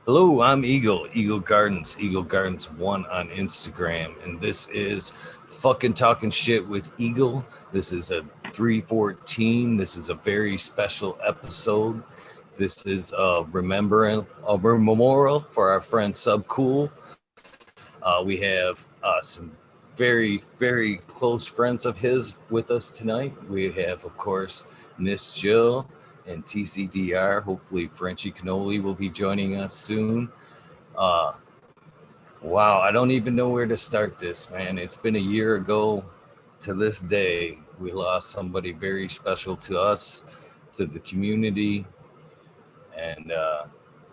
Hello, I'm Eagle Gardens, Eagle Gardens 1 on Instagram, and this is fucking talking shit with Eagle. This is a 314. This is a very special episode. This is a memorial for our friend Subcool. We have some very, very close friends of his with us tonight. We have, of course, Miss Jill and TCDR. Hopefully, Frenchie Cannoli will be joining us soon. Uh, wow, I don't even know where to start this, man. It's been a year ago to this day. We lost somebody very special to us, to the community, and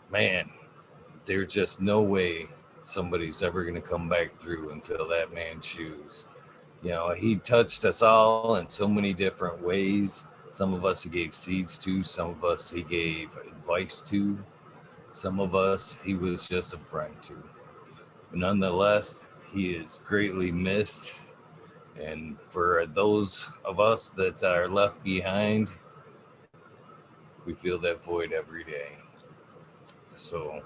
man, there's just no way somebody's ever going to come back through and fill that man's shoes. You know, he touched us all in so many different ways. Some of us he gave seeds to, some of us he gave advice to, some of us he was just a friend to. But nonetheless, he is greatly missed. And for those of us that are left behind, we feel that void every day. So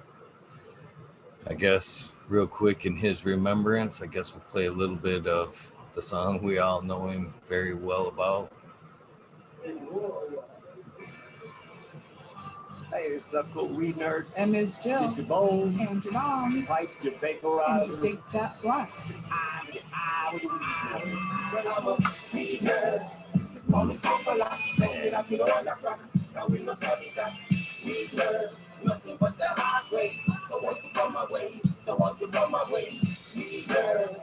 I guess real quick in his remembrance, I guess we'll play a little bit of the song we all know him very well about. Hey, it's Subcool, Weednerd. And Ms. Jill. Get your bongs. And your bongs. Pipes, your And vaporizers. your big fat blunt. It's time to get high with the Weednerd. Well, I'm a Weednerd. This moment's for a lot. Don't get up, you know I got rock. Now we look at me that Weednerd. Nothing but the highway. So won't you come my way? So won't you come my way? Weednerd.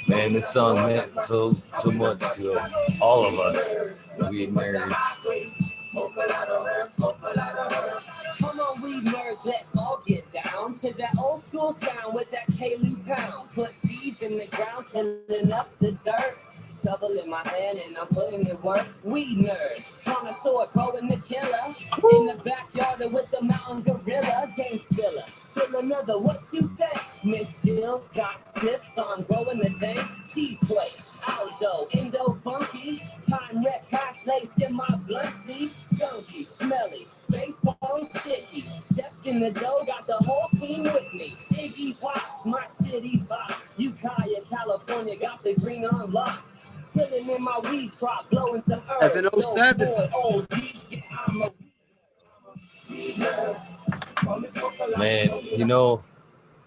Man, this song meant so much to all of us. We nerds. Smoke a lot of herb, smoke a lot of herb. Come on, weed nerds, let's all get down to that old school sound with that K-Lee pound. Put seeds in the ground, tilling up the dirt. Shovel in my hand and I'm putting it work. Weed nerd, connoisseur, growing the killer. In the backyard with the mountain gorilla. Game spiller, still another, what you think? Miss Jill's got tips on growing the thing. Cheese plate, Aldo, Indo funky. Time rep hash laced in my blunt seat. Skunky, smelly, space bone sticky. Stepped in the dough, got the whole team with me. Iggy Pops, my city's hot. Ukiah, California, got the green on lock. Chilling in my weed crop, blowing some earth. 707. Man, you know,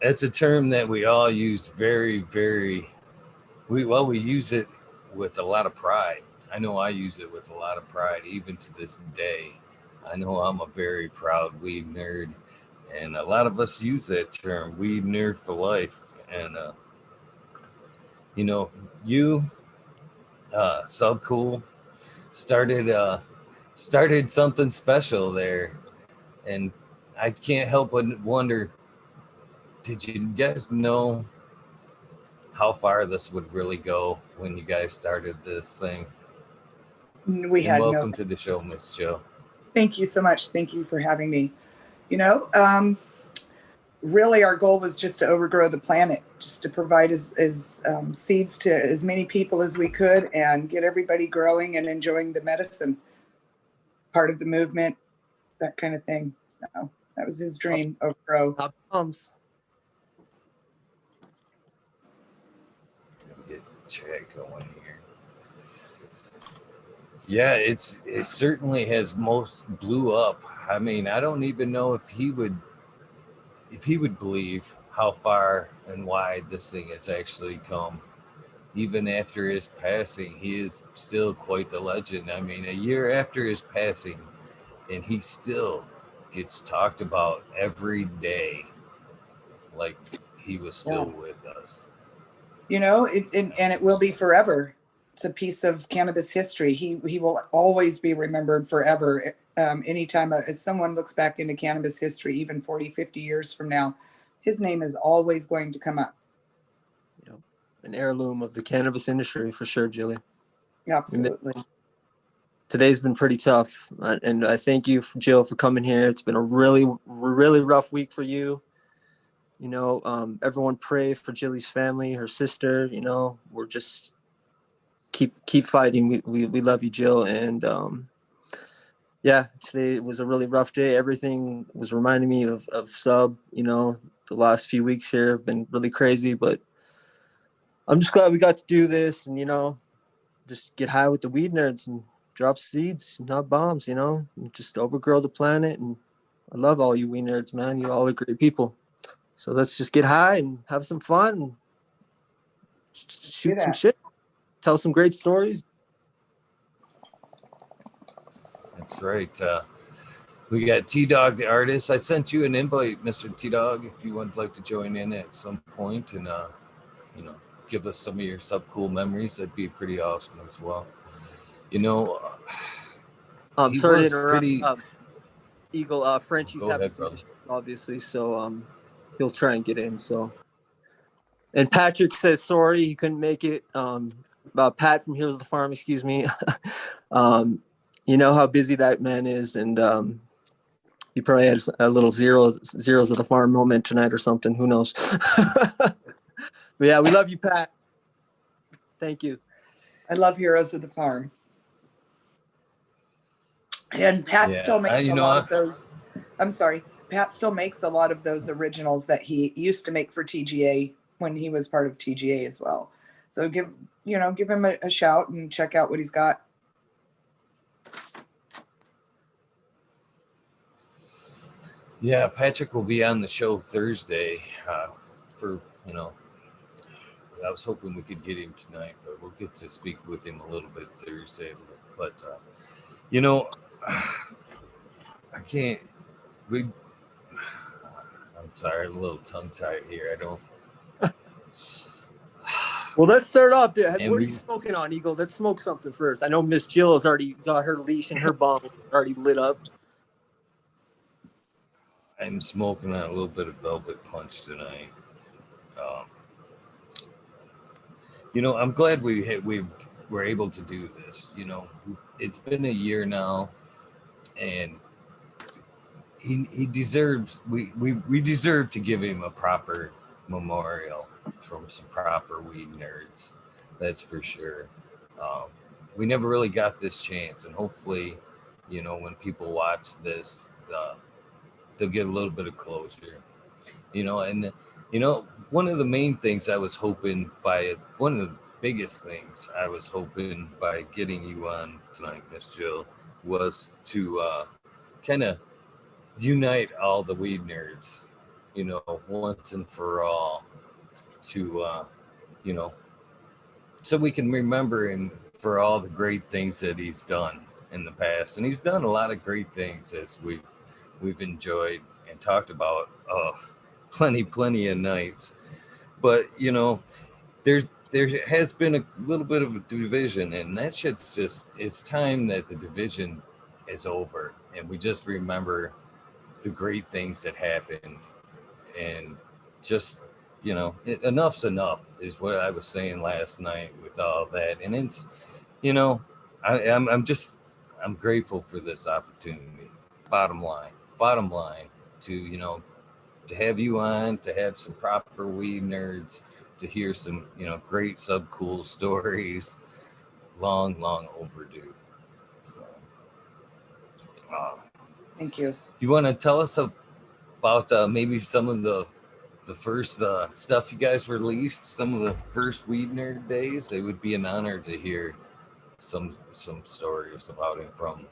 it's a term that we all use we use it with a lot of pride. I know I use it with a lot of pride, even to this day. I know I'm a very proud weed nerd, and a lot of us use that term, weed nerd for life. And, you know, you, Subcool, started something special there. And I can't help but wonder, did you guys know how far this would really go when you guys started this thing? We had welcome to the show, Miss Jill. Thank you so much. Thank you for having me. You know, really our goal was just to overgrow the planet, just to provide as seeds to as many people as we could and get everybody growing and enjoying the medicine part of the movement, that kind of thing. So that was his dream, overgrow. Bombs. Get chat going here. Yeah, it certainly has most blew up. I mean, I don't even know if he would believe how far and wide this thing has actually come. Even after his passing, he is still quite the legend. I mean, a year after his passing, and he still gets talked about every day like he was still with us. You know, and it will be forever. It's a piece of cannabis history. He will always be remembered forever. Anytime someone looks back into cannabis history, even 40, 50 years from now, his name is always going to come up. Yep. An heirloom of the cannabis industry for sure, Jilly. Absolutely. Today's been pretty tough. And I thank you, Jill, for coming here. It's been a really, really rough week for you. You know, everyone pray for Jilly's family, her sister. You know, we're just keep fighting. We love you, Jill. And yeah, today was a really rough day. Everything was reminding me of Sub. You know, the last few weeks here have been really crazy, but I'm just glad we got to do this and, you know, just get high with the weed nerds and drop seeds, not bombs, you know, and just overgrow the planet. And I love all you weed nerds, man. You all are great people. So let's just get high and have some fun and shoot some shit, tell some great stories. That's right. We got T-Dog, the artist. I sent you an invite, Mr. T-Dog, if you would like to join in at some point and, you know, give us some of your Subcool memories. That'd be pretty awesome as well. You know, I'm sorry to interrupt. pretty... Eagle, Frenchie's Go having ahead, some brother. issues, obviously, so he'll try and get in. So, and Patrick says sorry he couldn't make it. Pat from Heroes of the Farm, excuse me. You know how busy that man is, and he probably had a little zeros of the farm moment tonight or something. Who knows? But yeah, we love you, Pat. Thank you. I love Heroes of the Farm. And Pat still makes a lot of those. I'm sorry. Pat still makes a lot of those originals that he used to make for TGA when he was part of TGA as well. So give him a shout and check out what he's got. Yeah, Patrick will be on the show Thursday for, you know, I was hoping we could get him tonight, but we'll get to speak with him a little bit Thursday. But, you know, I can't, I'm sorry, I'm a little tongue-tied here. I don't. Well, let's start off. What are you smoking on, Eagle? Let's smoke something first. I know Miss Jill has already got her leash and her bong already lit up. I'm smoking on a little bit of Velvet Punch tonight. You know, I'm glad we were able to do this. You know, it's been a year now, and he deserves. We deserve to give him a proper memorial from some proper weed nerds. That's for sure. We never really got this chance, and hopefully, you know, when people watch this, they'll get a little bit of closure. You know, and you know, one of the main things I was hoping one of the biggest things I was hoping by getting you on tonight, Miss Jill, was to kind of unite all the weed nerds, you know, once and for all, to you know, so we can remember him for all the great things that he's done in the past. And he's done a lot of great things as we've enjoyed and talked about plenty of nights. But you know, there has been a little bit of a division, and that shit's just, it's time that the division is over and we just remember the great things that happened. And just, you know, enough's enough is what I was saying last night with all that. And it's, you know, I'm grateful for this opportunity. Bottom line, to, you know, to have you on, to have some proper weed nerds, to hear some, you know, great Subcool stories, long overdue. So, thank you. You want to tell us about maybe some of the first stuff you guys released, some of the first Weednerd days? It would be an honor to hear some stories about it, from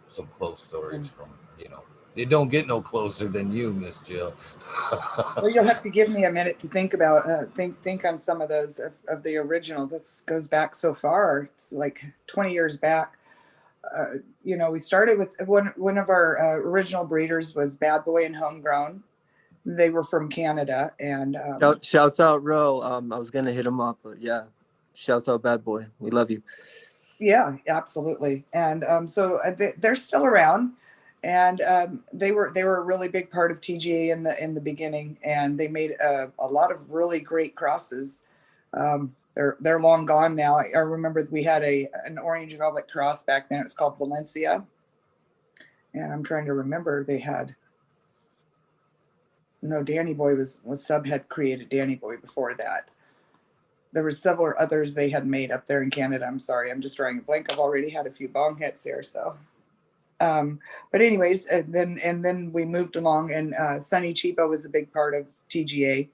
some close stories from, you know, they don't get no closer than you, Miss Jill. Well, you'll have to give me a minute to think about think on some of those of the originals. This goes back so far. It's like 20 years back. You know, we started with one of our original breeders was Bad Boy and Homegrown. They were from Canada, and shouts out Ro. I was gonna hit him up, but yeah, shouts out Bad Boy. We love you. Yeah, absolutely. And so they're still around, and they were a really big part of TGA in the beginning, and they made a lot of really great crosses. They're long gone now. I remember we had an orange velvet cross back then. It was called Valencia, and I'm trying to remember. They had. No, Danny Boy was Sub had created Danny Boy before that. There were several others they had made up there in Canada. I'm sorry, I'm just drawing a blank. I've already had a few bong hits here, so. But anyways, and then we moved along, and Sonny Chiba was a big part of TGA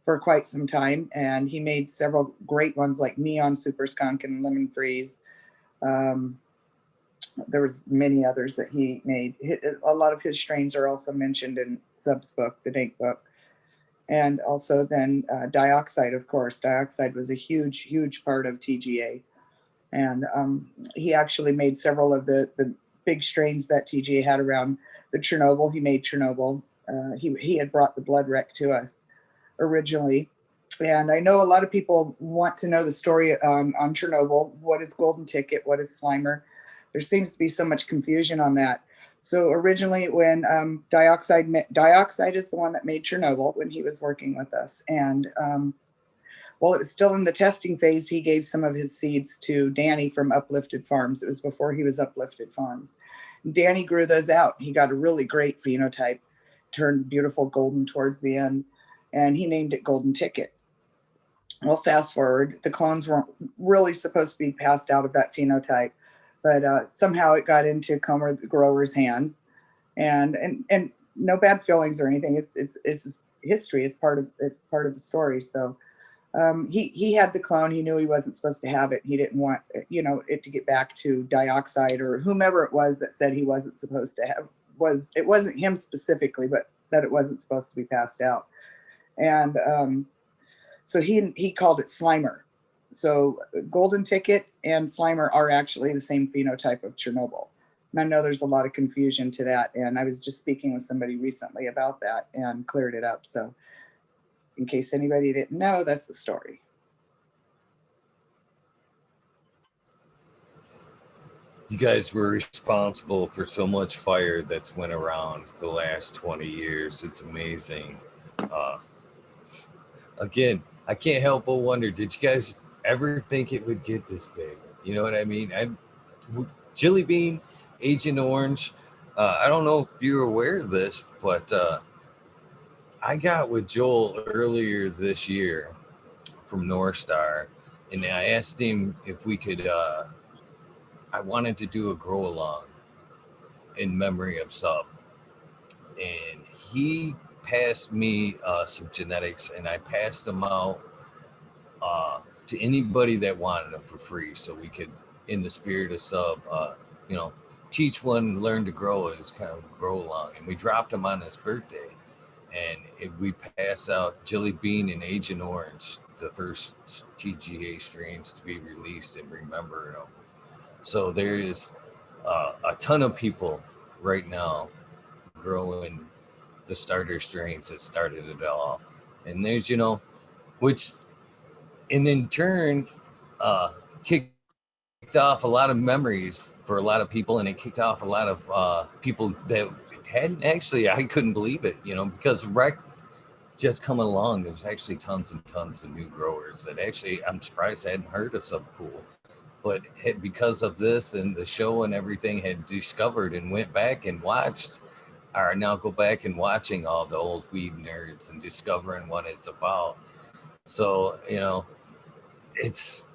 for quite some time, and he made several great ones like Neon Super Skunk and Lemon Freeze. There was many others that he made. A lot of his strains are also mentioned in Sub's book, the Dank book. And also then Dioxide, of course. Dioxide was a huge part of TGA. And he actually made several of the big strains that TGA had around the Chernobyl. He made Chernobyl. He had brought the Blood Wreck to us originally. And I know a lot of people want to know the story on Chernobyl. What is Golden Ticket? What is Slimer? There seems to be so much confusion on that. So originally when Dioxide is the one that made Chernobyl when he was working with us. And while it was still in the testing phase, he gave some of his seeds to Danny from Uplifted Farms. It was before he was Uplifted Farms. Danny grew those out. He got a really great phenotype, turned beautiful golden towards the end, and he named it Golden Ticket. Well, fast forward, the clones weren't really supposed to be passed out of that phenotype, but somehow it got into Comer the grower's hands, and no bad feelings or anything. It's just history. It's part of the story. So he had the clone. He knew he wasn't supposed to have it. He didn't want it to get back to Dioxide or whomever it was that said he wasn't supposed to have. It wasn't him specifically, but that it wasn't supposed to be passed out, and so he called it Slimer. So Golden Ticket and Slimer are actually the same phenotype of Chernobyl. And I know there's a lot of confusion to that. And I was just speaking with somebody recently about that and cleared it up. So in case anybody didn't know, that's the story. You guys were responsible for so much fire that's went around the last 20 years. It's amazing. Again, I can't help but wonder, did you guys ever think it would get this big? You know what I mean? Jelly Bean, Agent Orange, I don't know if you're aware of this, but I got with Joel earlier this year from North Star, and I asked him if we could, I wanted to do a grow along in memory of Sub. And he passed me some genetics, and I passed them out to anybody that wanted them for free, so we could, in the spirit of Sub, teach one, learn to grow. It was kind of a grow along, and we dropped them on his birthday, and we pass out Jelly Bean and Agent Orange, the first TGA strains to be released, and remember them. So there is a ton of people right now growing the starter strains that started it all, and there's which, and in turn kicked off a lot of memories for a lot of people, and it kicked off a lot of people that hadn't actually, I couldn't believe it, because rec just coming along, there's actually tons and tons of new growers that actually, I'm surprised I hadn't heard of Subcool, but because of this and the show and everything, had discovered and went back and watched, or now go back and watching all the old Weednerds and discovering what it's about. So, it's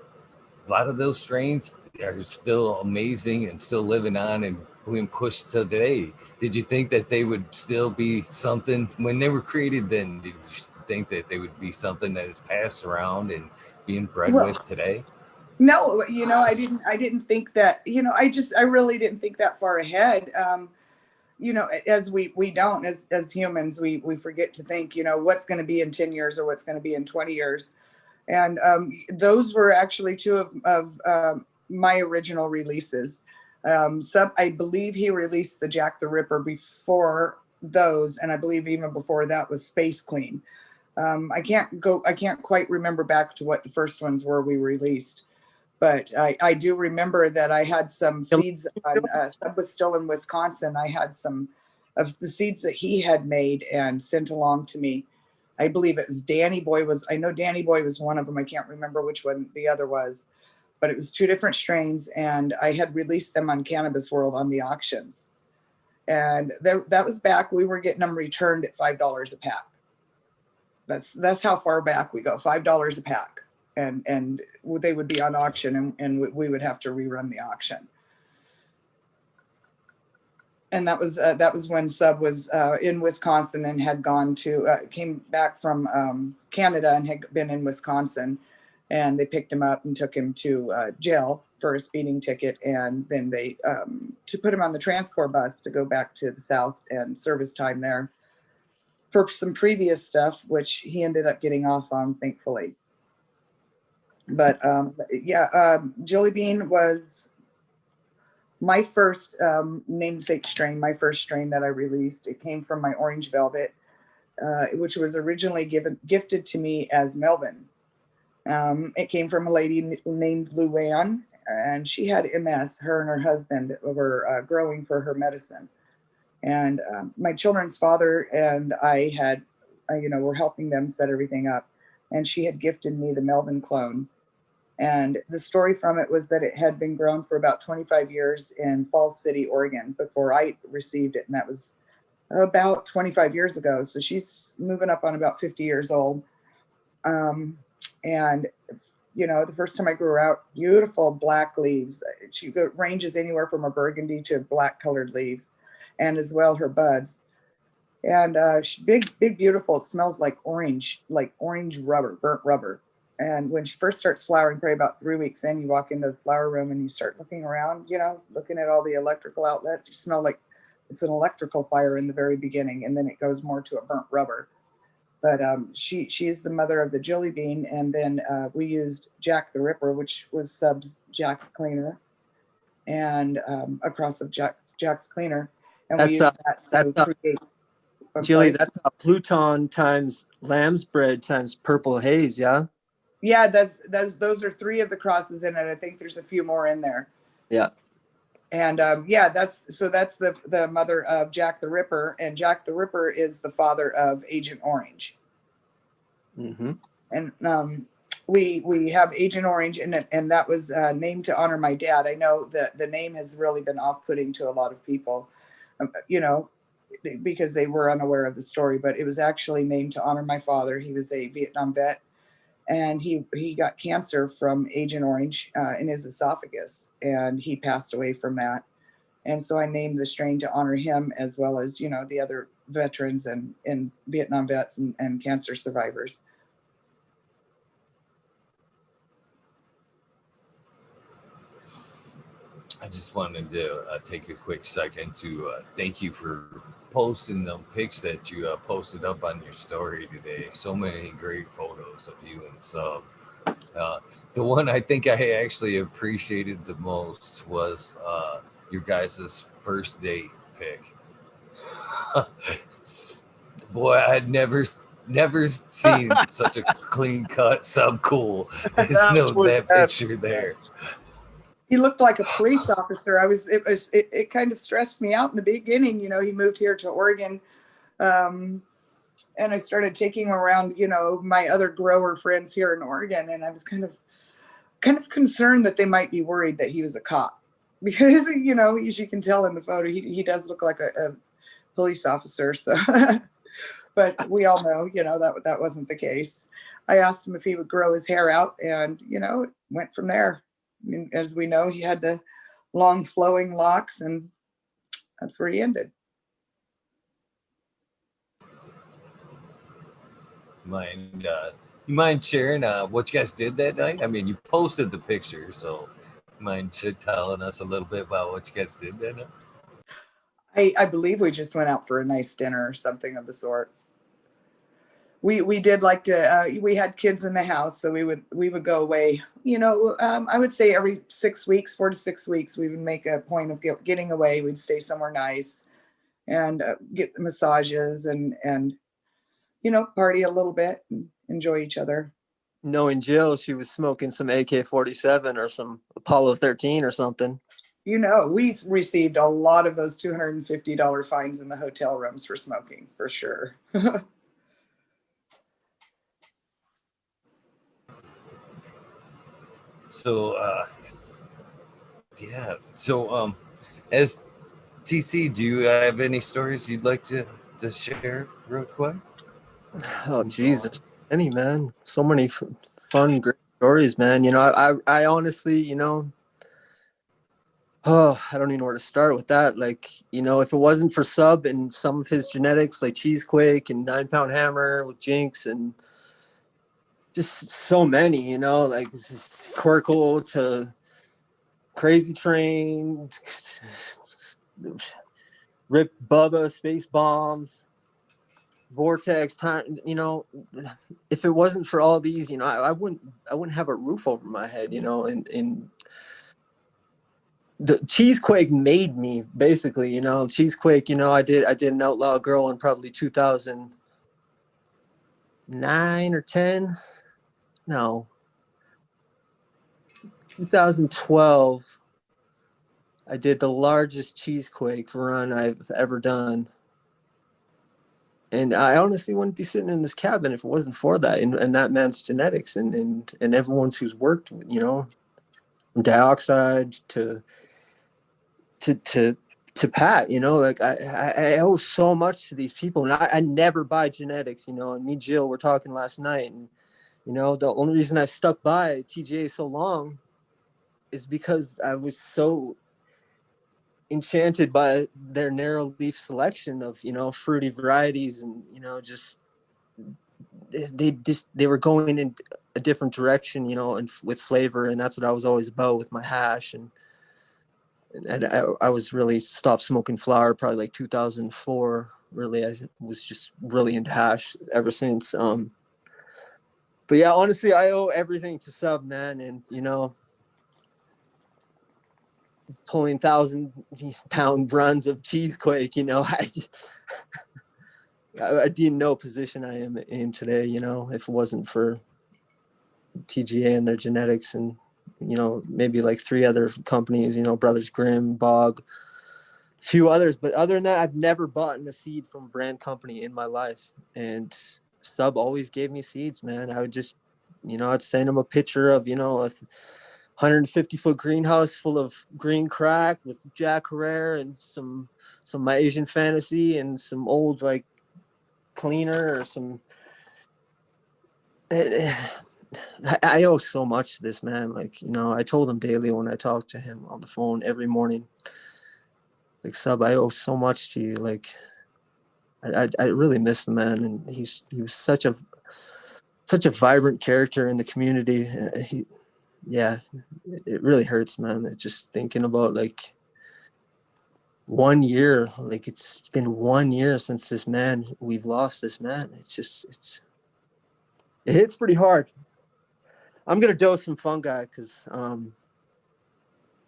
a lot of those strains are still amazing and still living on and being pushed today. Did you think that they would still be something when they were created then? Did you think that they would be something that is passed around and being bred with today? No, I didn't think that, I really didn't think that far ahead. As we don't, as humans, we forget to think, what's going to be in 10 years or what's going to be in 20 years. And those were actually two of my original releases. I believe he released the Jack the Ripper before those, and I believe even before that was Space Queen. I can't quite remember back to what the first ones were we released, but I do remember that I had some seeds on, Sub was still in Wisconsin. I had some of the seeds that he had made and sent along to me. I believe it was Danny Boy I know Danny Boy was one of them. I can't remember which one the other was, but it was two different strains, and I had released them on Cannabis World on the auctions. And that was back, we were getting them returned at $5 a pack. That's how far back we go, $5 a pack. And they would be on auction, and we would have to rerun the auction. And that was when Sub was in Wisconsin and had gone to came back from Canada and had been in Wisconsin, and they picked him up and took him to jail for a speeding ticket, and then they to put him on the transport bus to go back to the South and service time there for some previous stuff, which he ended up getting off on, thankfully. But Jelly Bean was my first namesake strain, my first strain that I released. It came from my Orange Velvet, which was originally gifted to me as Melvin. It came from a lady named Luann, and she had MS. Her and her husband were growing for her medicine. And my children's father and I had, were helping them set everything up. And she had gifted me the Melvin clone. And the story from it was that it had been grown for about 25 years in Falls City, Oregon, before I received it. And that was about 25 years ago. So she's moving up on about 50 years old. And, the first time I grew her out, beautiful black leaves. She ranges anywhere from a burgundy to black colored leaves, and as well her buds. And big, beautiful. It smells like orange rubber, burnt rubber. And when she first starts flowering, probably about 3 weeks in, you walk into the flower room and you start looking around, looking at all the electrical outlets. You smell like it's an electrical fire in the very beginning, and then it goes more to a burnt rubber. But she is the mother of the Jelly Bean. And then we used Jack the Ripper, which was Jack's cleaner, and a cross of Jack's cleaner. And we used that to create. Jilly, that's Pluton times lamb's bread times purple haze, yeah? Yeah, those are 3 of the crosses in it. I think there's a few more in there. Yeah. And that's the mother of Jack the Ripper, and Jack the Ripper is the father of Agent Orange. Mm-hmm. And we have Agent Orange, and that was named to honor my dad. I know that the name has really been off-putting to a lot of people, because they were unaware of the story, but it was actually named to honor my father. He was a Vietnam vet, and he got cancer from Agent Orange in his esophagus, and he passed away from that. And so I named the strain to honor him, as well as, the other veterans and Vietnam vets and cancer survivors. I just wanted to take a quick second to thank you for posting the pics that you posted up on your story today. So many great photos of you and Sub. The one I think I actually appreciated the most was your guys' first date pic. Boy, I'd never seen such a clean cut Subcool as that picture there. He looked like a police officer. It kind of stressed me out in the beginning. He moved here to Oregon, and I started taking him around, my other grower friends here in Oregon, and I was kind of concerned that they might be worried that he was a cop, because as you can tell in the photo, he does look like a police officer. So, but we all know, that wasn't the case. I asked him if he would grow his hair out, and it went from there. I mean, as we know, he had the long flowing locks, and that's where he ended. You mind sharing what you guys did that night? I mean, you posted the picture, so you mind telling us a little bit about what you guys did that night? I believe we just went out for a nice dinner or something of the sort. We did like to, we had kids in the house, so we would go away, I would say every 6 weeks, 4 to 6 weeks, we would make a point of getting away. We'd stay somewhere nice and get massages and party a little bit and enjoy each other. Knowing Jill, she was smoking some AK-47 or some Apollo 13 or something. We received a lot of those $250 fines in the hotel rooms for smoking, for sure. So, as TC, do you have any stories you'd like to share real quick? Oh, Jesus. Any, man. So many fun, great stories, man. I honestly, Oh, I don't even know where to start with that. Like, you know, if it wasn't for Sub and some of his genetics, like Cheesequake and 9 Pound Hammer with Jinx and just so many, you know, like Quirkle to Crazy Train, Rip Bubba, Space Bombs, Vortex, time, you know, if it wasn't for all these, you know, I wouldn't have a roof over my head, you know, and the Cheesequake made me basically, you know. Cheesequake, you know, I did an Outlaw Girl in probably 2009 or 10. No, 2012. I did the largest Cheesequake run I've ever done. And I honestly wouldn't be sitting in this cabin if it wasn't for that and that man's genetics and everyone's who's worked, you know, from Dioxide to Pat, you know, like I owe so much to these people, and I never buy genetics, you know. And me and Jill were talking last night, and you know, the only reason I stuck by TGA so long is because I was so enchanted by their narrow leaf selection of, you know, fruity varieties, and you know, just they were going in a different direction, you know, and with flavor, and that's what I was always about with my hash. And I was really stopped smoking flower probably like 2004. Really, I was just really into hash ever since. But yeah, honestly, I owe everything to Sub, man. And you know, pulling 1,000-pound runs of Cheesequake, you know, I'd be in no position I am in today, you know, if it wasn't for TGA and their genetics, and you know, maybe like 3 other companies, you know, Brothers Grimm, Bog, few others. But other than that, I've never bought a seed from a brand company in my life. And Sub always gave me seeds, man. I would just, you know, I'd send him a picture of, you know, a 150-foot greenhouse full of green crack with Jack Herrera and some my Asian Fantasy and some old like cleaner or some. I owe so much to this man. Like, you know, I told him daily when I talked to him on the phone every morning, like, Sub, I owe so much to you. Like, I really miss the man, and he was such a vibrant character in the community. It really hurts, man. It's just thinking about like 1 year, like it's been 1 year since we've lost this man. It hits pretty hard. I'm gonna dose some fungi because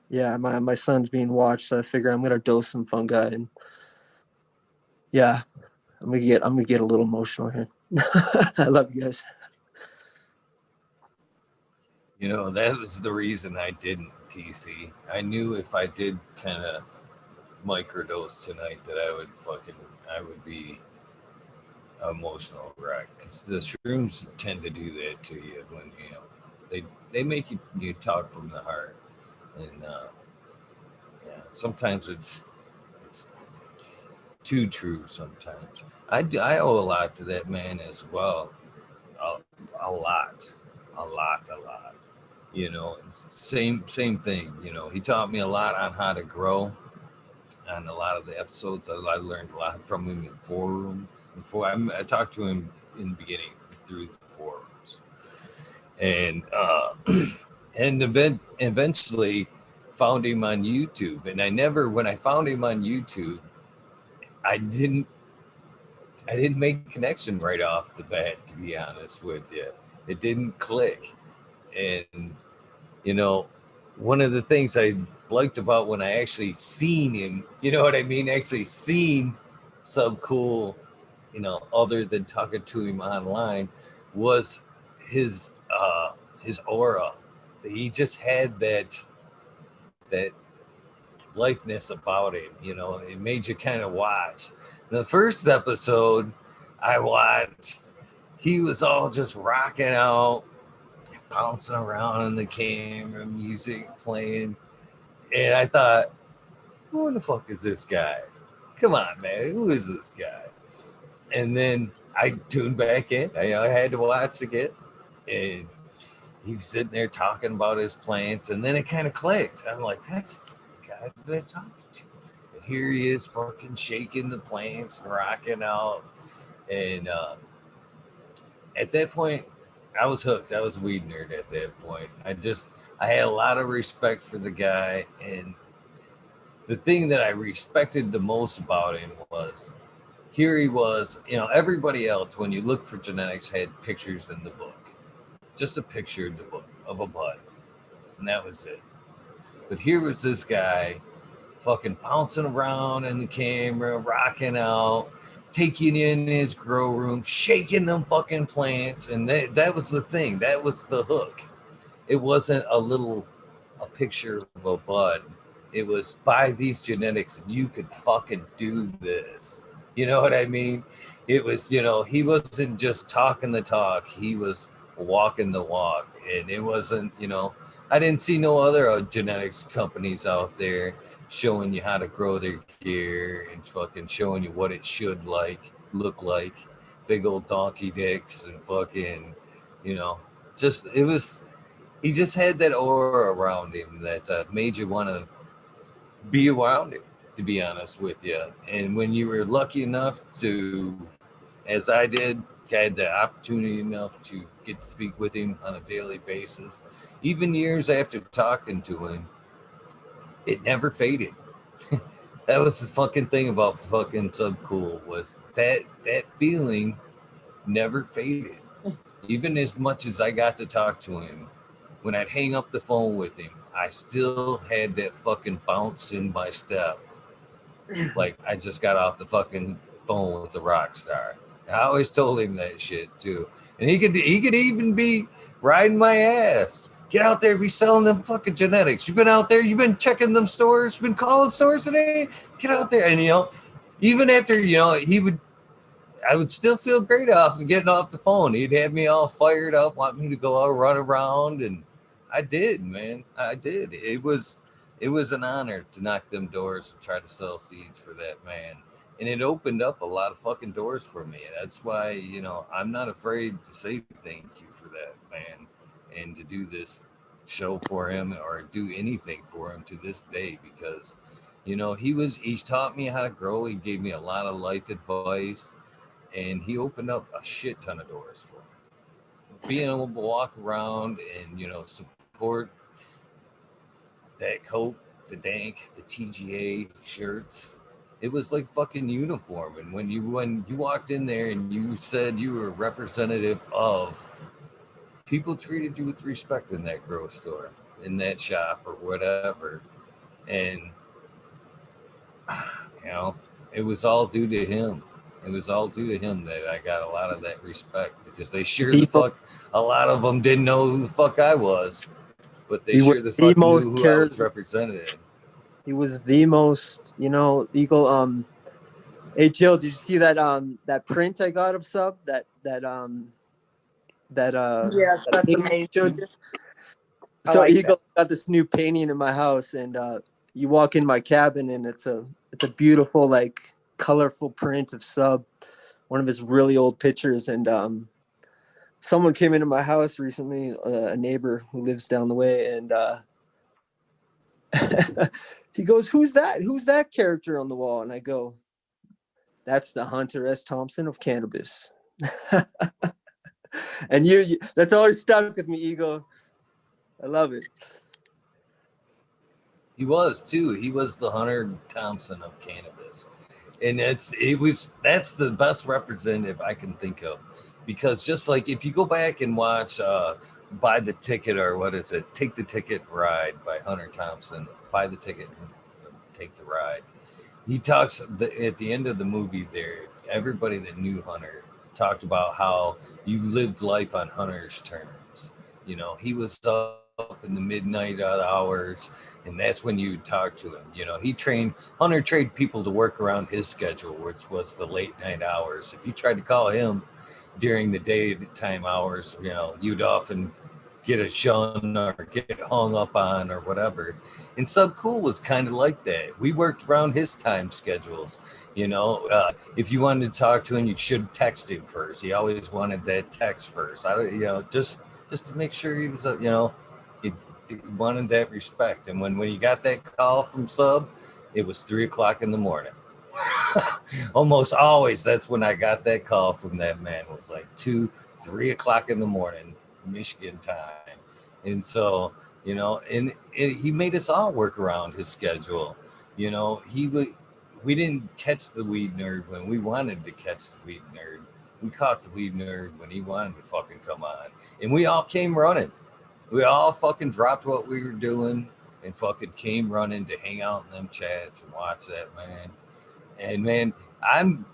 yeah, my son's being watched, so I figure I'm gonna dose some fungi, and yeah, I'm gonna get a little emotional here. I love you guys. You know, that was the reason I didn't, TC. I knew if I did kind of microdose tonight that I would be emotional wreck, because the shrooms tend to do that to you when, you know, they make you talk from the heart. And yeah, sometimes it's too true. Sometimes I owe a lot to that man as well. A lot. You know, it's same thing. You know, he taught me a lot on how to grow. On a lot of the episodes, I learned a lot from him in forums. I talked to him in the beginning through the forums, and eventually found him on YouTube. And when I found him on YouTube, I didn't make a connection right off the bat, to be honest with you. It didn't click. And, you know, one of the things I liked about when I actually seen him, you know what I mean? Actually seen Subcool, you know, other than talking to him online, was his aura. He just had that lifeness about him, you know. It made you kind of watch. The first episode I watched, he was all just rocking out, bouncing around in the camera, music playing. And I thought, who the fuck is this guy? Come on, man, who is this guy? And then I tuned back in. I had to watch again. And he was sitting there talking about his plants. And then it kind of clicked. I'm like, that's the guy I've been talking to. And here he is fucking shaking the plants, rocking out. And at that point, I was hooked. I was a Weednerd at that point. I had a lot of respect for the guy. And the thing that I respected the most about him was here he was, everybody else, when you look for genetics, had pictures in the book. Just a picture of the book of a bud. And that was it. But here was this guy fucking bouncing around in the camera, rocking out, taking in his grow room, shaking them fucking plants. And that was the thing. That was the hook. It wasn't a picture of a bud. It was buy these genetics and you could fucking do this. You know what I mean? It was, he wasn't just talking the talk. He was walking the walk. And it wasn't, I didn't see no other genetics companies out there showing you how to grow their gear and fucking showing you what it should look like. Big old donkey dicks and fucking, he just had that aura around him that made you want to be around him, to be honest with you. And when you were lucky enough to, as I did, had the opportunity enough to get to speak with him on a daily basis, even years after talking to him, it never faded. That was the fucking thing about fucking Subcool, was that feeling never faded. Even as much as I got to talk to him, when I'd hang up the phone with him, I still had that fucking bounce in my step. Like I just got off the fucking phone with the rock star. And I always told him that shit too. And he could even be riding my ass. Get out there, be selling them fucking genetics. You've been out there, you've been checking them stores, you've been calling stores today. Get out there. And even after, I would still feel great off getting off the phone. He'd have me all fired up, want me to go out, run around, and I did, man. I did. It was an honor to knock them doors and try to sell seeds for that man. And it opened up a lot of fucking doors for me. That's why, I'm not afraid to say thank you for that, man. And to do this show for him or do anything for him to this day, because, he taught me how to grow. He gave me a lot of life advice, and he opened up a shit ton of doors for me. Being able to walk around and, support that coat, the dank, the TGA shirts. It was like fucking uniform. And when you walked in there and you said you were a representative of, people treated you with respect in that grow store, in that shop or whatever. And, it was all due to him. It was all due to him that I got a lot of that respect, because they a lot of them didn't know who the fuck I was, but they sure the fuck knew who I was representing. He was the most, Eagle. Hey Jill, did you see that print I got of Sub? Yes, that's amazing. So Eagle got this new painting in my house, and you walk in my cabin, and it's a beautiful, like, colorful print of Sub, one of his really old pictures. And someone came into my house recently, a neighbor who lives down the way, and he goes, who's that character on the wall? And I go, that's the Hunter S. Thompson of cannabis. And you that's always stuck with me, Eagle. I love it. He was too. He was the Hunter Thompson of cannabis. And that's the best representative I can think of. Because just like if you go back and watch Buy the Ticket, or what is it? Take the Ticket Ride by Hunter Thompson. Buy the ticket and take the ride. He talks at the end of the movie there, everybody that knew Hunter talked about how you lived life on Hunter's terms. He was up in the midnight hours, and that's when you talk to him. Hunter trained people to work around his schedule, which was the late night hours. If you tried to call him during the daytime hours, you'd often get a shun or get hung up on or whatever. And Subcool was kind of like that. We worked around his time schedules. If you wanted to talk to him, you should text him first. He always wanted that text first. Just to make sure he was, that respect. And when you got that call from Sub, it was 3:00 in the morning. Almost always, that's when I got that call from that man. It was like 3:00 in the morning, Michigan time. And so, you know, and he made us all work around his schedule. You know, we didn't catch the Weed Nerd when we wanted to catch the Weed Nerd. We caught the Weed Nerd when he wanted to fucking come on. And we all came running. We all fucking dropped what we were doing and fucking came running to hang out in them chats and watch that, man. And man, I'm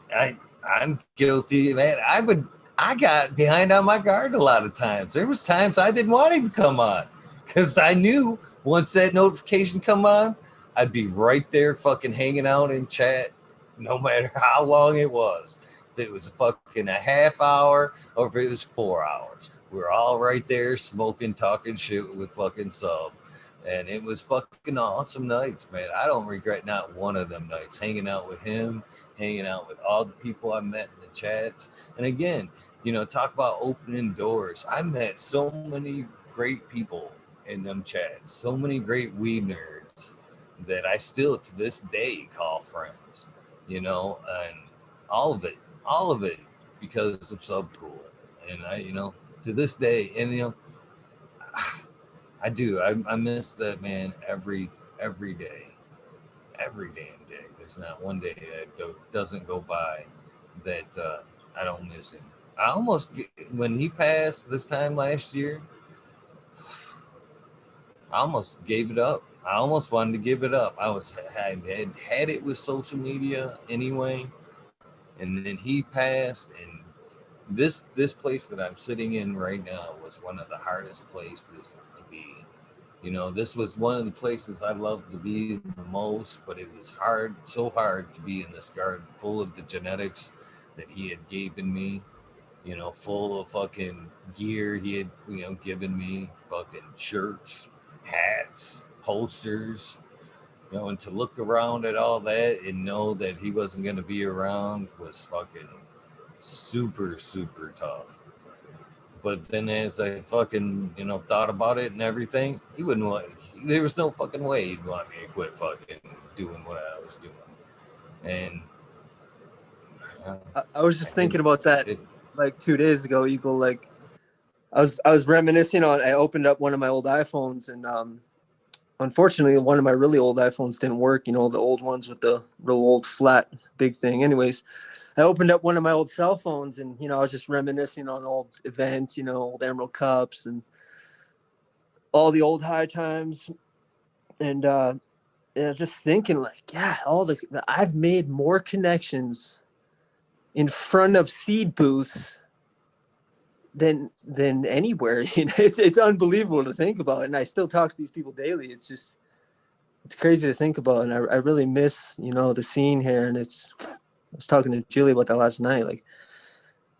guilty, man. I got behind on my guard a lot of times. There was times I didn't want him to come on because I knew once that notification come on, I'd be right there fucking hanging out in chat, no matter how long it was. If it was fucking a half hour or if it was 4 hours, we're all right there smoking, talking shit with fucking Sub. And it was fucking awesome nights, man. I don't regret not one of them nights. Hanging out with him, hanging out with all the people I met in the chats. And again, you know, talk about opening doors. I met so many great people in them chats, so many great weed nerds that I still to this day call friends, you know, and all of it because of Subcool. And I, you know, to this day, and you know, I do. I miss that man every day, every damn day. There's not one day that doesn't go by that I don't miss him. I almost, when he passed this time last year, I almost gave it up. I almost wanted to give it up. I had it with social media anyway, and then he passed, and this place that I'm sitting in right now was one of the hardest places to be. You know, this was one of the places I loved to be the most, but it was hard, so hard to be in this garden full of the genetics that he had given me, you know, full of fucking gear he had, you know, given me, fucking shirts, hats, posters, you know, and to look around at all that and know that he wasn't going to be around was fucking super, super tough. But then as I fucking, you know, thought about it and everything, he wouldn't want, there was no fucking way he'd want me to quit fucking doing what I was doing. And I was just thinking about that like 2 days ago, Eagle. Like I was reminiscing on, I opened up one of my old iPhones, and unfortunately one of my really old iPhones didn't work, you know, the old ones with the real old flat big thing. Anyways, I opened up one of my old cell phones, and, you know, I was just reminiscing on old events, you know, old Emerald Cups and all the old high times. And I was just thinking, like, yeah, I've made more connections in front of seed booths than anywhere. You know, it's unbelievable to think about. And I still talk to these people daily. It's crazy to think about. And I really miss, you know, the scene here. And I was talking to Julie about that last night. Like,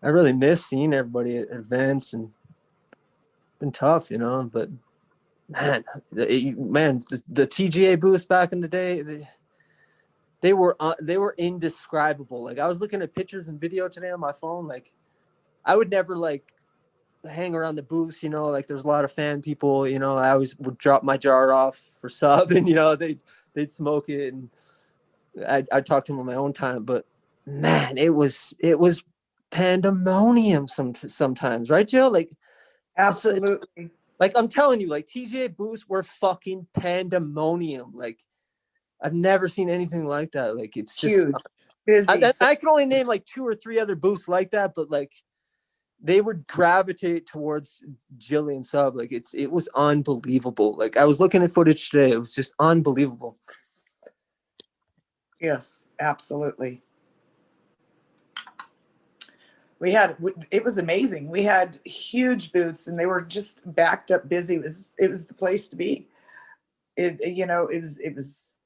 I really miss seeing everybody at events, and it's been tough, you know. But man, the TGA booths back in the day, they were indescribable. Like, I was looking at pictures and video today on my phone. Like, I would never like hang around the booths, you know. Like, there's a lot of fan people, you know. I always would drop my jar off for Sub, and, you know, they'd smoke it, and I'd talk to them on my own time. But man, it was pandemonium sometimes, right, Jill? Like, Absolutely. Like, I'm telling you, like, TGA booths were fucking pandemonium. Like, I've never seen anything like that. Like, it's just huge, busy. I can only name like 2 or 3 other booths like that, but like, they would gravitate towards Jilly and Sub. Like, it was unbelievable. Like, I was looking at footage today. It was just unbelievable. Yes, absolutely. It was amazing. We had huge booths, and they were just backed up busy. It was the place to be. It's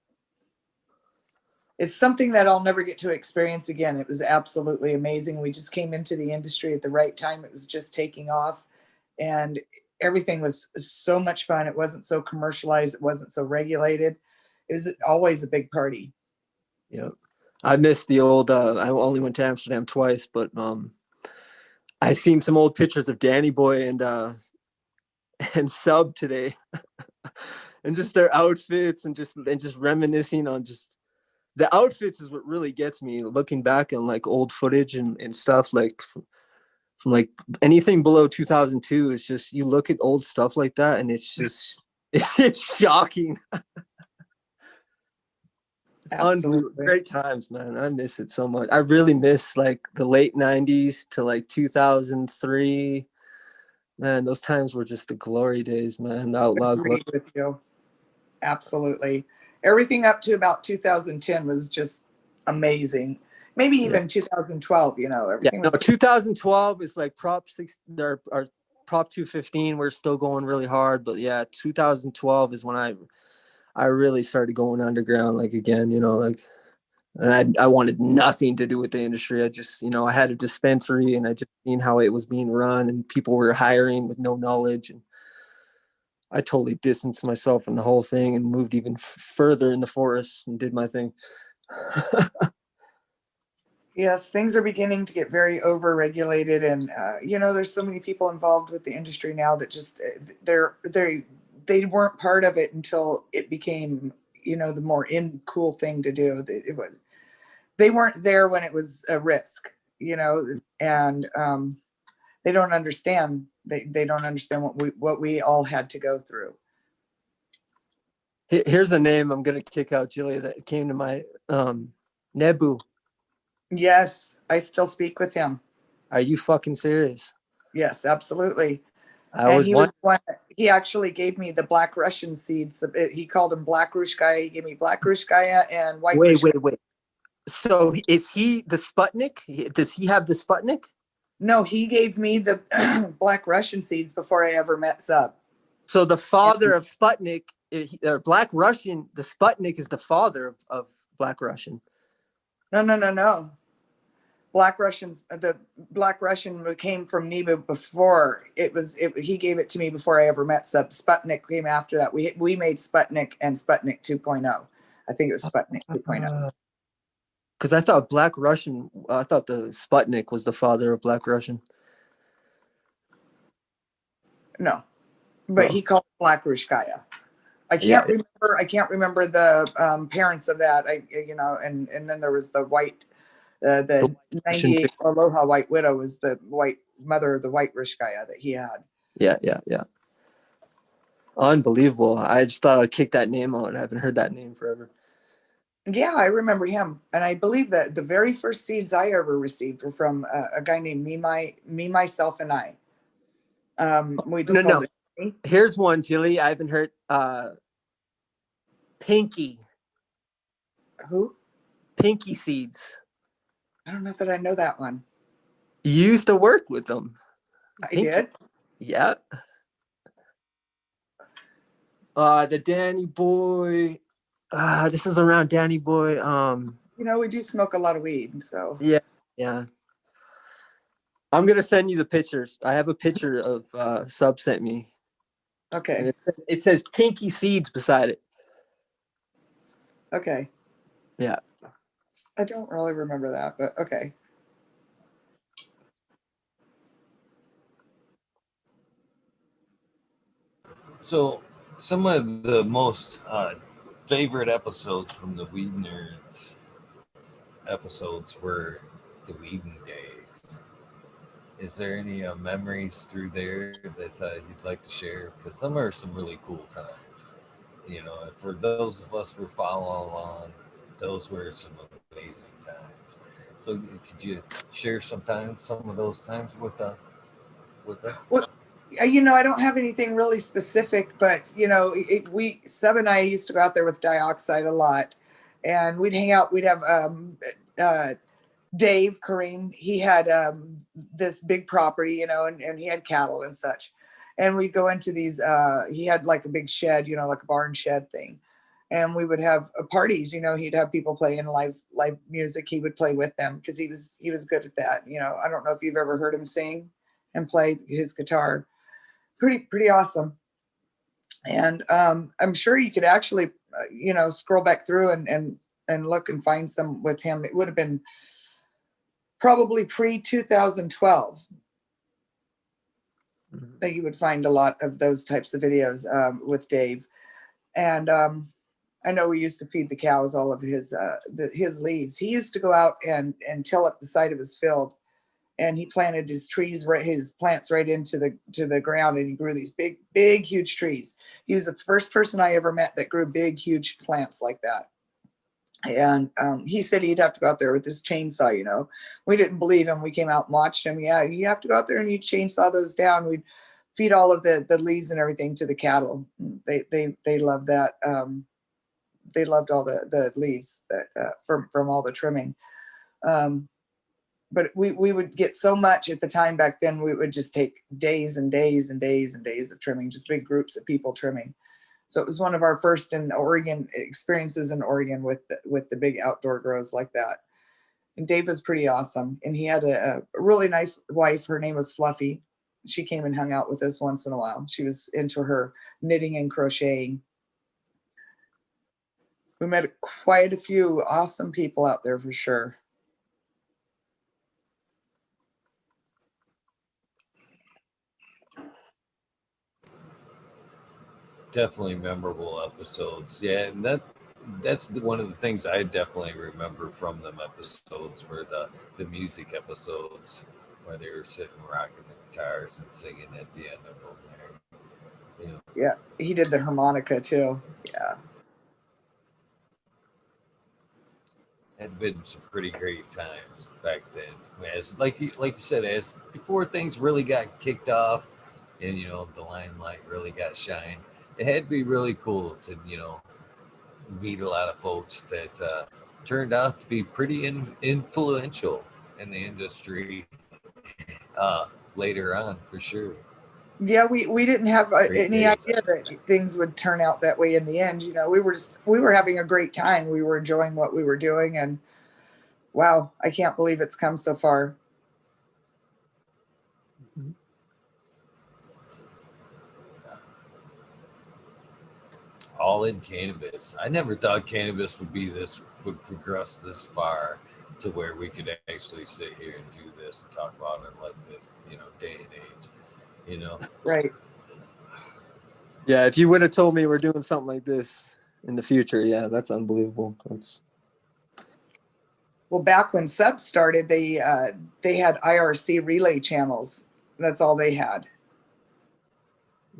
something that I'll never get to experience again. It was absolutely amazing. We just came into the industry at the right time. It was just taking off, and everything was so much fun. It wasn't so commercialized. It wasn't so regulated. It was always a big party. Yeah. I missed the old, I only went to Amsterdam twice, but I've seen some old pictures of Danny Boy and Sub today. and just their outfits and just reminiscing on just the outfits is what really gets me, looking back on like old footage and stuff like from like anything below 2002. It's just, you look at old stuff like that and it's just, it's shocking. It's unbelievable. Great times, man. I miss it so much. I really miss like the late 90s to like 2003. Man, those times were just the glory days, man. The outlaw glory. With you. Absolutely. Everything up to about 2010 was just amazing. Maybe even 2012, you know, everything was 2012 is like Prop 6 or Prop 215. We're still going really hard, but yeah, 2012 is when I really started going underground, like, again, you know, like, and I wanted nothing to do with the industry. I just, you know, I had a dispensary and I just seen how it was being run and people were hiring with no knowledge. And I totally distanced myself from the whole thing and moved even further in the forest and did my thing. Yes, things are beginning to get very over-regulated, and you know, there's so many people involved with the industry now that just they weren't part of it until it became, you know, the more cool thing to do. They weren't there when it was a risk, you know, and they don't understand. They don't understand what we all had to go through. Here's a name I'm gonna kick out, Julia, that came to my Nebu. Yes, I still speak with him. Are you fucking serious? Yes, absolutely. He actually gave me the Black Russian seeds. He called them Black Ruskaya. He gave me Black Ruskaya and White Ruskaya. Wait. So is he the Sputnik? Does he have the Sputnik? No, he gave me the Black Russian seeds before I ever met Sub. So the father of Sputnik, or Black Russian, the Sputnik is the father of Black Russian. No. The Black Russian came from Nebu before he gave it to me before I ever met Sub. Sputnik came after that. We made Sputnik and Sputnik 2.0. I think it was Sputnik 2.0. Because I thought I thought the Sputnik was the father of Black Russian. No, but he called it Black Ruskaya. I can't remember the parents of that. And then there was the white. The 98 Aloha White Widow was the white mother of the White Ruskaya that he had. Yeah. Unbelievable. I just thought I'd kick that name out. I haven't heard that name forever. Yeah, I remember him. And I believe that the very first seeds I ever received were from a guy named Me, Myself, and I. No. Here's one, Julie. I haven't heard. Pinky. Who? Pinky Seeds. I don't know that I know that one. You used to work with them. I did? Yeah. The Danny Boy. This is around Danny Boy. You know, we do smoke a lot of weed, so. Yeah. I'm gonna send you the pictures. I have a picture of Sub sent me. Okay. And it says Pinky Seeds beside it. Okay. Yeah. I don't really remember that, but okay. So some of the most favorite episodes from the Weednerds episodes were the Weeding days. Is there any memories through there that you'd like to share? Because some are some really cool times. You know, for those of us who follow along, those were some amazing times. So could you share some of those times with us? Well, you know, I don't have anything really specific, but you know, Sub and I used to go out there with Dioxide a lot, and we'd hang out. We'd have Dave Kareem. He had this big property, you know, and he had cattle and such. And we'd go into these. He had like a big shed, you know, like a barn shed thing. And we would have parties, you know, he'd have people playing live music. He would play with them because he was good at that. You know, I don't know if you've ever heard him sing and play his guitar. Pretty awesome. And I'm sure you could actually, you know, scroll back through and look and find some with him. It would have been probably pre-2012 that you would find a lot of those types of videos with Dave. And I know we used to feed the cows all of his leaves. He used to go out and till up the side of his field, and he planted his plants right into the ground, and he grew these big, huge trees. He was the first person I ever met that grew big, huge plants like that. And he said he'd have to go out there with his chainsaw, you know. We didn't believe him. We came out and watched him. Yeah, you have to go out there and you chainsaw those down. We'd feed all of the leaves and everything to the cattle. They loved that. They loved all the leaves that, from all the trimming. But we would get so much at the time back then, we would just take days and days and days and days of trimming, just big groups of people trimming. So it was one of our first in Oregon experiences in Oregon with the big outdoor grows like that. And Dave was pretty awesome. And he had a really nice wife. Her name was Fluffy. She came and hung out with us once in a while. She was into her knitting and crocheting. We met quite a few awesome people out there for sure. Definitely memorable episodes. Yeah, and that's one of the things I definitely remember from them episodes were the music episodes where they were sitting rocking the guitars and singing at the end of them there. You know. Yeah, he did the harmonica too. Yeah. Had been some pretty great times back then. As like you said, as before things really got kicked off and you know the limelight really got shined, it had to be really cool to, you know, meet a lot of folks that turned out to be pretty influential in the industry later on, for sure. Yeah, we didn't have any idea that things would turn out that way in the end. You know, we were having a great time. We were enjoying what we were doing, and wow, I can't believe it's come so far. All in cannabis. I never thought cannabis would progress this far to where we could actually sit here and do this and talk about it like this, you know, day and age, you know. Right. Yeah, if you would have told me we're doing something like this in the future, yeah, that's unbelievable. Well, back when Sub started, they had IRC relay channels. That's all they had.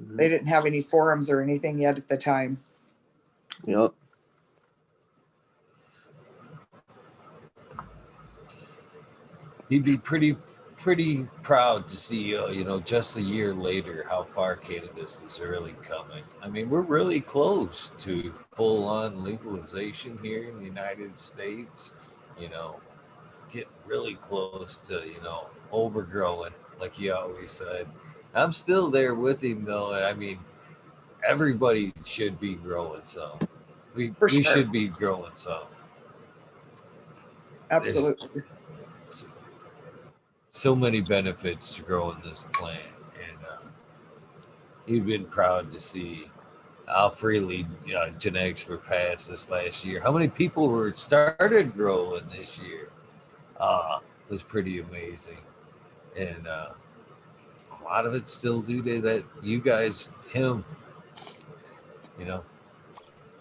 Mm-hmm. They didn't have any forums or anything yet at the time. Yep. He'd be pretty proud to see, you know, just a year later how far cannabis is really coming. I mean, we're really close to full-on legalization here in the United States. You know, get really close to, you know, overgrowing, like he always said. I'm still there with him, though. I mean, everybody should be growing some. We should be growing some. Absolutely. There's so many benefits to growing this plant, and you've been proud to see how freely genetics were passed this last year. How many people were started growing this year? It was pretty amazing, and a lot of it still due to that you guys, him. You know,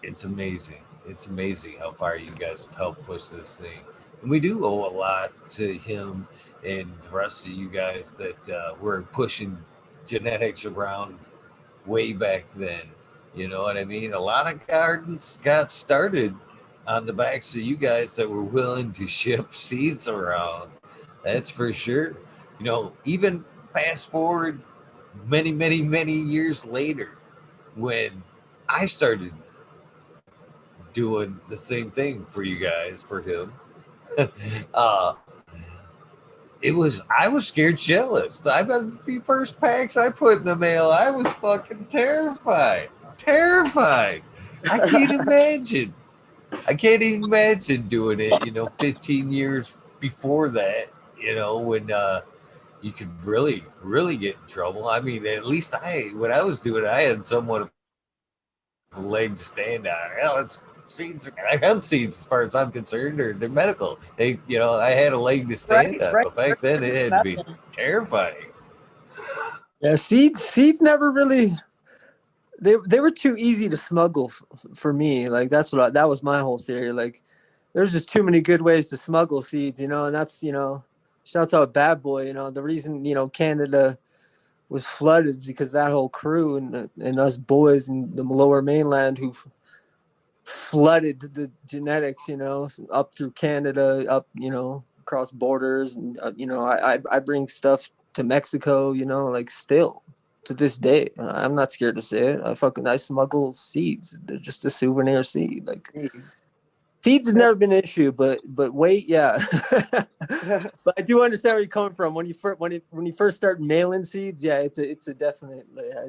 it's amazing. It's amazing how far you guys have helped push this thing. And we do owe a lot to him and the rest of you guys that were pushing genetics around way back then. You know what I mean? A lot of gardens got started on the backs of you guys that were willing to ship seeds around. That's for sure. You know, even fast forward many, many, many years later when I started doing the same thing for you guys, for him. I was scared shitless. I got the first packs I put in the mail. I was fucking terrified. I can't imagine. I can't even imagine doing it, you know, 15 years before that, you know, when you could really, really get in trouble. I mean, at least when I was doing it, I had somewhat of a leg to stand on. Hell, it's seeds. I have seeds as far as I'm concerned, or they're medical. They, you know, I had a leg to stand on, but back then it had to be terrifying. Yeah, seeds never really they were too easy to smuggle for me. Like that was my whole theory. Like there's just too many good ways to smuggle seeds, you know, and that's, you know, shouts out Bad Boy, you know, the reason, you know, Canada was flooded is because that whole crew and us boys in the lower mainland who flooded the genetics, you know, up through Canada, up, you know, across borders. And, you know, I bring stuff to Mexico, you know, like still to this day. I'm not scared to say it. I smuggle seeds. They're just a souvenir seed. Like seeds have never been an issue, but weight, yeah. But I do understand where you're coming from. When you first start mailing seeds, yeah, it's a definite, yeah,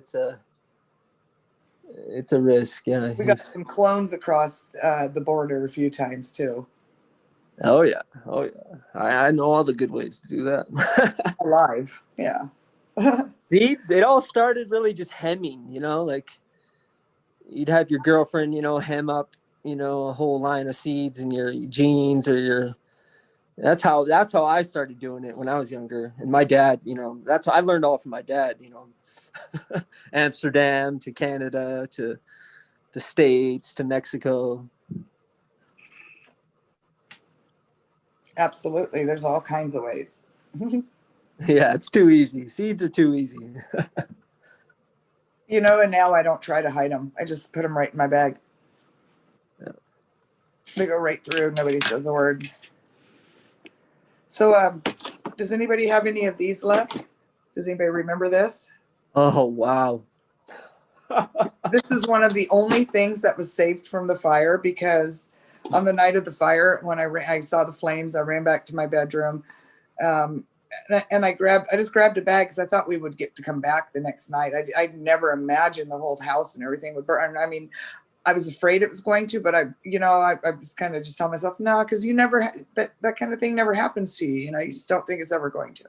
it's a risk, yeah. We got some clones across the border a few times too. Oh yeah. I know all the good ways to do that. Alive, yeah. Seeds. It all started really just hemming, you know, like you'd have your girlfriend, you know, hem up, you know, a whole line of seeds in your jeans or your. That's how I started doing it when I was younger. And my dad, you know, I learned all from my dad, you know, Amsterdam to Canada to the States to Mexico. Absolutely. There's all kinds of ways. Yeah, it's too easy. Seeds are too easy. You know, and now I don't try to hide them. I just put them right in my bag. Yeah. They go right through. Nobody says a word. So, does anybody have any of these left? Does anybody remember this? Oh, wow. This is one of the only things that was saved from the fire because on the night of the fire, when I saw the flames, I ran back to my bedroom. And I just grabbed a bag because I thought we would get to come back the next night. I'd never imagined the whole house and everything would burn. I mean, I was afraid it was going to, but I was kind of just telling myself, no, because you never, that kind of thing never happens to you. You know, you just don't think it's ever going to.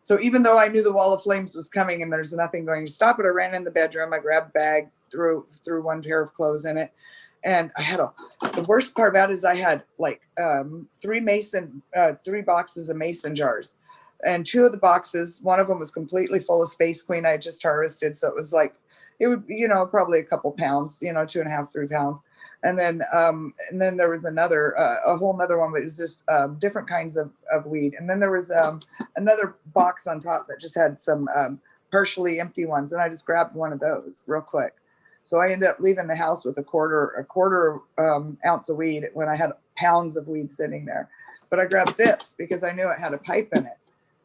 So even though I knew the wall of flames was coming and there's nothing going to stop it, I ran in the bedroom, I grabbed a bag, threw one pair of clothes in it. And I had the worst part about it is I had like 3 boxes of mason jars. And 2 of the boxes, one of them was completely full of Space Queen I had just harvested. So it was like, it would, you know, probably a couple pounds, you know, 2.5, 3 pounds. And then there was a whole nother one, but it was just different kinds of weed. And then there was another box on top that just had some partially empty ones. And I just grabbed one of those real quick. So I ended up leaving the house with a quarter ounce of weed when I had pounds of weed sitting there. But I grabbed this because I knew it had a pipe in it.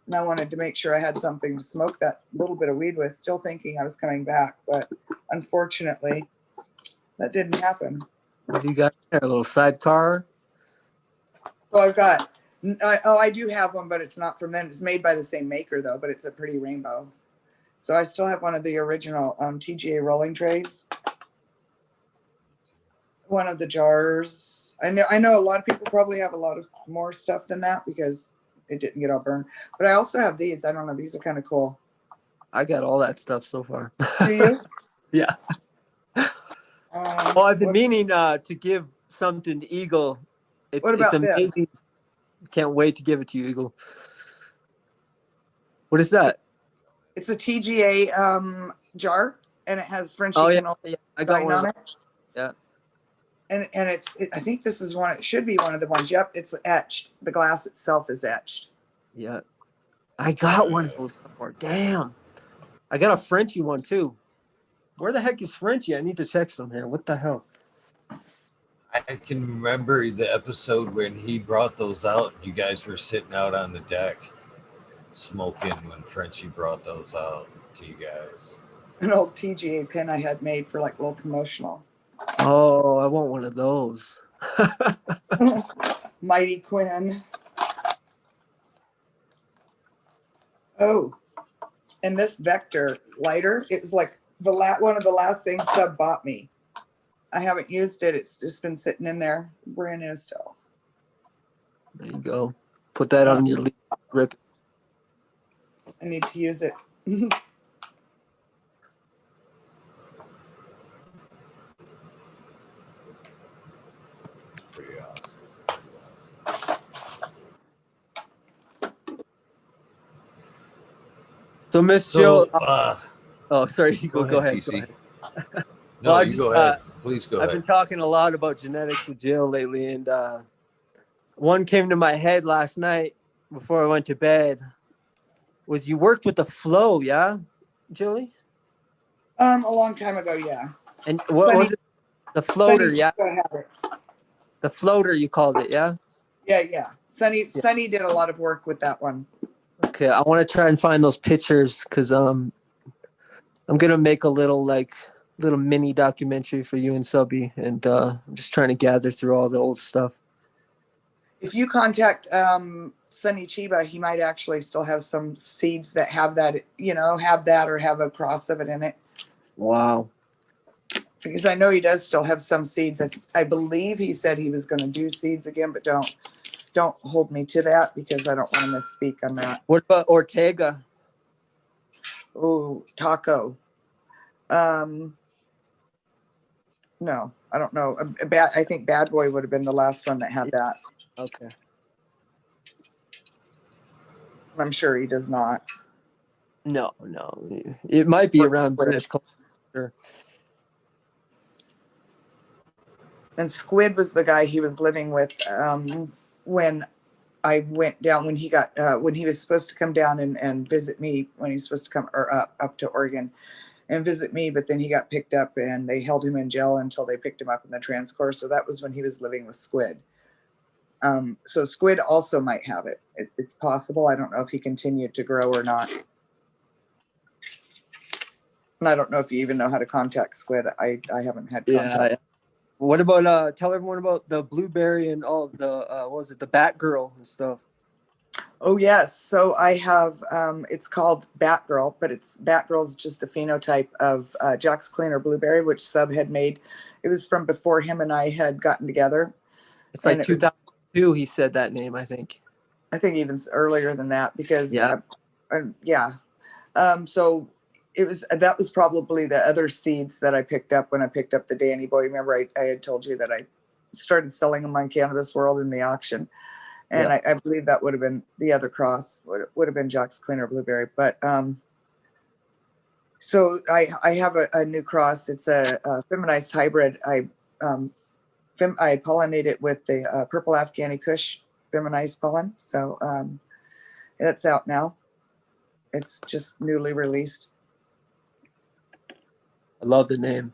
And I wanted to make sure I had something to smoke that little bit of weed with, still thinking I was coming back. But unfortunately, that didn't happen. What do you got there? A little sidecar? So I've got, I do have one, but it's not from them. It's made by the same maker, though, but it's a pretty rainbow. So I still have one of the original TGA rolling trays. One of the jars. I know a lot of people probably have a lot of more stuff than that because it didn't get all burned. But I also have these. I don't know. These are kind of cool. I got all that stuff so far. Do you? Yeah. Well, I've been meaning to give something to Eagle. What about it's amazing. This? Can't wait to give it to you, Eagle. What is that? It's a TGA jar, and it has Frenchie yeah. I got one on it. Yeah. And I think this is one. It should be one of the ones. Yep, it's etched. The glass itself is etched. Yeah, I got one of those before. Damn, I got a Frenchie one too. Where the heck is Frenchie? I need to check some here. What the hell? I can remember the episode when he brought those out. You guys were sitting out on the deck smoking when Frenchie brought those out to you guys. An old TGA pin I had made for like a little promotional. Oh, I want one of those. Mighty Quinn. Oh, and this Vector lighter, it was like one of the last things Sub bought me. I haven't used it. It's just been sitting in there, brand new still. There you go. Put that on your rip. I need to use it. Pretty awesome. So Miss Jill. Oh, sorry. Go ahead. TC. No, Well, I you just go ahead. Please go I've ahead. been talking a lot about genetics with Jill lately, and one came to my head last night before I went to bed. Was you worked with the flow, yeah, Jilly? A long time ago, yeah. And what Sunny, was it? The floater, Sunny yeah. Chico had it. The floater, you called it, yeah. Yeah. Yeah. Sunny did a lot of work with that one. Okay, I want to try and find those pictures because I'm gonna make a little mini documentary for you and Subby, and I'm just trying to gather through all the old stuff. If you contact Sunny Chiba, he might actually still have some seeds that have that, have that or have a cross of it in it. Wow. Because I know he does still have some seeds. I believe he said he was going to do seeds again, but don't hold me to that because I don't want to misspeak on that. What about Ortega? Oh, Taco. No, I don't know. I think Bad Boy would have been the last one that had that. Okay. I'm sure he does not. No. It might be around British Columbia. And Squid was the guy he was living with when I went down, when he was supposed to come down and visit me, when he was supposed to come up to Oregon and visit me, but then he got picked up and they held him in jail until they picked him up in the transcore. So that was when he was living with Squid. So Squid also might have it. It's possible. I don't know if he continued to grow or not. And I don't know if you even know how to contact Squid. I haven't had contact. Yeah. What about tell everyone about the blueberry and all the what was it, the Batgirl and stuff? Oh yes. So I have it's called Batgirl, but Batgirl's just a phenotype of Jack's Cleaner Blueberry, which Sub had made. It was from before him and I had gotten together. It's like 2002 he said that name, I think. I think even earlier than that because yeah. So that was probably the other seeds that I picked up when I picked up the Danny Boy. Remember I had told you that I started selling them on Cannabis World in the auction. And I believe that would have been the other cross, would have been Jack's Cleaner Blueberry. But so I have a new cross. It's a feminized hybrid. I pollinate it with the purple Afghani Kush feminized pollen. So that's out now. It's just newly released. I love the name.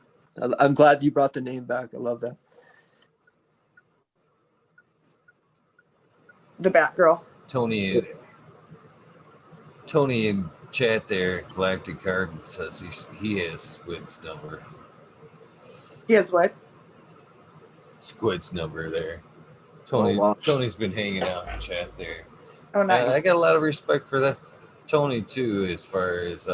I'm glad you brought the name back. I love that. The Batgirl. Tony in chat there, Galactic Garden says he has Squid's number. He has what? Squid's number there. Tony. Oh, wow. Tony's been hanging out in chat there. Oh, nice. I got a lot of respect for that. Tony too, as far as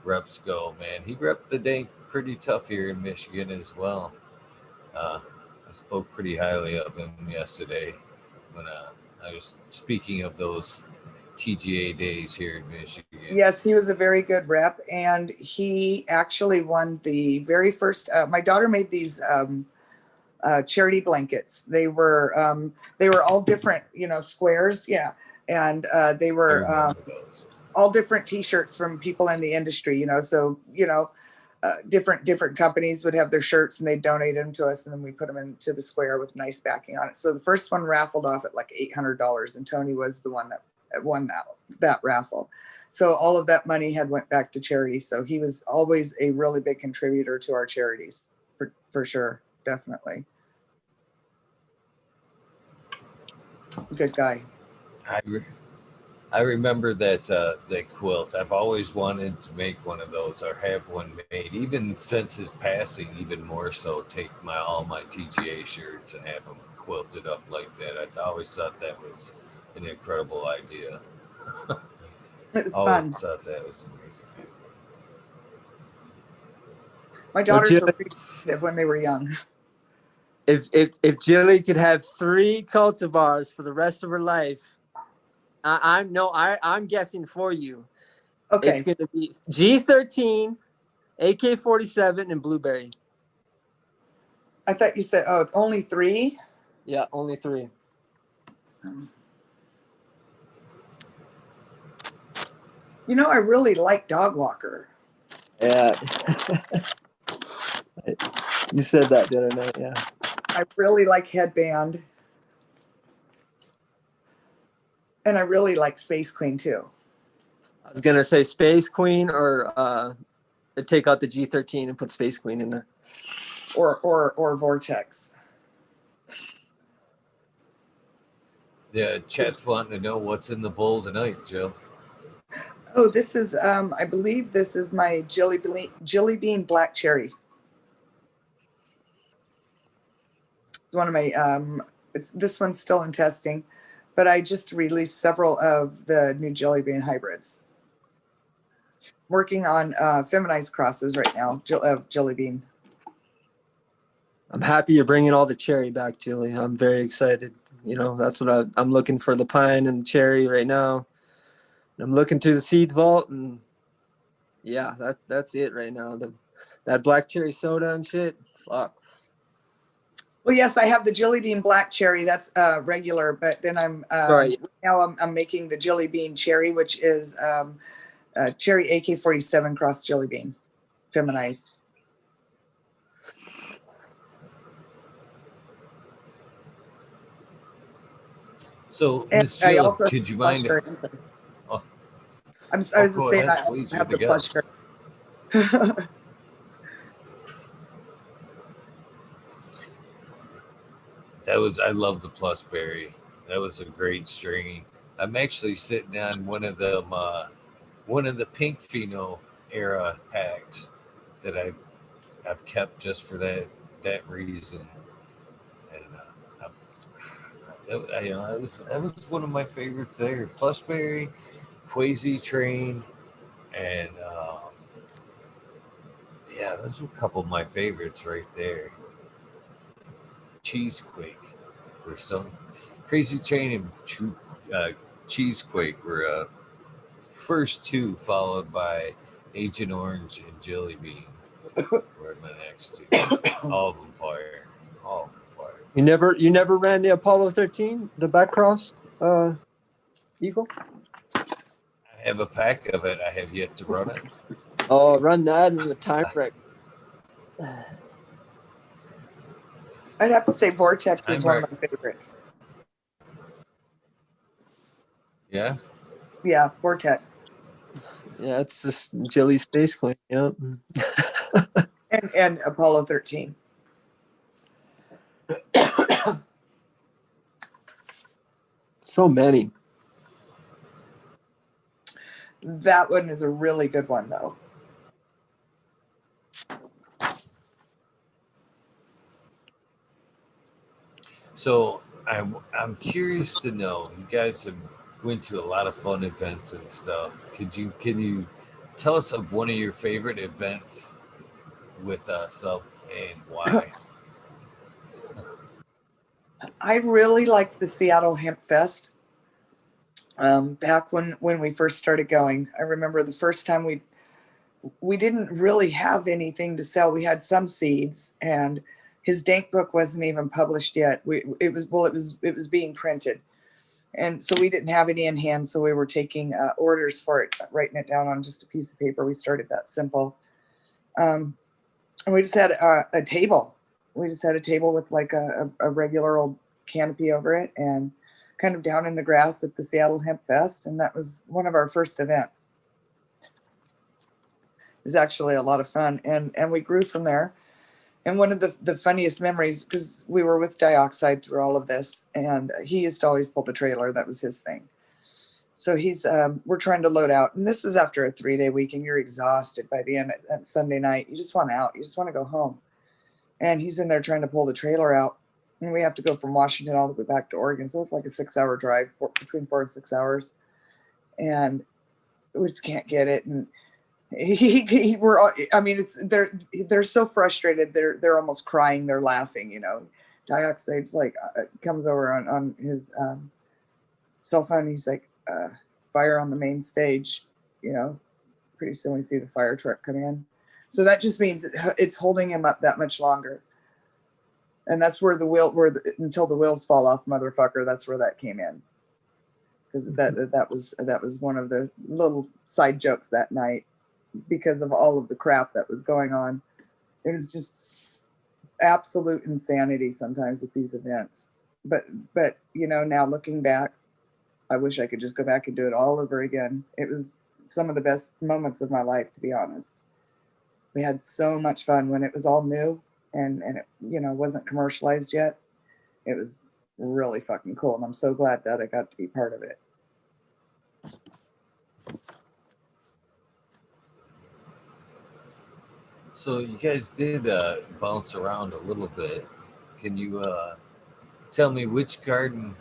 reps go, man. He repped the dank pretty tough here in Michigan as well. I spoke pretty highly of him yesterday when I was speaking of those TGA days here in Michigan. Yes, he was a very good rep, and he actually won the very first. My daughter made these charity blankets. They were all different, squares, yeah, and they were all different T-shirts from people in the industry, So different companies would have their shirts and they donate them to us, and then we put them into the square with nice backing on it. So the first one raffled off at like $800, and Tony was the one that won that raffle. So all of that money had went back to charity. So he was always a really big contributor to our charities, for sure, definitely. Good guy. I remember that quilt. I've always wanted to make one of those or have one made. Even since his passing, even more so. Take all my TGA shirts and have them quilted up like that. I always thought that was an incredible idea. It was fun. I thought that was amazing. My daughters were pretty creative when they were young. If Jilly could have 3 cultivars for the rest of her life, I'm guessing for you. Okay. It's gonna be G13, AK-47, and blueberry. I thought you said only 3. Yeah, only 3. I really like Dog Walker. Yeah. You said that the other night, yeah. I really like Headband. And I really like Space Queen too. I was gonna say Space Queen or take out the G13 and put Space Queen in there. Or Vortex. Yeah, chat's wanting to know what's in the bowl tonight, Jill. Oh, this is I believe this is my jelly bean black cherry. It's one of my this one's still in testing, but I just released several of the new jelly bean hybrids. Working on feminized crosses right now of jelly bean. I'm happy you're bringing all the cherry back, Julie. I'm very excited. You know, that's what I'm looking for, the pine and the cherry right now. I'm looking through the seed vault, and yeah, that's it right now. That black cherry soda and shit. Fuck. Well, yes, I have the jelly bean black cherry. That's regular, but then I'm Sorry. now I'm making the jelly bean cherry, which is cherry AK-47 cross jelly bean, feminized. So, And Miss I Jill, also could you mind? Oh. I was go just saying ahead, I please, have you're the the plush guest. shirt. I love the plus berry. That was a great strain. I'm actually sitting on one of the pink pheno era packs that I've kept just for that reason. And that was one of my favorites there. Plus berry, Quasi Train, and yeah, those are a couple of my favorites right there. Cheesequake or some Crazy Train and Cheesequake were first two, followed by Agent Orange and Jelly Bean were my next two. All of them fire. All of them fire. You never ran the Apollo 13, the back cross Eagle? I have a pack of it. I have yet to run it. Oh, run that in the time wreck. I'd have to say Vortex is one of my favorites. Yeah? Yeah, Vortex. Yeah, it's just Jelly Space Queen. Yep. And Apollo 13. So many. That one is a really good one, though. So I'm curious to know. You guys have went to a lot of fun events and stuff. Can you tell us of one of your favorite events with Sub and why? I really liked the Seattle Hemp Fest. Back when we first started going, I remember the first time we didn't really have anything to sell. We had some seeds, and his dank book wasn't even published yet. It was being printed, and so we didn't have any in hand. So we were taking orders for it, writing it down on just a piece of paper. We started that simple, and we just had a table. We just had a table with like a regular old canopy over it, and kind of down in the grass at the Seattle Hemp Fest, and that was one of our first events. It was actually a lot of fun, and we grew from there. And one of the funniest memories, because we were with Dioxide through all of this, and he used to always pull the trailer. That was his thing. So we're trying to load out, and this is after a 3-day weekend. You're exhausted by the end of Sunday night. You just want out. You just want to go home. And he's in there trying to pull the trailer out, and we have to go from Washington all the way back to Oregon. So it's like a 6-hour drive, between 4 and 6 hours, and we just can't get it. And they're so frustrated. They're almost crying. They're laughing, you know. Dioxide's like comes over on his cell phone. He's like, fire on the main stage, you know. Pretty soon we see the fire truck come in. So that just means it's holding him up that much longer. And that's where until the wheels fall off, motherfucker. That's where that came in. Because that was one of the little side jokes that night, because of all of the crap that was going on. it was just absolute insanity sometimes at these events. But now looking back, I wish I could just go back and do it all over again. It was some of the best moments of my life, to be honest. We had so much fun when it was all new and it, wasn't commercialized yet. It was really fucking cool. And I'm so glad that I got to be part of it. So you guys did bounce around a little bit. Can you tell me which garden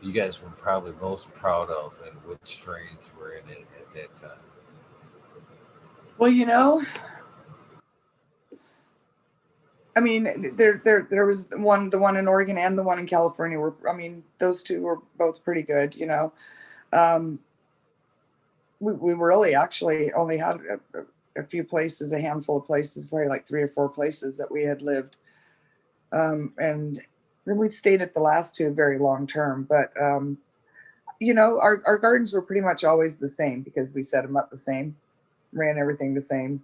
you guys were probably most proud of and which strains were in it at that time? Well, I mean, there was the one in Oregon and the one in California those two were both pretty good, we really actually only had a few places, a handful of places, probably like 3 or 4 places that we had lived. And then we stayed at the last two very long term, but our gardens were pretty much always the same because we set them up the same, ran everything the same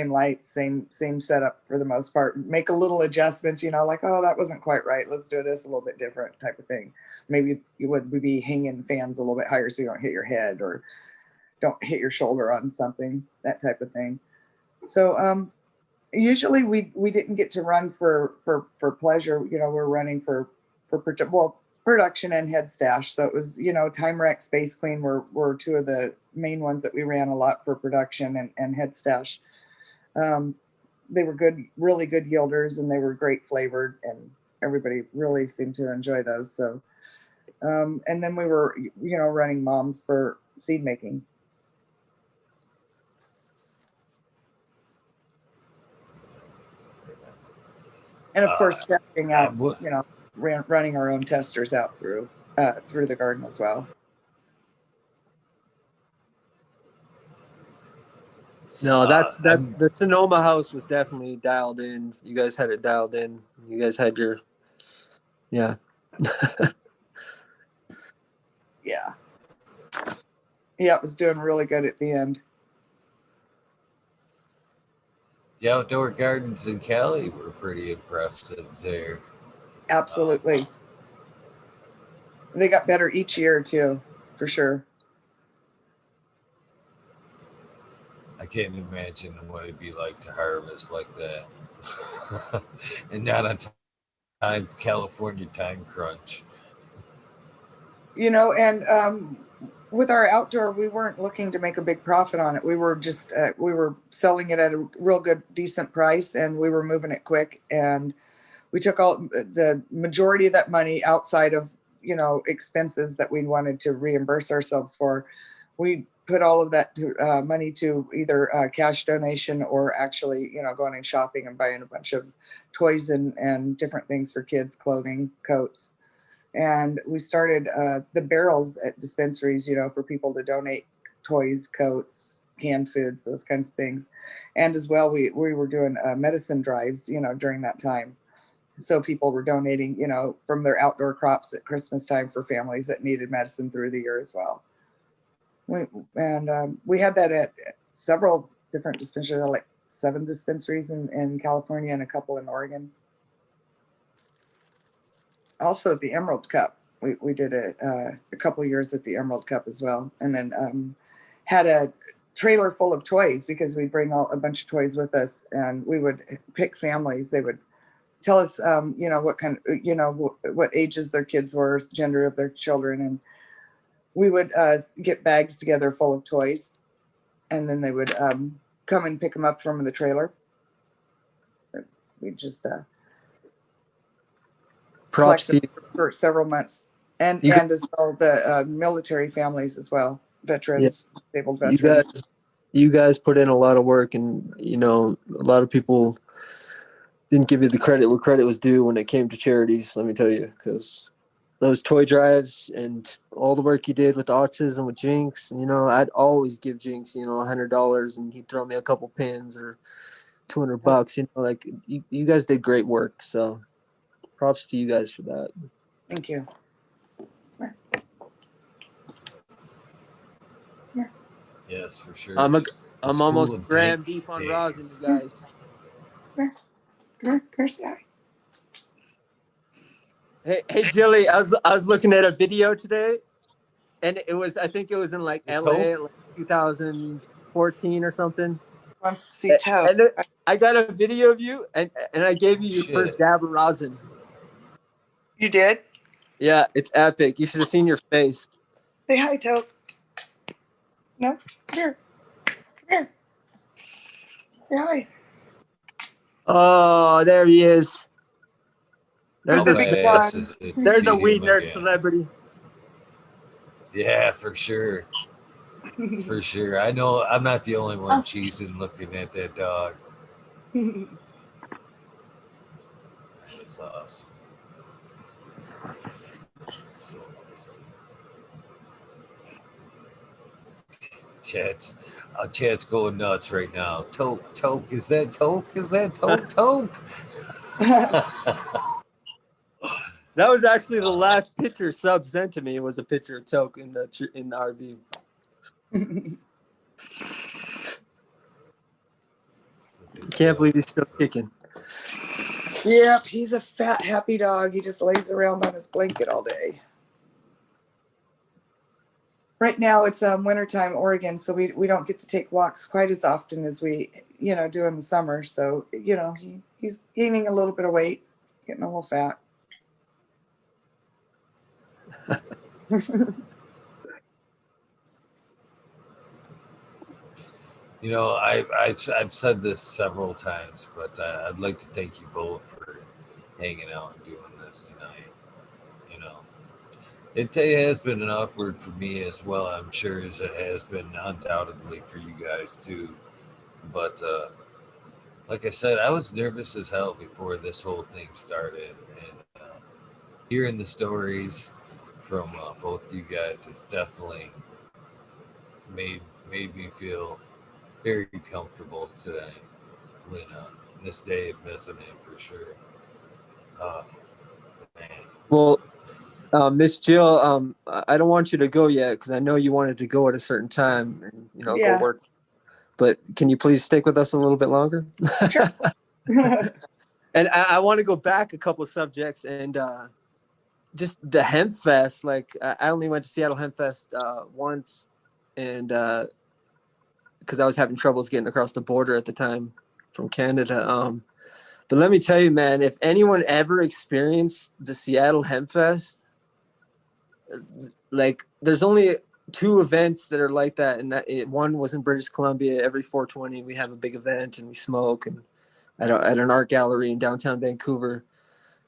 lights, same setup for the most part. Make a little adjustments, like, oh, that wasn't quite right, let's do this a little bit different type of thing. Maybe you would be hanging the fans a little bit higher so you don't hit your head or don't hit your shoulder on something, that type of thing. So usually we didn't get to run for pleasure. We're running for production and head stash. So it was, Time Wreck, Space Queen were two of the main ones that we ran a lot for production and head stash. They were good, really good yielders, and they were great flavored, and everybody really seemed to enjoy those. So, and then we were, running moms for seed making. And of course, stepping out, running our own testers out through the garden as well. No, that's the Sonoma house was definitely dialed in. You guys had it dialed in. You guys had your, yeah. Yeah. Yeah, it was doing really good at the end. The outdoor gardens in Cali were pretty impressive there. Absolutely. They got better each year too, for sure. I can't imagine what it'd be like to harvest like that. And not on time, California time crunch. And with our outdoor, we weren't looking to make a big profit on it. We were just, we were selling it at a real good, decent price, and we were moving it quick. And we took all the majority of that money outside of, expenses that we wanted to reimburse ourselves for. We put all of that money to either cash donation or actually, going and shopping and buying a bunch of toys and different things for kids, clothing, coats. And we started the barrels at dispensaries, for people to donate toys, coats, canned foods, those kinds of things. And as well, we were doing medicine drives, during that time. So people were donating, from their outdoor crops at Christmas time for families that needed medicine through the year as well. We had that at several different dispensaries, like 7 dispensaries in California and a couple in Oregon. Also the Emerald Cup, we did it a couple of years at the Emerald Cup as well. And then had a trailer full of toys because we'd bring a bunch of toys with us, and we would pick families. They would tell us, what kind of, what ages their kids were, gender of their children. And we would get bags together full of toys, and then they would come and pick them up from the trailer. We just props to you for several months, and as well the military families as well, veterans, disabled veterans. You guys put in a lot of work, and a lot of people didn't give you the credit where credit was due when it came to charities. Let me tell you, because those toy drives and all the work you did with autism with Jinx, I'd always give Jinx, $100, and he'd throw me a couple pins or $200. Like you guys did great work. So props to you guys for that. Thank you. Yes, for sure. I'm almost gram deep on rosin, you guys. Come here, say hi. Hey, Jilly, I was looking at a video today, and I think it was in like It's LA, Hope. like 2014 or something. Wants to see Toe. And I got a video of you, and I gave you your first Shit. dab of rosin. You did? Yeah, it's epic. You should have seen your face. Say hi, Toe. No? Come here. Come here. Say hi. Oh, there he is. There's Oh, a big My one. ass is to there's see a him Weednerd again. celebrity. Yeah, for sure. For sure. I know I'm not the only one cheesing looking at that dog. That's awesome. So awesome. Chat's going nuts right now. Toke, is that Toke? Is that Toke? That was actually the last picture Sub sent to me. Was a picture of Toke in the RV. Can't believe he's still kicking. Yep, he's a fat, happy dog. He just lays around on his blanket all day. Right now it's wintertime, Oregon, so we don't get to take walks quite as often as we, do in the summer. So, he's gaining a little bit of weight, getting a little fat. I've said this several times, but I'd like to thank you both for hanging out and doing this tonight. It has been an awkward for me as well, I'm sure, as it has been undoubtedly for you guys too. But like I said, I was nervous as hell before this whole thing started, and hearing the stories from both you guys, it's definitely made me feel very comfortable today. When this day of missing him for sure. Man. Well, Miss Jill, I don't want you to go yet because I know you wanted to go at a certain time and Yeah. go work. But can you please stick with us a little bit longer? Sure. And I want to go back a couple of subjects and just the Hemp Fest. Like I only went to Seattle Hemp Fest once, and because I was having troubles getting across the border at the time from Canada. But let me tell you, man, if anyone ever experienced the Seattle Hemp Fest, like there's only 2 events that are like that, and one was in British Columbia. Every 420 we have a big event and we smoke, and at an art gallery in downtown Vancouver.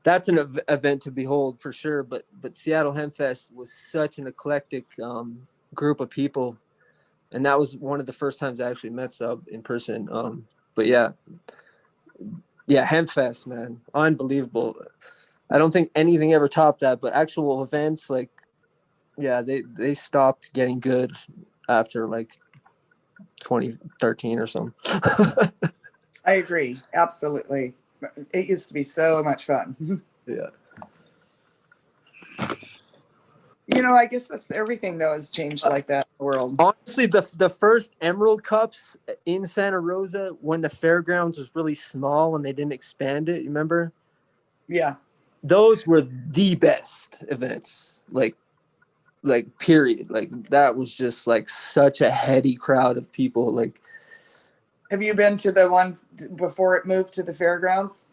That's an event to behold for sure. But Seattle Hemp Fest was such an eclectic group of people, and that was one of the first times I actually met Sub in person. But yeah, Hemp Fest, man, unbelievable. I don't think anything ever topped that. But actual events, like, yeah, they stopped getting good after like 2013 or something. I agree. Absolutely. It used to be so much fun. Yeah. I guess that's everything, though, has changed like that in the world. Honestly, the first Emerald Cups in Santa Rosa, when the fairgrounds was really small and they didn't expand it, you remember? Yeah. Those were the best events, like period. Like that was just like such a heady crowd of people. Like, have you been to the one before it moved to the fairgrounds?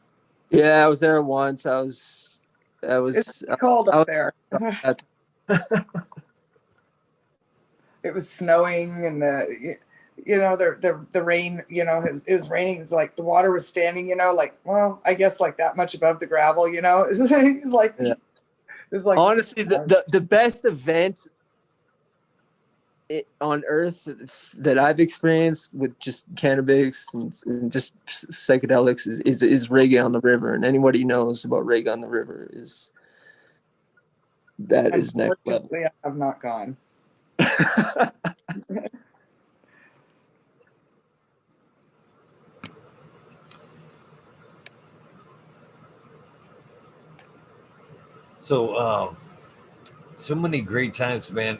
Yeah, I was there once. It's cold up there. It was snowing, and the rain. It was raining. It's like the water was standing. I guess like that much above the gravel. It was like. Yeah. It was like, honestly, the best event on earth that I've experienced with just cannabis and just psychedelics is Reggae on the River, and anybody knows about Reggae on the River is next level. I have not gone. So many great times, man.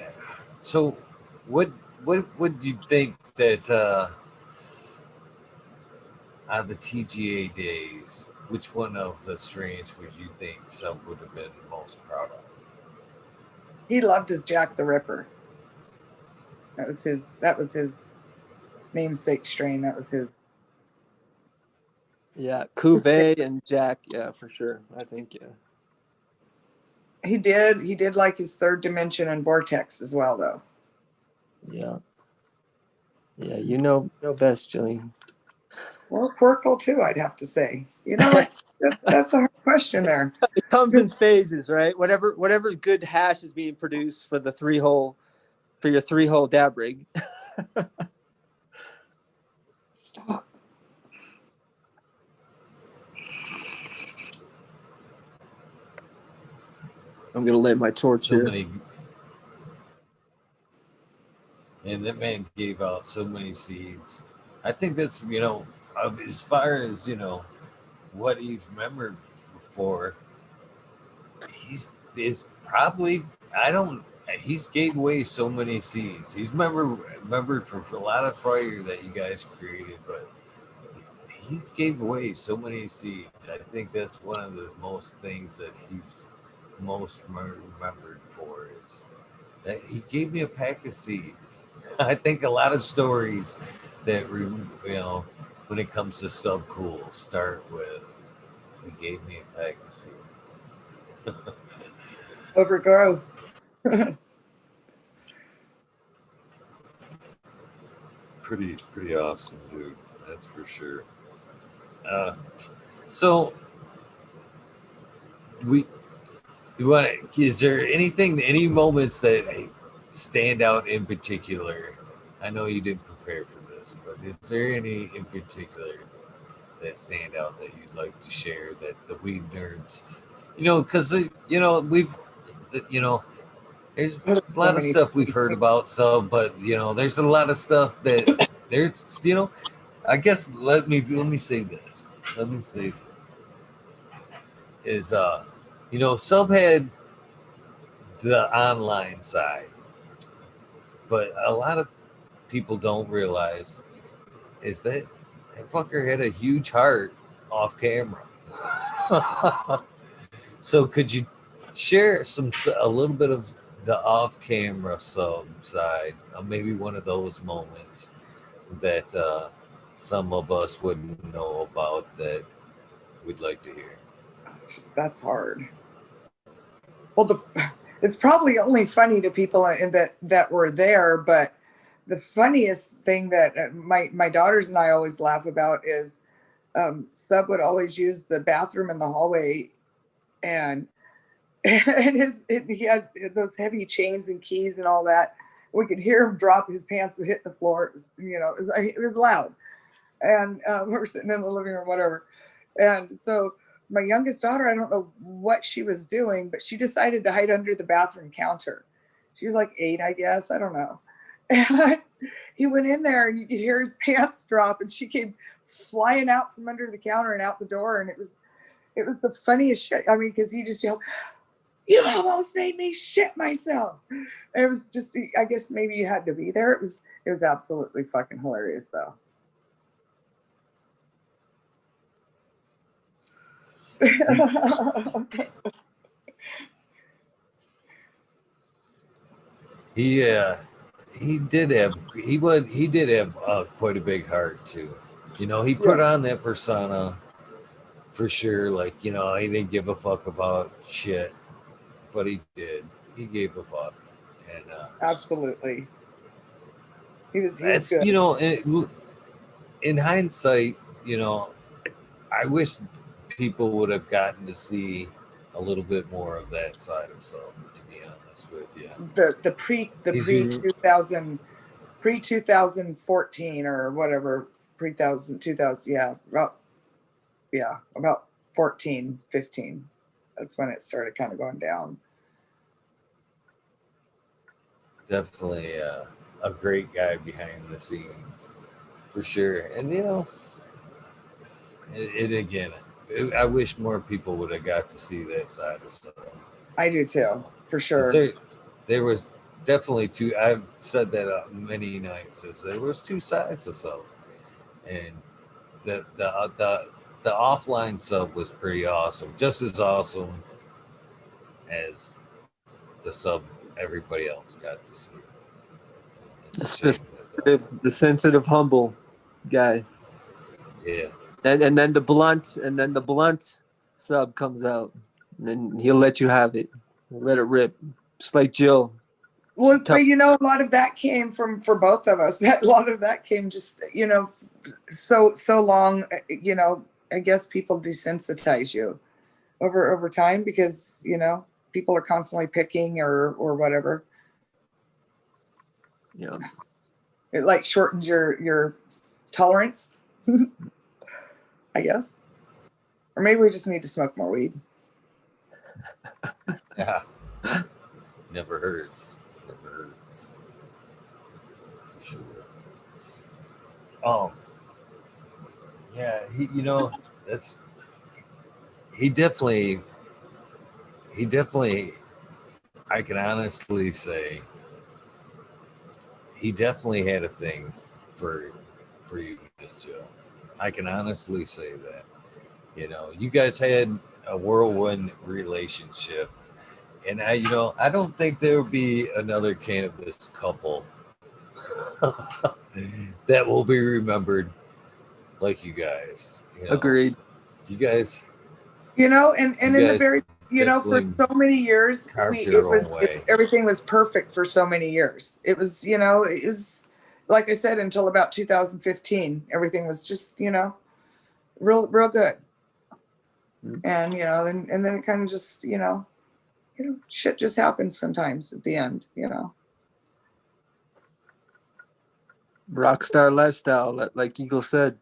So what do you think that out of the TGA days, which one of the strains would you think Sub would have been most proud of? He loved his Jack the Ripper. That was his namesake strain. That was his. Yeah, Cuvée and Jack. Yeah, for sure. I think, yeah. He did like his Third Dimension and Vortex as well, though. Yeah. Yeah, you know best, Jillian. Well, Quirkle too, I'd have to say. You know, that's a hard question there. It comes in phases, right? Whatever good hash is being produced for your 3-hole dab rig. Stop. I'm gonna light my torch So here. many, and that man gave out so many seeds. I think that's, as far as, what he's remembered for, is probably, he's gave away so many seeds. He's remembered for a lot of fire that you guys created, but he's gave away so many seeds. I think that's one of the most things that he's most remembered for, is that he gave me a pack of seeds. I think a lot of stories that, when it comes to Subcool, start with, he gave me a pack of seeds. Overgrow. Pretty awesome, dude. That's for sure. So is there any moments that stand out in particular? I know you didn't prepare for this, but is there any in particular that stand out that you'd like to share, that the weed nerds, because there's a lot of stuff we've heard about, but there's a lot of stuff that there's, I guess let me say this. Is Sub had the online side, but a lot of people don't realize is that fucker had a huge heart off camera. So could you share a little bit of the off camera Sub side, maybe one of those moments that some of us wouldn't know about that we'd like to hear? That's hard. Well, it's probably only funny to people that were there, but the funniest thing that my daughters and I always laugh about is Sub would always use the bathroom in the hallway, and he had those heavy chains and keys and all that. We could hear him drop, his pants would hit the floor. It was loud, and we were sitting in the living room, whatever. And so my youngest daughter, I don't know what she was doing, but she decided to hide under the bathroom counter. She was like 8, I guess. I don't know. And he went in there, and you could hear his pants drop, and she came flying out from under the counter and out the door. And it was the funniest shit. I mean, because he just yelled, "You almost made me shit myself." It was just, I guess maybe you had to be there. It was absolutely fucking hilarious, though. He did have quite a big heart too. He put on that persona for sure. Like, he didn't give a fuck about shit, but he did. He gave a fuck, and absolutely. He was good. In hindsight, I wish people would have gotten to see a little bit more of that side of Sub, to be honest with you. The pre 2014 or whatever, 2000, about 14, 15. That's when it started kind of going down. Definitely a great guy behind the scenes, for sure. And I wish more people would have got to see that side of stuff. I do too, for sure. There was definitely two. I've said that many nights. There was two sides of stuff, and the the offline sub was pretty awesome, just as awesome as the sub everybody else got to see. It's a shame The sensitive, humble guy. yeah. And then the blunt sub comes out, and then he'll let you have it, let it rip, just like Jill. Well, but you know, a lot of that came for both of us. A lot of that came just, you know, so long. You know, I guess people desensitize you over time because, you know, people are constantly picking or whatever. Yeah, it like shortens your tolerance, I guess. Or maybe we just need to smoke more weed. Yeah. Never hurts. Never hurts. Sure. Yeah, you know, he definitely, I can honestly say, he definitely had a thing for you, Miss Joe. I can honestly say that. You know, you guys had a whirlwind relationship, and I don't think there will be another cannabis couple that will be remembered like you guys. You know, agreed. you guys, You know, and in the very, you know, for definitely so many years, carved your own way. everything was perfect for so many years. It was, you know, it was, like I said, until about 2015, everything was just, you know, real good. And, you know, and then it kind of just, you know, shit just happens sometimes at the end, you know. Rockstar lifestyle, like Eagle said.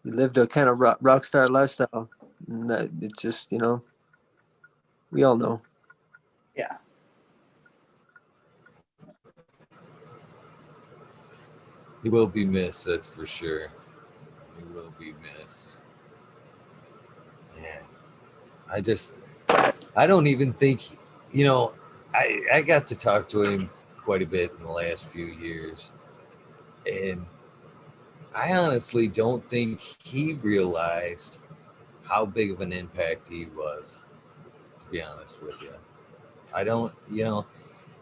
We lived a kind of rockstar lifestyle. And that it just, you know, we all know. Yeah. He will be missed, that's for sure. He will be missed. Yeah. I don't even think, you know, I got to talk to him quite a bit in the last few years. And I honestly don't think he realized how big of an impact he was, to be honest with you. I don't, you know,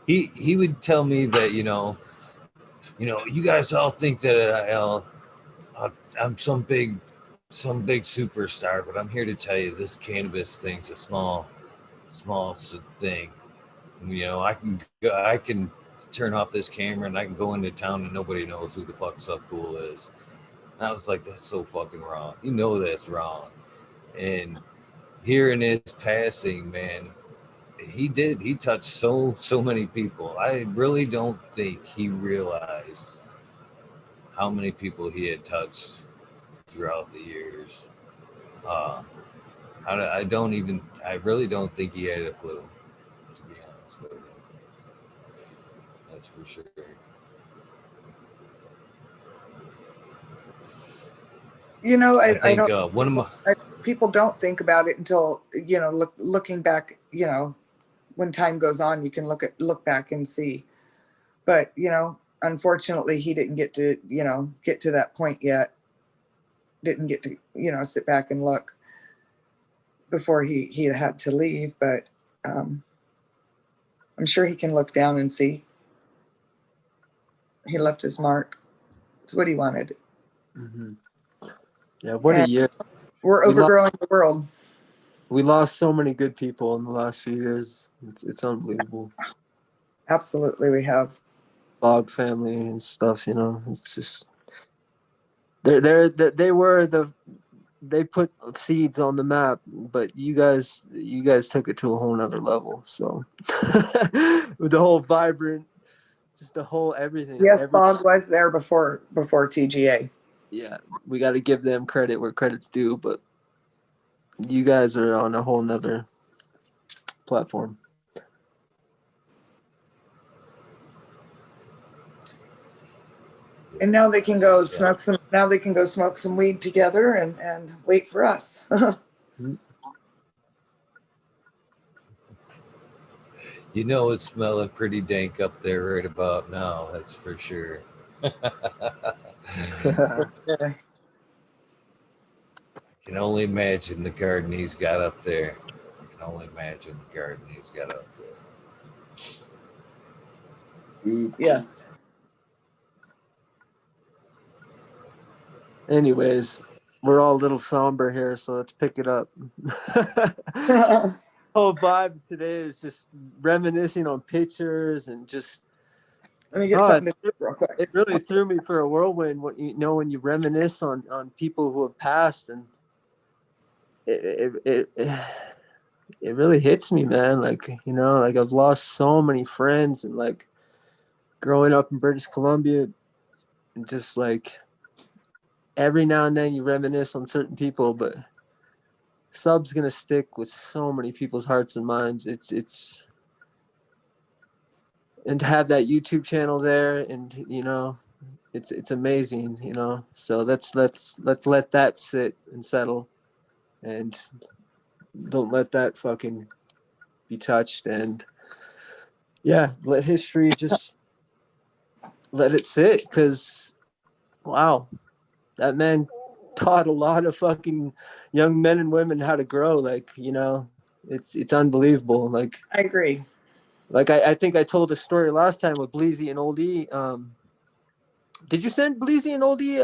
he would tell me that, you guys all think that I'm some big superstar, but I'm here to tell you this cannabis thing's a small thing. You know, I can turn off this camera and I can go into town and nobody knows who the fuck Subcool is. And I was like, that's so fucking wrong. You know that's wrong. And hearing his passing, man, he touched so many people. I really don't think he realized how many people he had touched throughout the years. I really don't think he had a clue, to be honest with you. That's for sure. You know, I I think don't, one of my people don't think about it until, you know, looking back, you know, when time goes on, you can look back and see. But, you know, unfortunately he didn't get to, you know, get to that point yet. Didn't get to, you know, sit back and look before he had to leave. But I'm sure he can look down and see. He left his mark. It's what he wanted. Mm-hmm. Yeah, what a year. We're overgrowing the world. We lost so many good people in the last few years. It's unbelievable. Absolutely, we have. Bog family and stuff, you know. It's just they put seeds on the map, but you guys took it to a whole nother level. So with the whole vibrant, just the whole everything. Yes, Bog was there before TGA. Yeah, we got to give them credit where credit's due, but you guys are on a whole nother platform. And now they can go smoke some. Now they can go smoke some weed together and wait for us. You know it's smelling pretty dank up there right about now, that's for sure. can only imagine the garden he's got up there. I can only imagine the garden he's got up there. Yes. Anyways, we're all a little somber here, so let's pick it up. Whole vibe today is just reminiscing on pictures and just. Let me get something to do real quick. It really threw me for a whirlwind. When when you reminisce on people who have passed, and it really hits me, man. Like, like I've lost so many friends, and like growing up in British Columbia, and just like every now and then you reminisce on certain people, but Sub's gonna stick with so many people's hearts and minds. It's and to have that YouTube channel there, and it's amazing, So let's let that sit and settle, and don't let that fucking be touched. And yeah, let history just let it sit, because wow, that man taught a lot of fucking young men and women how to grow. Like, it's unbelievable. Like, I agree. Like I think I told a story last time with Bleezy and Old E. Did you send Bleezy and Old E?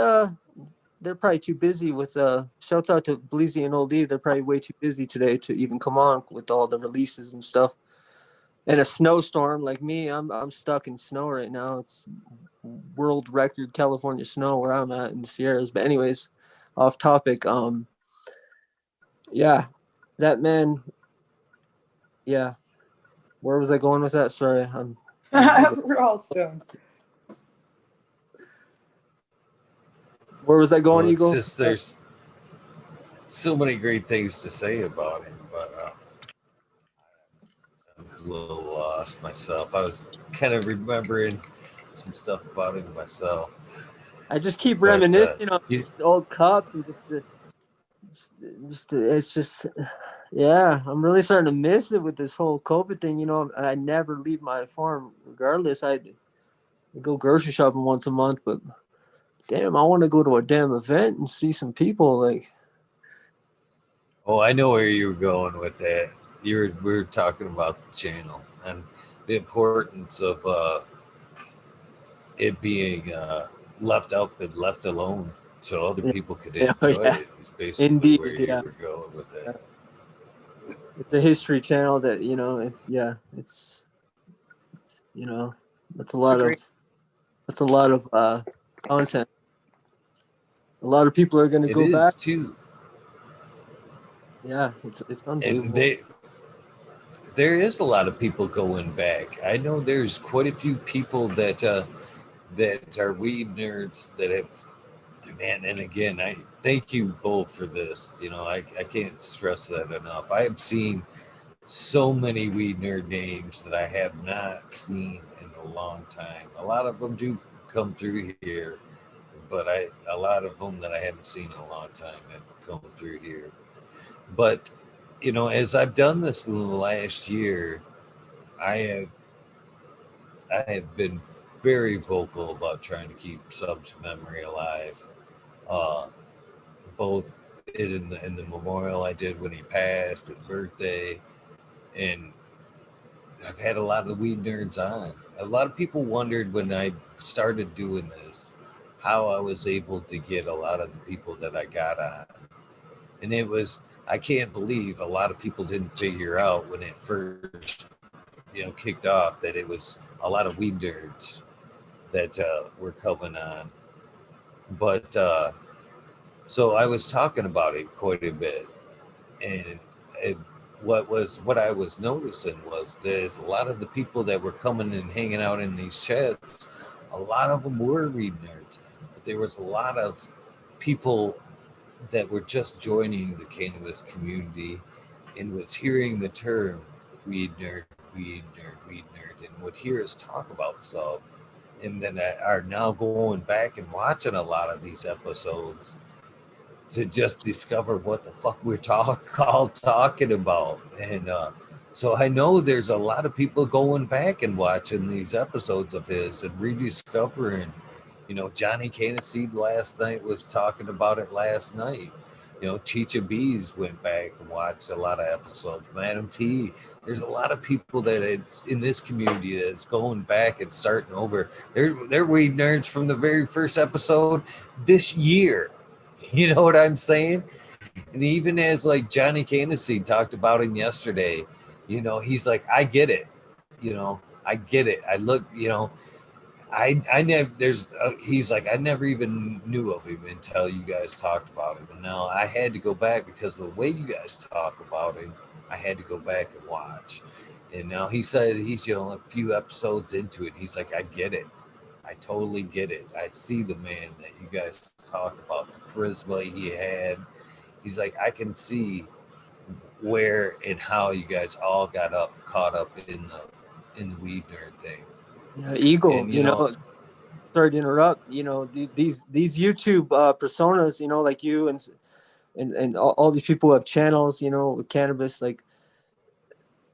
They're probably too busy with shouts out to Bleezy and Old E. They're probably way too busy today to even come on with all the releases and stuff. And a snowstorm like me, I'm stuck in snow right now. It's world record California snow where I'm at in the Sierras. But anyways, off topic. Yeah, that man. Yeah, where was I going with that? Sorry, We're all stoned. Where was I going, Well, Eagle? it's just there's so many great things to say about him, but I'm a little lost myself. I was kind of remembering some stuff about him myself. I just keep reminiscing on these old cups and it's just, yeah, I'm really starting to miss it with this whole COVID thing. I never leave my farm regardless. I go grocery shopping once a month, but damn, I want to go to a damn event and see some people. Like, oh, I know where you were going with that. We were talking about the channel and the importance of it being left out and left alone so other people could enjoy it. Is basically indeed, where you were going with that. It's a history channel that it's that's a lot Agreed. of content. A lot of people are going to go back too. Yeah, it's unbelievable. And there is a lot of people going back. I know there's quite a few people that are weed nerds that have, man. And again, I thank you both for this. I can't stress that enough. I have seen so many weed nerd names that I have not seen in a long time. A lot of them do come through here, but a lot of them that I haven't seen in a long time have come through here. But as I've done this in the last year, I have been very vocal about trying to keep Sub's memory alive. Both in the memorial I did when he passed, his birthday, and I've had a lot of weed nerds on. A lot of people wondered when I started doing this how I was able to get a lot of the people that I got on. And it was, I can't believe a lot of people didn't figure out when it first, kicked off that it was a lot of weed nerds that were coming on. But so I was talking about it quite a bit, and what I was noticing was there's a lot of the people that were coming and hanging out in these chats. A lot of them were weed nerds, but there was a lot of people that were just joining the cannabis community and was hearing the term weed nerd, weed nerd, weed nerd, and would hear us talk about Sub, and then are now going back and watching a lot of these episodes to just discover what the fuck we're talking about. And so I know there's a lot of people going back and watching these episodes of his and rediscovering. Johnny Caneseed last night was talking about it last night. You know, Teacher Bees went back and watched a lot of episodes. Madam T. There's a lot of people that it's in this community that's going back and starting over. They're weed nerds from the very first episode this year. You know what I'm saying? And even as like Johnny Candace talked about him yesterday, you know, he's like, I get it. You know, I get it. I look, you know, I never he's like, I never even knew of him until you guys talked about him. And now I had to go back because of the way you guys talk about him, I had to go back and watch. And now he said he's, you know, a few episodes into it. He's like, I get it. I totally get it. I see the man that you guys talk about, the charisma he had. He's like, I can see where and how you guys all got caught up in the weed nerd thing. Yeah, Eagle, And you know, sorry to interrupt, you know, these YouTube personas, you know, like you and all these people who have channels, you know, with cannabis, like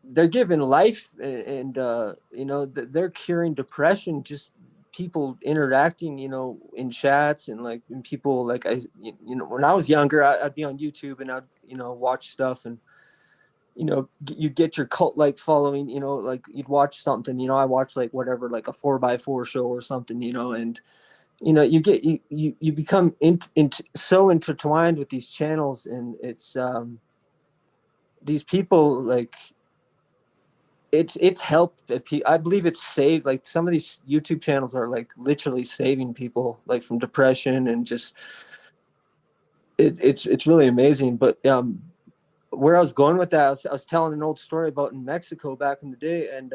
they're giving life and you know, they're curing depression, just people interacting, you know, in chats and like and people like you know, when I was younger, I'd be on YouTube and I'd, you know, watch stuff and you know, you get your cult like following, you know, like you'd watch something, you know, I watched like whatever, like a 4x4 show or something, you know, and you know, you become so intertwined with these channels, and it's these people like it's helped. I believe it's saved. Like some of these YouTube channels are like literally saving people like from depression and just it's really amazing. But where I was going with that, I was telling an old story about in Mexico back in the day, and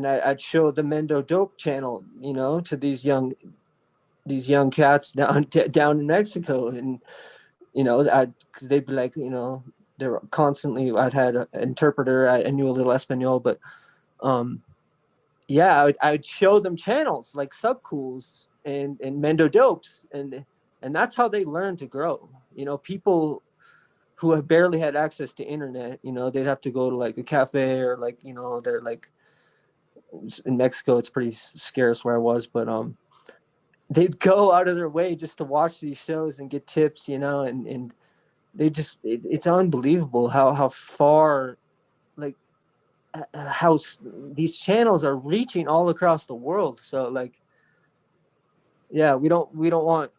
I'd show the Mendo Dope channel, you know, to these young cats down in Mexico, and you know, because they'd be like, you know, they were constantly. I'd had an interpreter. I knew a little Espanol, but yeah, I'd show them channels like Subcools and Mendo Dopes, and that's how they learn to grow. You know, people who have barely had access to internet, you know, they'd have to go to like a cafe or like, you know, they're like in Mexico, it's pretty scarce where I was, but they'd go out of their way just to watch these shows and get tips, you know, and they just it's unbelievable how far like how these channels are reaching all across the world. So like yeah, we don't want,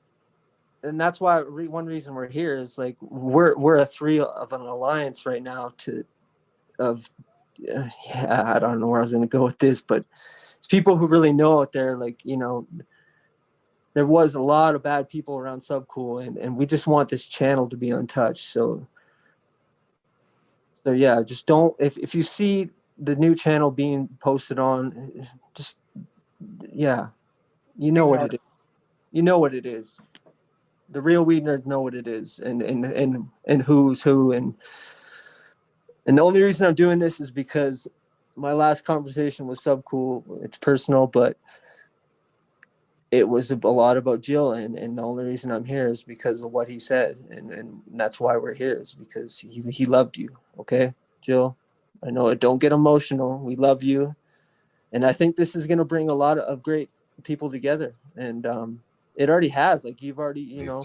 and that's why one reason we're here is like we're a three of an alliance right now yeah, I don't know where I was going to go with this, but it's people who really know out there, like, you know, there was a lot of bad people around Subcool, and we just want this channel to be untouched. So yeah, just don't, if you see the new channel being posted on, just, yeah, you know what it is. You know what it is. The real weed nerds know what it is, and who's who. And the only reason I'm doing this is because my last conversation was Subcool. It's personal, but it was a lot about Jill, and the only reason I'm here is because of what he said, and that's why we're here, is because he loved you. Okay, Jill, I know it. Don't get emotional. We love you, and I think this is going to bring a lot of great people together, and it already has. Like you've already, you know,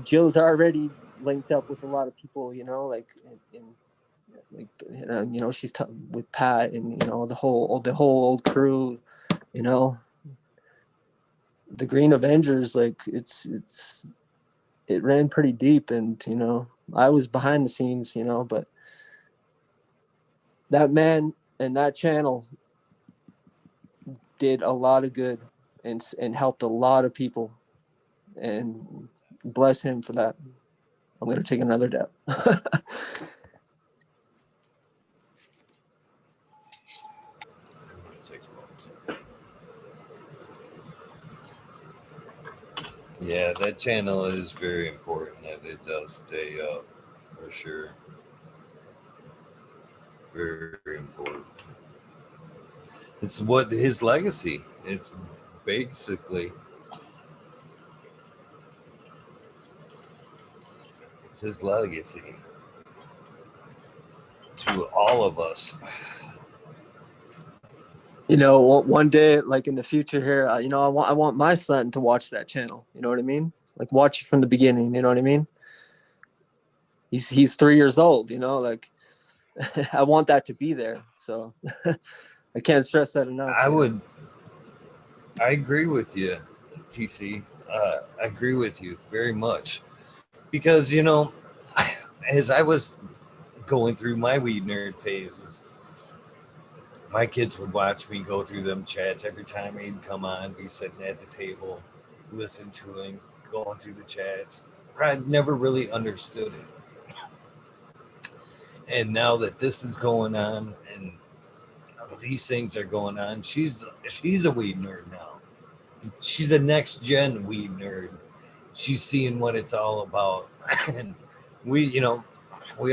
Jill's already linked up with a lot of people, you know, like like you know, she's with Pat and you know the whole old crew, you know. The Green Avengers, like it ran pretty deep, and you know, I was behind the scenes, you know, but that man and that channel did a lot of good and helped a lot of people, and bless him for that. I'm gonna take another dab. Yeah, that channel is very important that it does stay up for sure. Very important. It's what his legacy. It's basically it's his legacy to all of us. You know, one day, like in the future here, you know, I want my son to watch that channel. You know what I mean? like watch it from the beginning. You know what I mean? He's 3 years old. You know, like I want that to be there. So I can't stress that enough. I agree with you, TC. I agree with you very much because as I was going through my Weednerd phases, my kids would watch me go through them chats every time he'd come on, be sitting at the table, listen to him, going through the chats. I never really understood it. And now that this is going on and these things are going on, she's a weed nerd now. She's a next gen weed nerd. She's seeing what it's all about. And we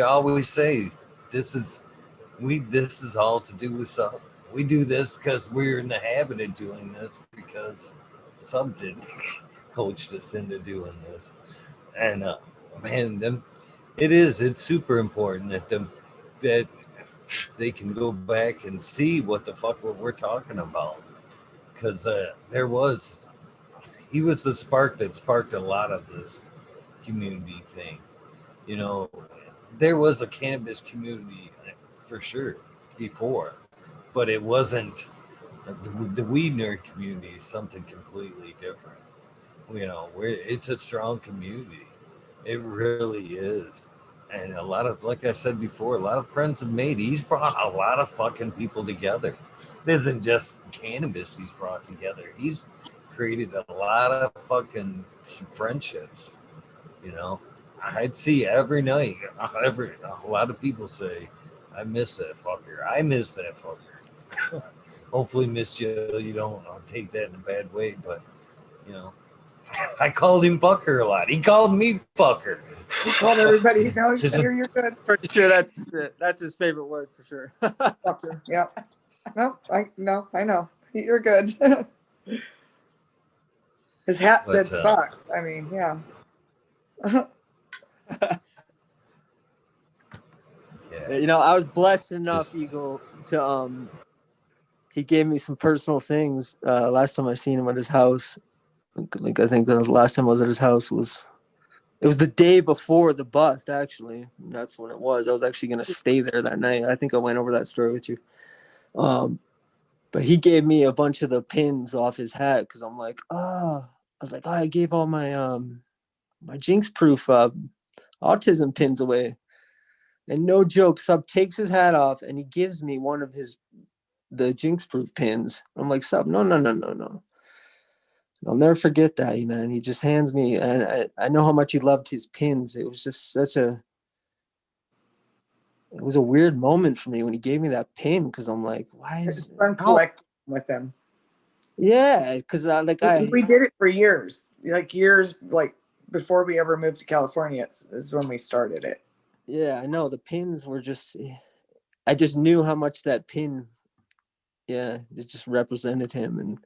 always say this is all to do with something. We do this because we're in the habit of doing this because something coached us into doing this. And man, it's super important that they can go back and see what the fuck we're talking about. Because he was the spark that sparked a lot of this community thing. There was a cannabis community for sure before, but it wasn't the weed nerd community is something completely different. It's a strong community. It really is. And a lot of, like I said before, a lot of friends have made. He's brought a lot of fucking people together. It isn't just cannabis he's brought together. He's created a lot of fucking friendships. I'd see every night. A lot of people say, "I miss that fucker. I miss that fucker." Hopefully, miss you don't take that in a bad way, but I called him fucker a lot. He called me fucker. He called everybody. You're good. Pretty sure that's his favorite word for sure. Fucker. Yep. I know. You're good. His hat said fuck. I mean, yeah. Yeah. I was blessed enough, Eagle, to he gave me some personal things. Last time I seen him at his house, like I think the last time I was at his house was the day before the bust, actually. That's when it was. I was actually gonna stay there that night. I think I went over that story with you. But he gave me a bunch of the pins off his hat because I'm like, I gave all my my Jinx proof autism pins away. And no joke, Sub takes his hat off and he gives me one of the Jinx proof pins. I'm like, Sub, no. I'll never forget that, man. He just hands me, and I know how much he loved his pins. It was just it was a weird moment for me when he gave me that pin because I'm like, why is it's fun collecting with them? Yeah, because we did it for years, like before we ever moved to California. Is when we started it. Yeah, I know the pins were just. I just knew how much that pin. Yeah, it just represented him, and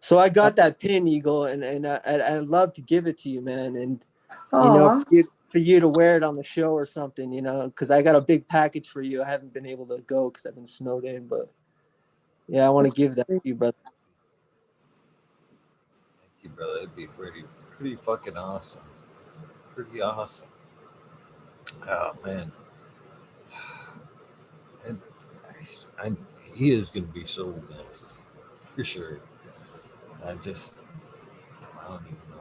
so I got that pin, Eagle, and I'd love to give it to you, man, and for you to wear it on the show or something, because I got a big package for you. I haven't been able to go because I've been snowed in, but yeah, I want to give that to you, brother. Thank you, brother. It'd be pretty fucking awesome. Pretty awesome. Oh man, and he is going to be so missed for sure. I don't even know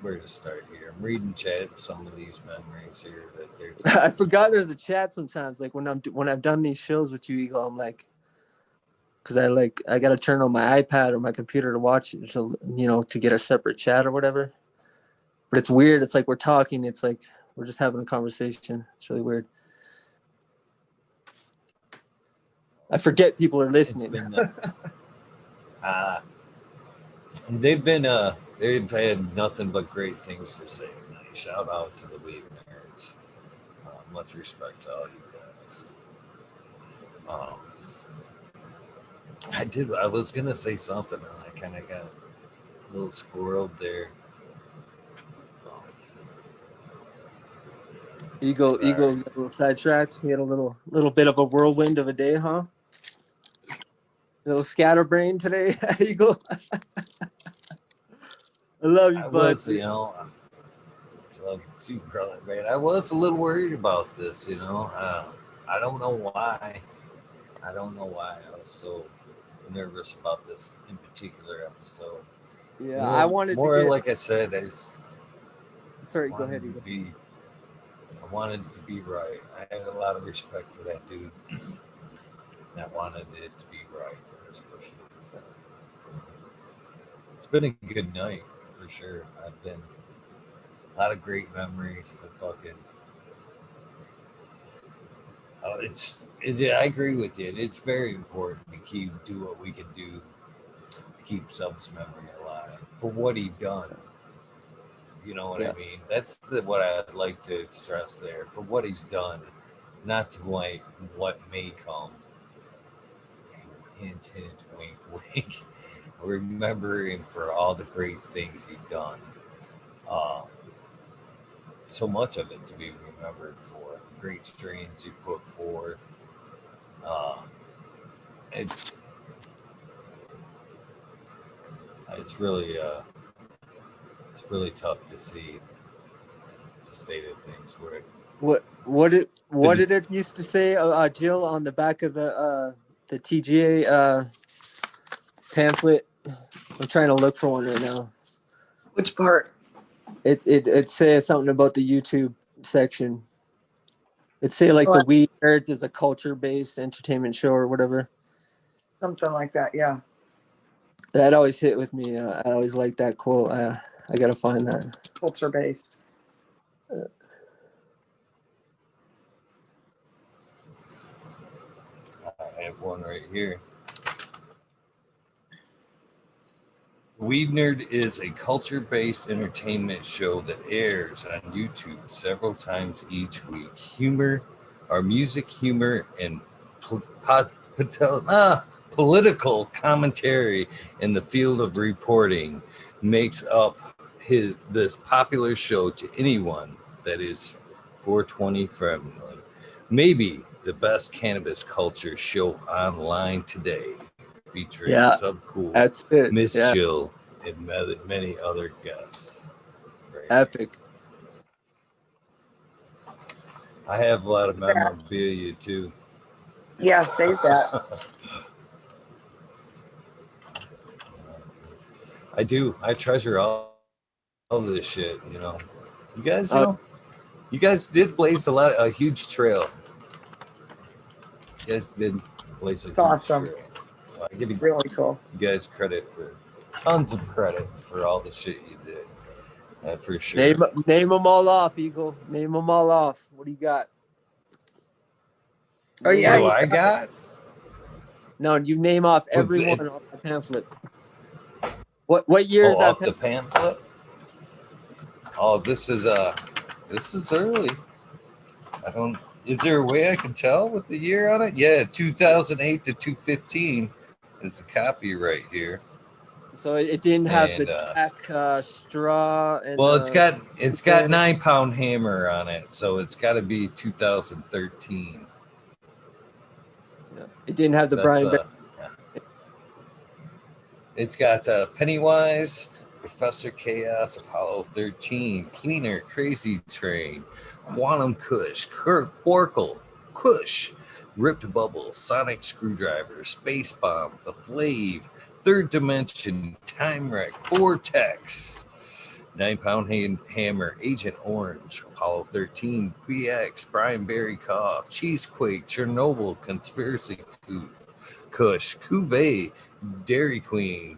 where to start here. I'm reading chat some of these memories here that they're. I forgot there's a chat sometimes. Like when I've done these shows with you, Eagle, I'm like, because I got to turn on my iPad or my computer to watch it, so, to get a separate chat or whatever. But it's weird. It's like we're talking. It's like we're just having a conversation. It's really weird. I forget people are listening. They've had nothing but great things to say tonight. Shout out to the Weednerds. Much respect to all you guys. I was gonna say something and I kind of got a little squirreled there. Eagle's got a little sidetracked. He had a little bit of a whirlwind of a day, huh? A little scatterbrain today, Eagle. I love you, bud. love you too, brother, man. I was a little worried about this, you know. I don't know why. I don't know why I was so nervous about this in particular episode. Yeah, I wanted more to get. like I said, Sorry, go ahead. wanted to be. I wanted to be right. I had a lot of respect for that dude. And I wanted it to be right. It's been a good night for sure. I've been a lot of great memories. The fucking. I agree with you. It's very important to do what we can do to keep Sub's memory alive for what he done. You know what I mean? That's what I'd like to stress there for what he's done, not to like what may come. Hint, hint, wink, wink. Remember him for all the great things he done. So much of it to be remembered for. The great strains you put forth. It's really tough to see the state of things. What did it used to say, Jill, on the back of the TGA pamphlet? I'm trying to look for one right now. Which part? It says something about the YouTube section. It say like the Weednerd is a culture-based entertainment show or whatever. Something like that, yeah. That always hit with me. I always like that quote. I gotta find that. Culture-based. I have one right here. Weednerd is a culture-based entertainment show that airs on YouTube several times each week. Music, humor, and political commentary in the field of reporting makes up this popular show to anyone that is 420 friendly. Maybe the best cannabis culture show online today, featuring Subcool, that's it. Miss Jill, and many other guests. Right. Epic. I have a lot of memorabilia too. Yeah, save that. I do. I treasure all this shit. You know, you guys know. You guys did blaze a huge trail. You guys did blaze a huge awesome. trail. So I give you really cool. You guys tons of credit for all the shit you did. For sure. Name them all off, Eagle. Name them all off. What do you got? Oh yeah. What do I got? No, you name off everyone on the pamphlet. What year is that? The pamphlet? Oh, this is early. Is there a way I can tell with the year on it? Yeah, 2008 to 2015 is the copy right here. So it didn't have the tack straw. And, well, it's got 9 pound hammer on it, so it's got to be 2013. Yeah. It didn't have the Brian. It's got Pennywise, Professor Chaos, Apollo 13, Cleaner, Crazy Train, Quantum Kush, Kurt Borkle, Kush, Ripped Bubble, Sonic Screwdriver, Space Bomb, The Flave, Third Dimension, Time Wreck, Vortex, 9 Pound Hammer, Agent Orange, Apollo 13, BX, Brian Barry Cough, Cheesequake, Chernobyl, Conspiracy Kush, Cuvée, Dairy Queen,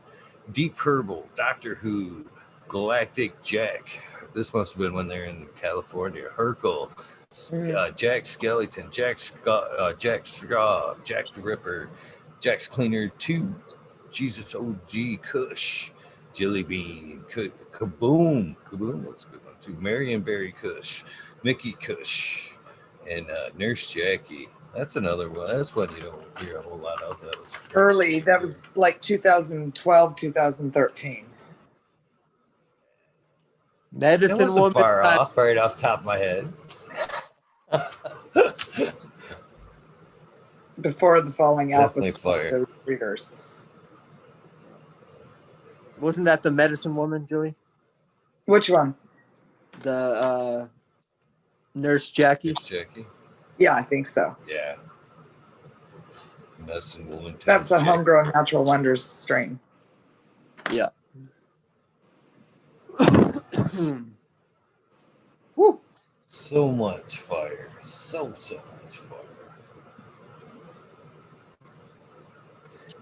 Deep Purple, Doctor Who, Galactic Jack. This must have been when they're in California. Hercule, Jack Skellington, Jack Straw, Jack the Ripper, Jack's Cleaner 2, Jesus OG Kush, Jelly Bean, Kaboom was a good one too. Marion Berry Kush, Mickey Kush, and Nurse Jackie. That's another one. That's one you don't hear a whole lot of. That was early. That was like 2012, 2013. Medicine that wasn't far off, right off the top of my head. Before the falling out with the readers. Wasn't that the Medicine Woman, Julie? Which one? The Nurse Jackie. Nurse Jackie. Yeah, I think so. Yeah. Medicine Woman. That's a Jackie. homegrown Natural Wonders strain. Yeah. Woo. So much fire. So much fire.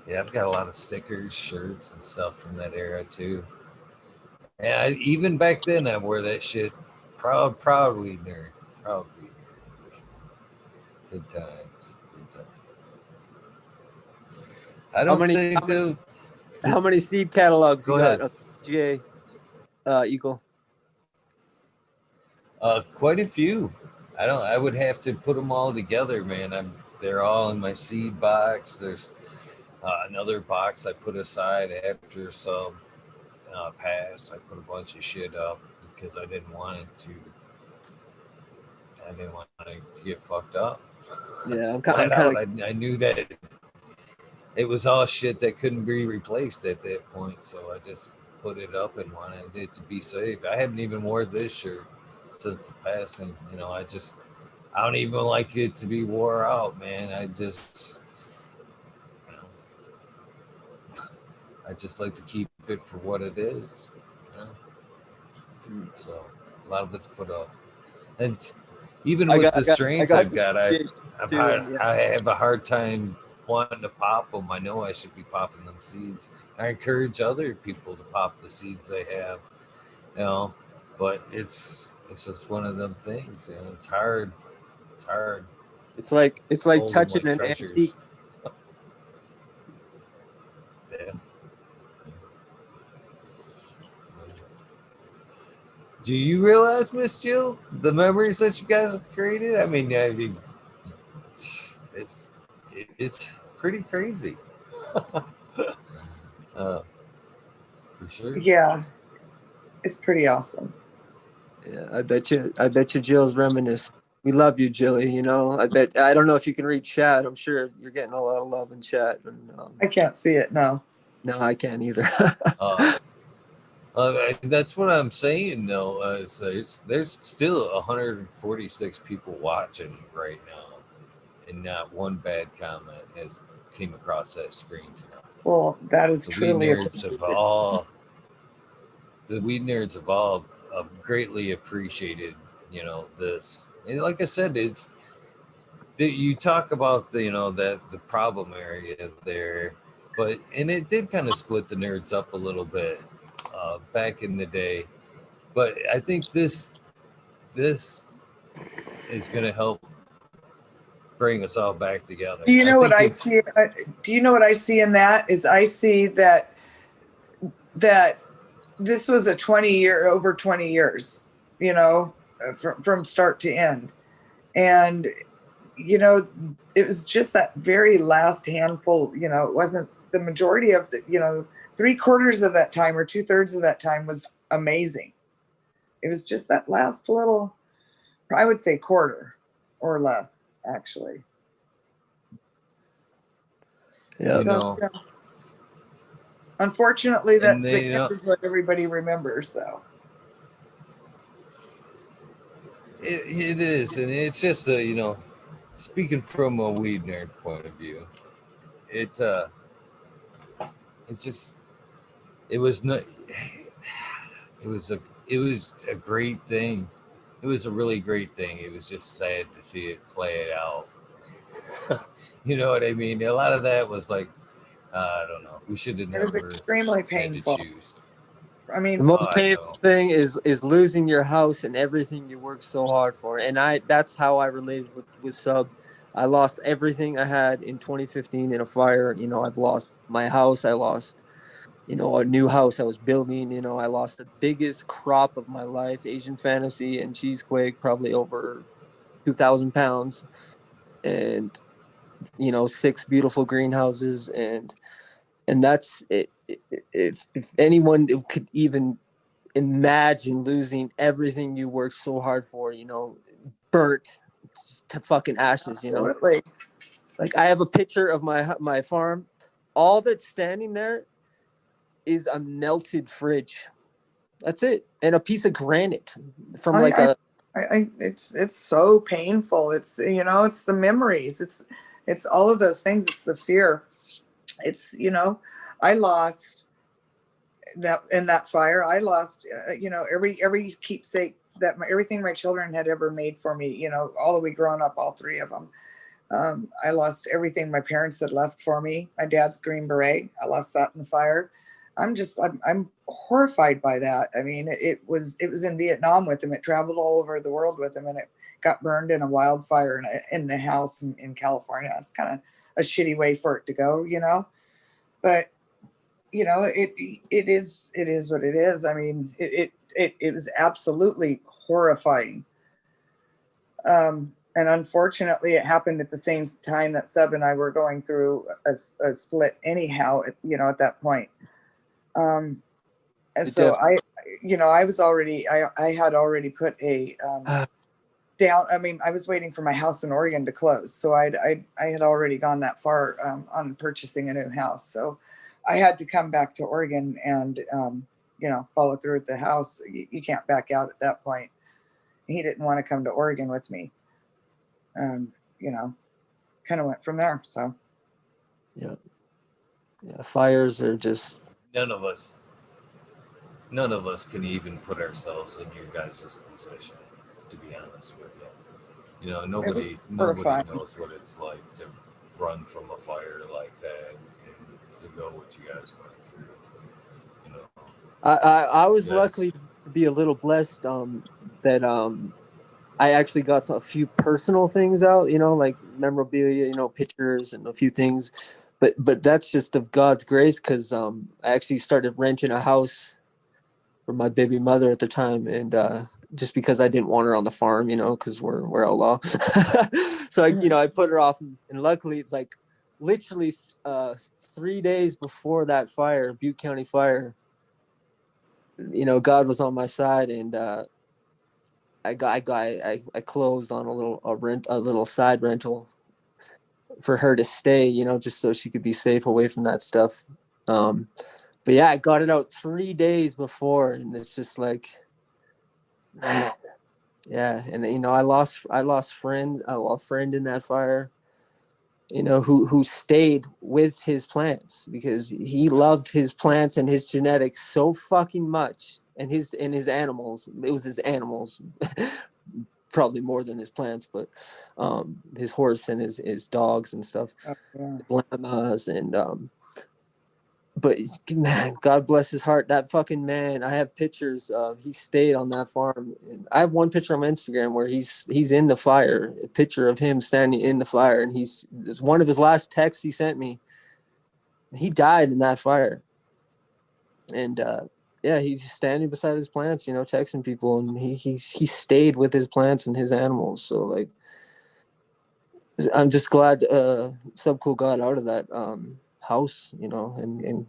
Yeah, I've got a lot of stickers, shirts, and stuff from that era too. And even back then, I wore that shit. Proud Weednerd. Proud Weednerd. Good times. Good times. I don't think how many seed catalogs Go you ahead. got, GA Eagle? Quite a few. I would have to put them all together, man. They're all in my seed box. There's another box I put aside after some pass. I put a bunch of shit up because I didn't want to get fucked up. Yeah, I knew that it was all shit that couldn't be replaced at that point, so I just put it up and wanted it to be safe. I haven't even worn this shirt since the passing. You know, I don't even like it to be wore out, man. I just like to keep it for what it is. You know? So a lot of it's put up. And even with the strains I have a hard time wanting to pop them. I know I should be popping them seeds. I encourage other people to pop the seeds they have, you know, but it's just one of them things, you know. It's hard. It's like touching an antique. Yeah. Do you realize, Miss Jill, the memories that you guys have created? I mean, it's pretty crazy. For sure. Yeah, it's pretty awesome. Yeah, I bet you Jill's reminisce. We love you, Jilly. You know, I don't know if you can read chat. I'm sure you're getting a lot of love in chat. And, I can't see it, no. No, I can't either. That's what I'm saying, though. There's still 146 people watching right now, and not one bad comment has came across that screen tonight. Well, that is truly The Weednerds have all greatly appreciated, you know, this. And like I said, you talk about the problem area there, and it did kind of split the nerds up a little bit back in the day, but I think this is going to help bring us all back together. Do you know what I see? Do you know what I see in that? Is I see that this was a over 20 years, you know, from start to end. And, you know, it was just that very last handful, you know, it wasn't the majority of the, you know, 3/4 of that time or 2/3 of that time was amazing. It was just that last little, I would say quarter or less, actually. Yeah. You know. Unfortunately, that's what everybody remembers, though. It is, and it's just you know, speaking from a weed nerd point of view, it was a great thing. It was a really great thing. It was just sad to see it play it out. You know what I mean? A lot of that was like, I don't know. We should have never. It was extremely painful. Had to choose. I mean, the most painful thing is losing your house and everything you worked so hard for. And that's how I related with Sub. I lost everything I had in 2015 in a fire. You know, I've lost my house. I lost, you know, a new house I was building. You know, I lost the biggest crop of my life, Asian Fantasy and Cheesequake, probably over 2,000 pounds. And, you know, 6 beautiful greenhouses. And that's it. If anyone could even imagine losing everything you worked so hard for, you know, burnt to fucking ashes, you know. Absolutely. Like, I have a picture of my farm. All that's standing there is a melted fridge. That's it. And a piece of granite from It's so painful. It's, you know, it's the memories. It's all of those things. It's the fear. It's, you know, I lost that in that fire. I lost, you know, every keepsake that everything my children had ever made for me, you know, all the way growing up, all three of them. I lost everything my parents had left for me. My dad's Green Beret. I lost that in the fire. I'm horrified by that. I mean, it was in Vietnam with him. It traveled all over the world with him, and it got burned in a wildfire in the house in California. It's kind of a shitty way for it to go, you know. But you know, it is what it is. I mean, it was absolutely horrifying. And unfortunately, it happened at the same time that Sub and I were going through a split anyhow, you know, at that point. And so I was already, I had already put a down. I mean, I was waiting for my house in Oregon to close. So I had already gone that far on purchasing a new house. So I had to come back to Oregon and, you know, follow through with the house. You can't back out at that point. He didn't want to come to Oregon with me. You know, kind of went from there. So, yeah, fires are just None of us can even put ourselves in your guys' position, to be honest with you. You know, nobody knows what it's like to run from a fire like that and to go what you guys went through. You know, I was lucky to be a little blessed that I actually got a few personal things out, you know, like memorabilia, you know, pictures and a few things. But that's just of God's grace, because I actually started renting a house for my baby mother at the time, and just because I didn't want her on the farm, you know, because we're outlaw. So you know, I put her off, and luckily, like literally 3 days before that fire, Butte County fire, you know, God was on my side, and I closed on a little side rental for her to stay, you know, just so she could be safe away from that stuff. But yeah, I got it out 3 days before, and it's just like, man, yeah. And you know, I lost a friend in that fire, you know, who stayed with his plants because he loved his plants and his genetics so fucking much, and his animals. It was his animals. Probably more than his plants, but his horse and his dogs and stuff, llamas, and but man, God bless his heart. That fucking man, I have pictures of, he stayed on that farm. And I have one picture on my Instagram where he's in the fire, a picture of him standing in the fire, and it's one of his last texts he sent me. He died in that fire, and yeah, he's standing beside his plants, you know, texting people, and he stayed with his plants and his animals. So like, I'm just glad Subcool got out of that house, you know, and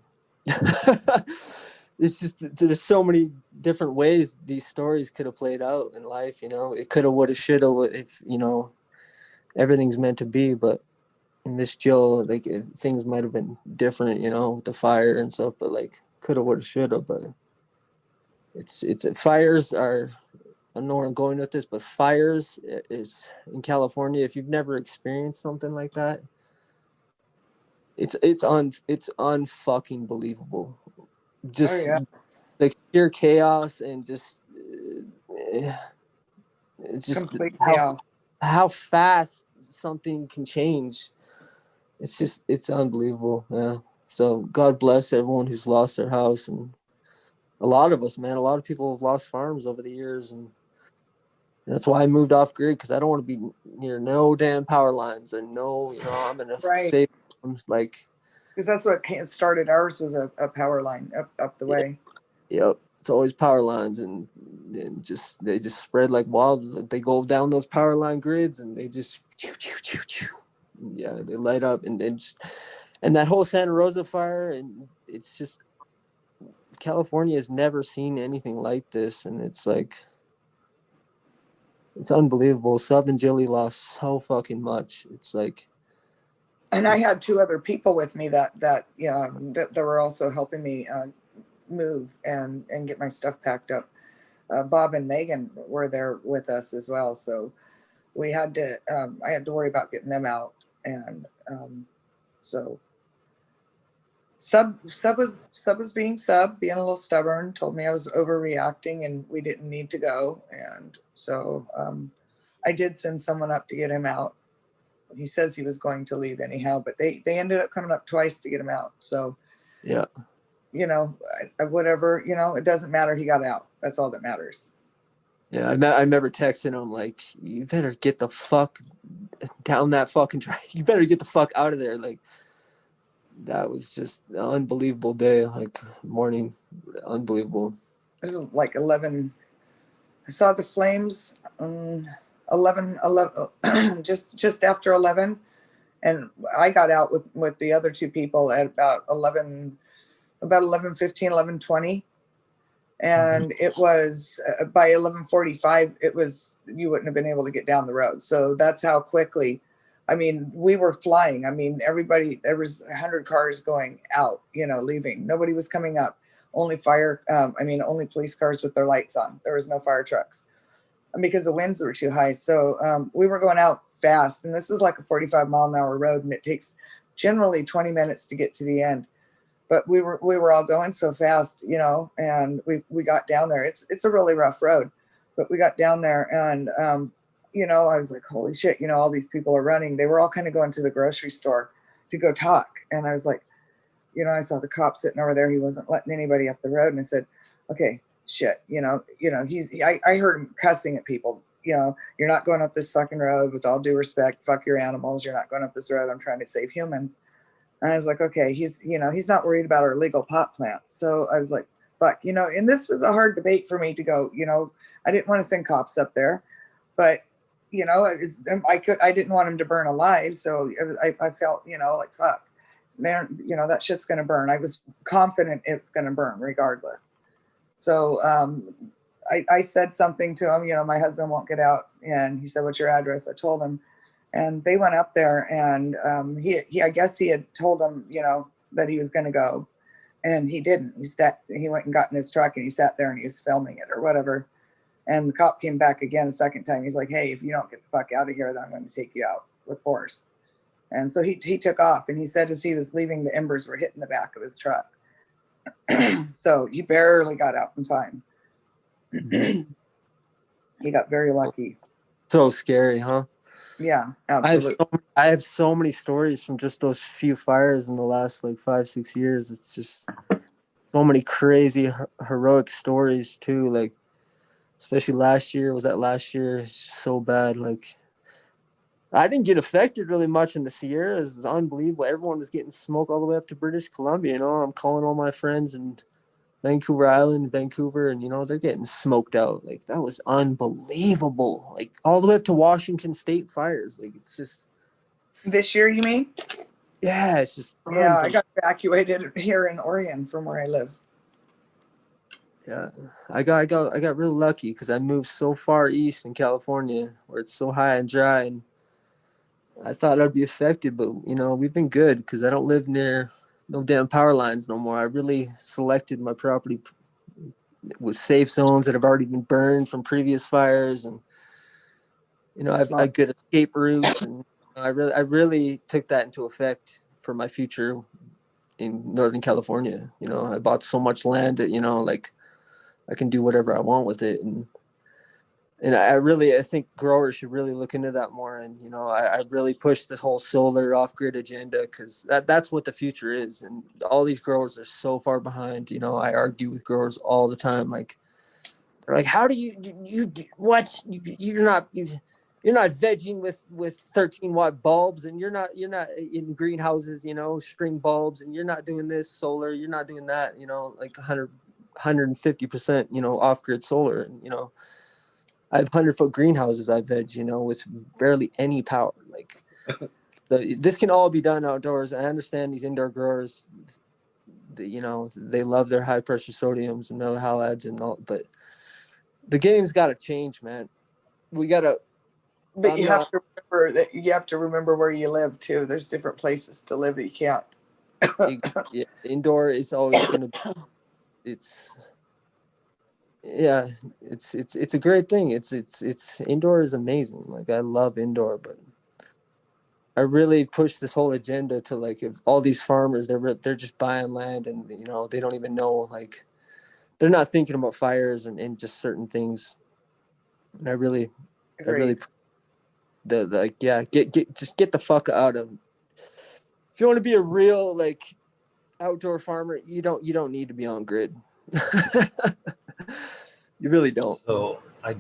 it's just, there's so many different ways these stories could have played out in life, you know. It could have, would have, should have, if, you know, everything's meant to be. But Miss Jill, like, things might have been different, you know, with the fire and stuff, but like, could have, would have, should have. But it's fires are, I know where I'm going with this, but fires is in California. If you've never experienced something like that, it's unfucking believable. Just like sheer chaos, and just it's just how fast something can change. It's unbelievable. Yeah. So God bless everyone who's lost their house, and a lot of us, man. A lot of people have lost farms over the years, and that's why I moved off grid, because I don't want to be near no damn power lines, and no, you know, I'm gonna save them, like, because that's what started ours, was a power line up the way. Yep, it's always power lines, and just they just spread like wild. They go down those power line grids, and they just yeah, they light up, and that whole Santa Rosa fire, and it's just, California has never seen anything like this, and it's like, it's unbelievable. Sub and Jilly lost so fucking much. It's like, and I had two other people with me that were also helping me move and get my stuff packed up. Bob and Megan were there with us as well, so we had to. I had to worry about getting them out, and so Sub was being a little stubborn. Told me I was overreacting and we didn't need to go, and so I did send someone up to get him out. He says he was going to leave anyhow, but they ended up coming up twice to get him out. So Yeah. you know, whatever, you know, it doesn't matter. He got out. That's all that matters. Yeah, I remember texting him like, "You better get the fuck down that fucking track. You better get the fuck out of there." Like, that was just an unbelievable day. Like, morning, unbelievable. It was like 11. I saw the flames 11 just after 11, and I got out with the other two people at about 11:15, 11:20. And it was by 11:45, it was, you wouldn't have been able to get down the road. So that's how quickly, I mean, we were flying. I mean, everybody, there was 100 cars going out, you know, leaving. Nobody was coming up. Only only police cars with their lights on. There was no fire trucks because the winds were too high. So we were going out fast, and this is like a 45-mile-an-hour road, and it takes generally 20 minutes to get to the end. But we were all going so fast, you know, and we got down there. It's a really rough road, but we got down there, and you know, I was like, holy shit, you know, all these people are running. They were all kind of going to the grocery store to go talk, and I was like, you know, I saw the cop sitting over there. He wasn't letting anybody up the road, and I said, okay, shit, you know, I heard him cussing at people. You know, you're not going up this fucking road. With all due respect, fuck your animals. You're not going up this road. I'm trying to save humans. And I was like, okay, he's not worried about our illegal pot plants. So I was like, fuck, you know, and this was a hard debate for me to go, you know, I didn't want to send cops up there, but you know, I didn't want him to burn alive. So I felt, you know, like, fuck, man, you know, that shit's going to burn. I was confident it's going to burn regardless. So I said something to him, you know, my husband won't get out. And he said, what's your address? I told him. And they went up there, and he I guess he had told them, you know, that he was going to go, and he didn't. He went and got in his truck, and he sat there and he was filming it or whatever. And the cop came back again a second time. He's like, hey, if you don't get the fuck out of here, then I'm going to take you out with force. And so he took off, and he said as he was leaving, the embers were hitting the back of his truck. So he barely got out in time. He got very lucky. So scary, huh? Yeah, absolutely. I have so many stories from just those few fires in the last like 5-6 years. It's just so many crazy heroic stories too. Like, especially last year. Was that last year? It's just so bad. Like, I didn't get affected really much in the Sierras. It's unbelievable. Everyone was getting smoked all the way up to British Columbia. You know, I'm calling all my friends in Vancouver Island, Vancouver, and you know, they're getting smoked out. Like, that was unbelievable. Like, all the way up to Washington State fires. Like, it's just This year, you mean? Yeah, it's just Yeah, I got evacuated here in Oregon from where I live. Yeah, I got really lucky because I moved so far east in California where it's so high and dry, and I thought I'd be affected, but you know, we've been good because I don't live near no damn power lines no more. I really selected my property with safe zones that have already been burned from previous fires, and you know, I've good escape routes, and I really took that into effect for my future in Northern California. You know, I bought so much land that, you know, like, I can do whatever I want with it, and I think growers should really look into that more. And you know, I really push the whole solar off-grid agenda because that's what the future is. And all these growers are so far behind. You know, I argue with growers all the time. Like, they're like, "How do you you're not vegging with 13-watt bulbs, and you're not in greenhouses, you know, string bulbs, and you're not doing this solar, you're not doing that, you know, like 150%, you know, off-grid solar." And you know, I have 100-foot greenhouses I veg, you know, with barely any power. Like, so this can all be done outdoors. I understand these indoor growers, you know, they love their high pressure sodiums and metal halides and all, but the game's got to change, man. We got to. But you have to remember where you live too. There's different places to live that you can't. Yeah, indoor is always going to be it's yeah, it's a great thing. It's indoor is amazing. Like I love indoor, but I really push this whole agenda to like if all these farmers they're just buying land and you know they don't even know like they're not thinking about fires and just certain things. And I really Agreed. the like yeah get the fuck out of. If you want to be a real like outdoor farmer, you don't need to be on grid. You really don't. So I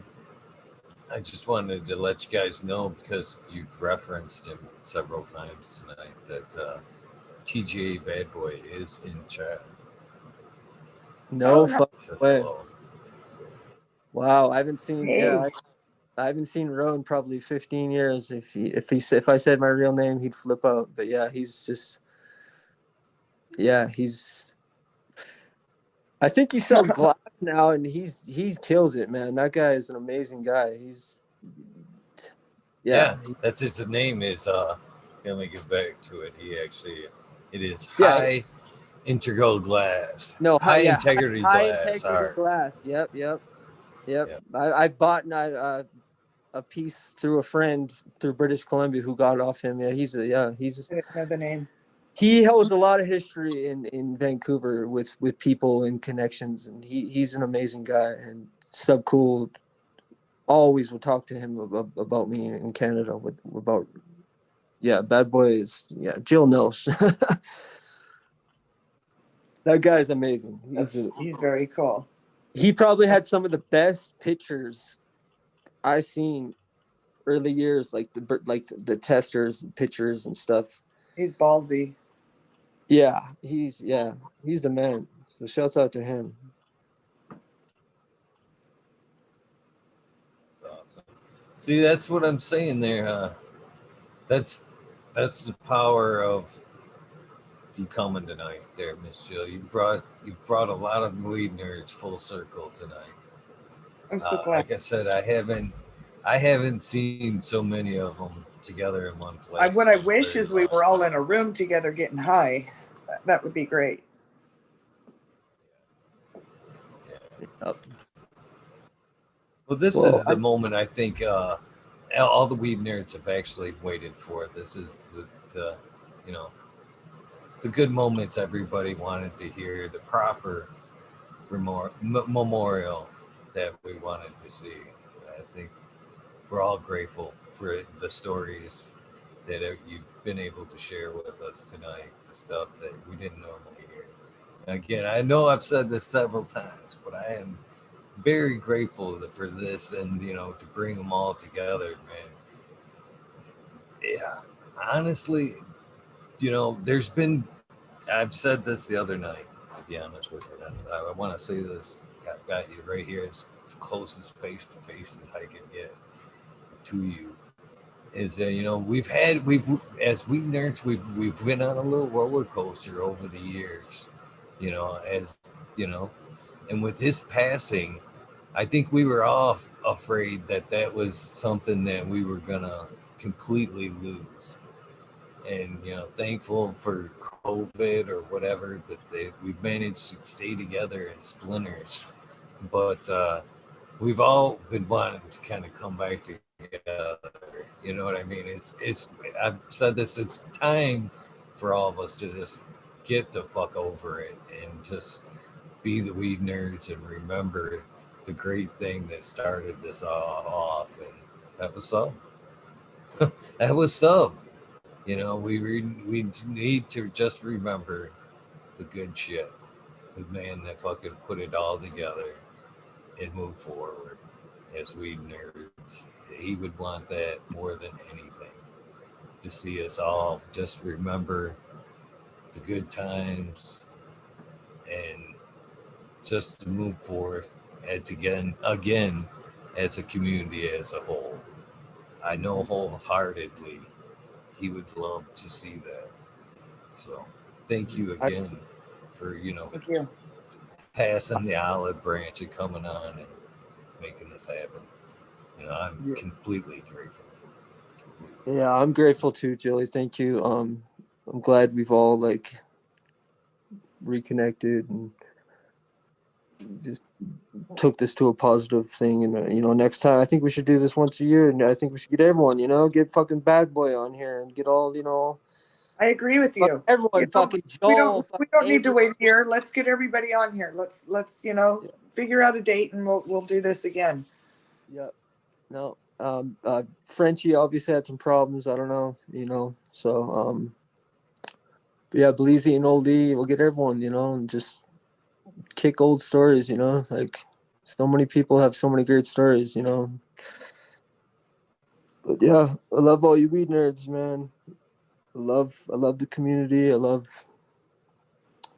just wanted to let you guys know because you've referenced him several times tonight that TJ Bad Boy is in chat. No Oh, fucking Says way. hello. Wow, I haven't seen hey. I haven't seen Roan probably 15 years. If I said my real name, he'd flip out. But yeah, he's I think he sells glass now, and he kills it, man. That guy is an amazing guy. Yeah, that's his name is let me get back to it. It is Yeah. high integral glass. No, High yeah, integrity high glass. integrity Art. glass. Yep. Yep. I bought a piece through a friend through British Columbia who got off him. Yeah, he's I didn't know the name. he holds a lot of history in Vancouver with people and connections, and he's an amazing guy. And Subcool always will talk to him about me in Canada about Bad Boy is Jill knows. That guy's amazing. He's very cool. He probably had some of the best pictures I've seen early years, like the testers and pictures and stuff. He's ballsy. Yeah, he's the man. So shouts out to him. That's awesome. See, that's what I'm saying there. That's the power of you coming tonight, there, Miss Jill. You brought a lot of weed nerds full circle tonight. I'm so glad. Like I said, I haven't seen so many of them together in one place. What I wish is we were all in a room together getting high. That would be great. Yeah. Well, this is the moment I think all the weed nerds have actually waited for. This is the the good moments everybody wanted to hear, the proper memorial that we wanted to see. I think we're all grateful for the stories that you've been able to share with us tonight, the stuff that we didn't normally hear. And again, I know I've said this several times, but I am very grateful for this and, to bring them all together, man. Yeah, honestly, I've said this the other night, to be honest with you. I want to say this. I've got you right here as close as face to face as I can get to you. Is we've as we nerds we've been on a little roller coaster over the years, and with his passing, I think we were all afraid that was something that we were gonna completely lose. And thankful for COVID or whatever that we've managed to stay together in splinters. But we've all been wanting to kind of come back together. You know what I mean? It's I've said this. It's time for all of us to just get the fuck over it and just be the weed nerds and remember the great thing that started this all off. And that was Sub. That was Sub. We need to just remember the good shit. The man that fucking put it all together and move forward as weed nerds. He would want that more than anything. To see us all just remember the good times and just to move forth and again as a community as a whole. I know wholeheartedly he would love to see that. So thank you again for Thank you. passing the olive branch and coming on and making this happen. I'm completely grateful. Yeah, I'm grateful too, Julie. Thank you. I'm glad we've all reconnected, and just took this to a positive thing. And you know, next time I think we should do this once a year, and I think we should get everyone, you know, get fucking Bad Boy on here and get all, you know, I agree with you. everyone, You know, fucking Joel. we don't need to wait here. Let's get everybody on here. Let's you know, figure out a date and we'll do this again. Yeah. No. Frenchie obviously had some problems. I don't know, you know. So but yeah, Bleezy and Old E, we'll get everyone, you know, and just kick old stories, you know. Like so many people have so many great stories, you know. But yeah, I love all you weed nerds, man. I love the community. I love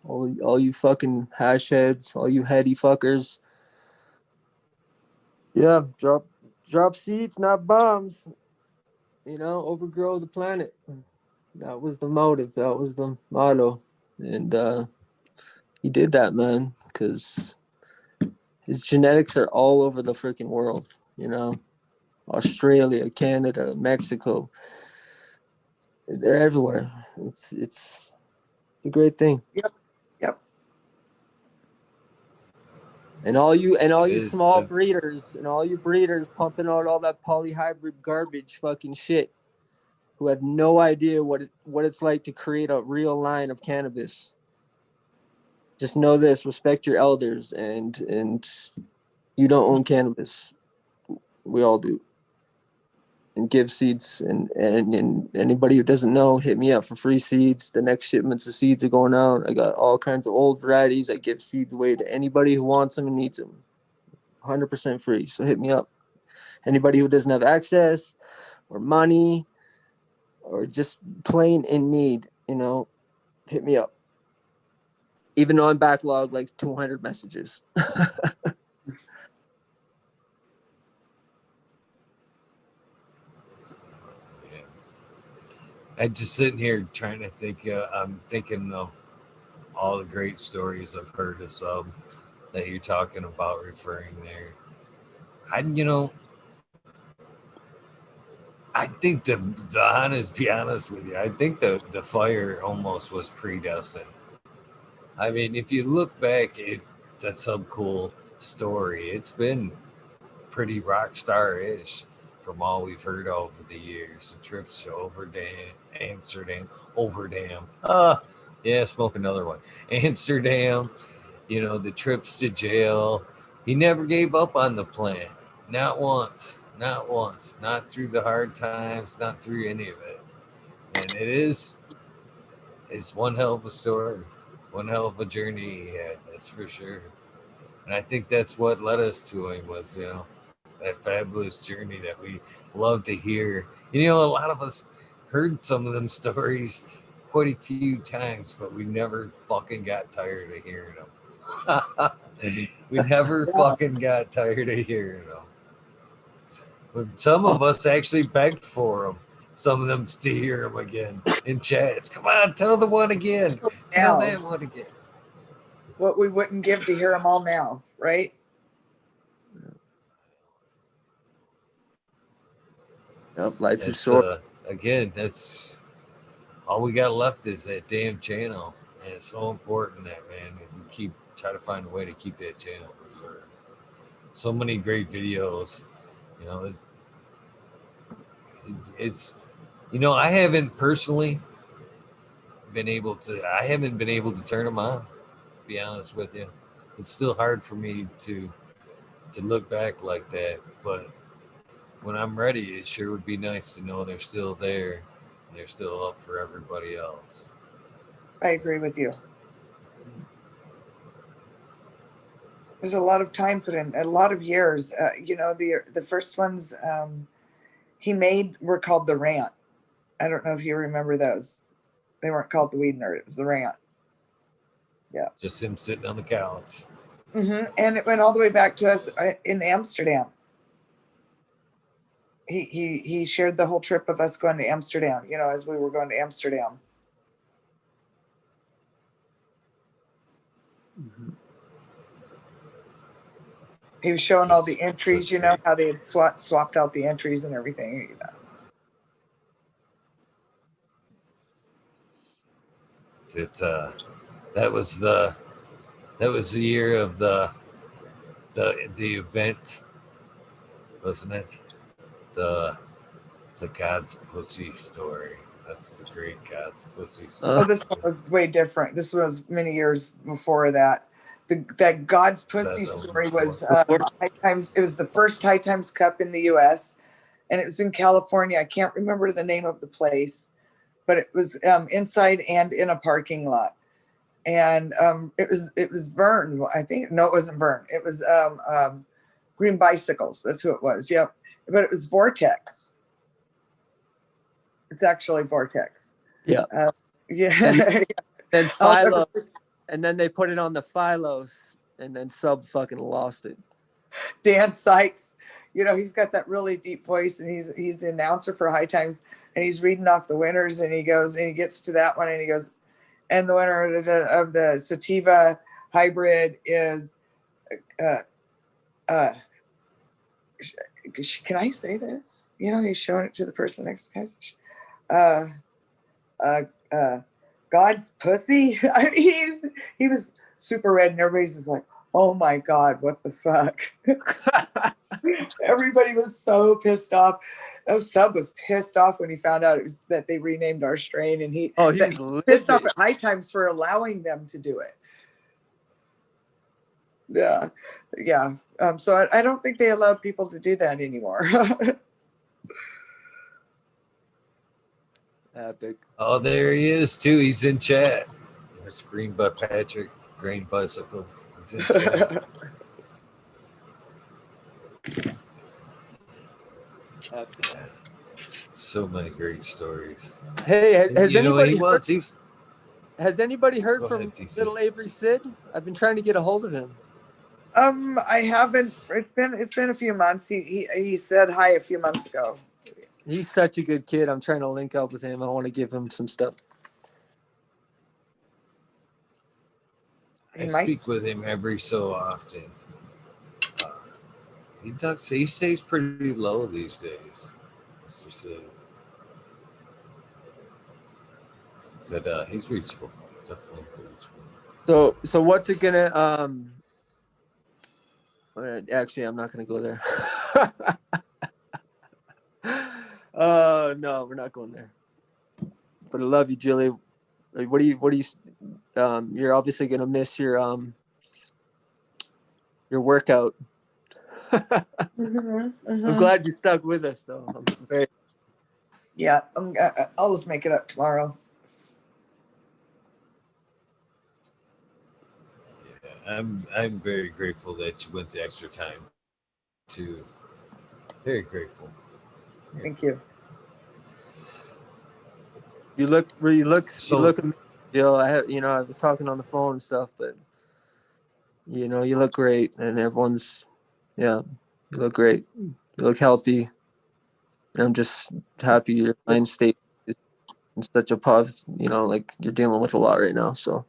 all you fucking hash heads, all you heady fuckers. Yeah, drop seeds, not bombs. You know, overgrow the planet. That was the motive. That was the motto. And he did that, man, because his genetics are all over the freaking world, you know. Australia, Canada, Mexico. They're everywhere. It's a great thing. Yep. And all you Is small the- breeders and all you breeders pumping out all that polyhybrid garbage fucking shit, who have no idea what it's like to create a real line of cannabis. Just know this: respect your elders, and you don't own cannabis. We all do. And give seeds, and anybody who doesn't know, hit me up for free seeds. The next shipments of seeds are going out. I got all kinds of old varieties. I give seeds away to anybody who wants them and needs them. 100% free. So hit me up. Anybody who doesn't have access or money or just plain in need, you know, hit me up. Even though I'm backlogged like 200 messages. I'm just sitting here trying to think. I'm thinking of all the great stories I've heard of Sub that you're talking about, referring there. I think the honest, be honest with you, I think the fire almost was predestined. I mean, if you look back at the Subcool story, it's been pretty rock star-ish from all we've heard over the years. The trips to Amsterdam, Overdam. Yeah, smoke another one. Amsterdam, you know, the trips to jail. He never gave up on the plan. Not once. Not once. Not through the hard times, not through any of it. And it's one hell of a story. One hell of a journey he had, that's for sure. And I think that's what led us to him was, you know, that fabulous journey that we love to hear. You know, a lot of us heard some of them stories quite a few times, but we never fucking got tired of hearing them. We never fucking got tired of hearing them. But some of us actually begged for them. Some of them to hear them again in chats. Come on, tell the one again. Tell that one again. What we wouldn't give to hear them all now, right? Yep, life is short. Again, that's all we got left is that damn channel. And it's so important that, man, we try to find a way to keep that channel preserved. So many great videos, you know. It's, you know, I haven't been able to turn them on, to be honest with you. It's still hard for me to look back like that, but when I'm ready, it sure would be nice to know they're still there and they're still up for everybody else. I agree with you. There's a lot of time put in, a lot of years. You know, the first ones he made were called The Rant. I don't know if you remember those. They weren't called the Weednerd. It was The Rant. Yeah. Just him sitting on the couch. And it went all the way back to us in Amsterdam. He shared the whole trip of us going to Amsterdam, you know, as we were going to Amsterdam. He was showing all the entries, you know, how they had swapped out the entries and everything, you know. That was the year of the the event, wasn't it? The God's pussy story. That's the great God's pussy story. Oh, this one was way different. This was many years before that. That God's pussy story was High Times. It was the first High Times Cup in the U.S. and it was in California. I can't remember the name of the place, but it was inside and in a parking lot. And it was Vern. I think no, it wasn't Vern. It was Green Bicycles. That's who it was. Yep. But it was Vortex. It's actually Vortex. Yeah. Yeah. And Philo, and then they put it on the Philos, and then Sub fucking lost it. Dan Sykes, you know, he's got that really deep voice, and he's the announcer for High Times, and he's reading off the winners, and he goes, and he gets to that one, and he goes, and the winner of the Sativa hybrid is, can I say this? You know, he's showing it to the person next to him. God's pussy. He was super red, and everybody's just like, oh my God, what the fuck? Everybody was so pissed off. Oh, Sub was pissed off when he found out that they renamed our strain, and he's pissed off at High Times for allowing them to do it. Yeah. So I don't think they allow people to do that anymore. Epic. Oh, there he is too. He's in chat. That's Green Butt Patrick, Green Bicycles. He's in chat. So many great stories. Hey, has anybody heard Go from ahead, DC. Little Avery Sid? I've been trying to get a hold of him. I haven't. It's been a few months. He said hi a few months ago. He's such a good kid. I'm trying to link up with him. I want to give him some stuff. I speak with him every so often. He stays pretty low these days, Mr. Sid. But he's reachable. Definitely reachable. So what's it gonna actually, I'm not gonna go there. No, we're not going there. But I love you, Julie. What do you you're obviously gonna miss your workout. I'm glad you stuck with us, though. Yeah, I'll just make it up tomorrow. Yeah, I'm very grateful that you went the extra time. Too. Very grateful. Thank you. You look amazing, Jill. I was talking on the phone and stuff, but you look great, and you look great. You look healthy. And I'm just happy your mind state is in such a positive, like you're dealing with a lot right now. So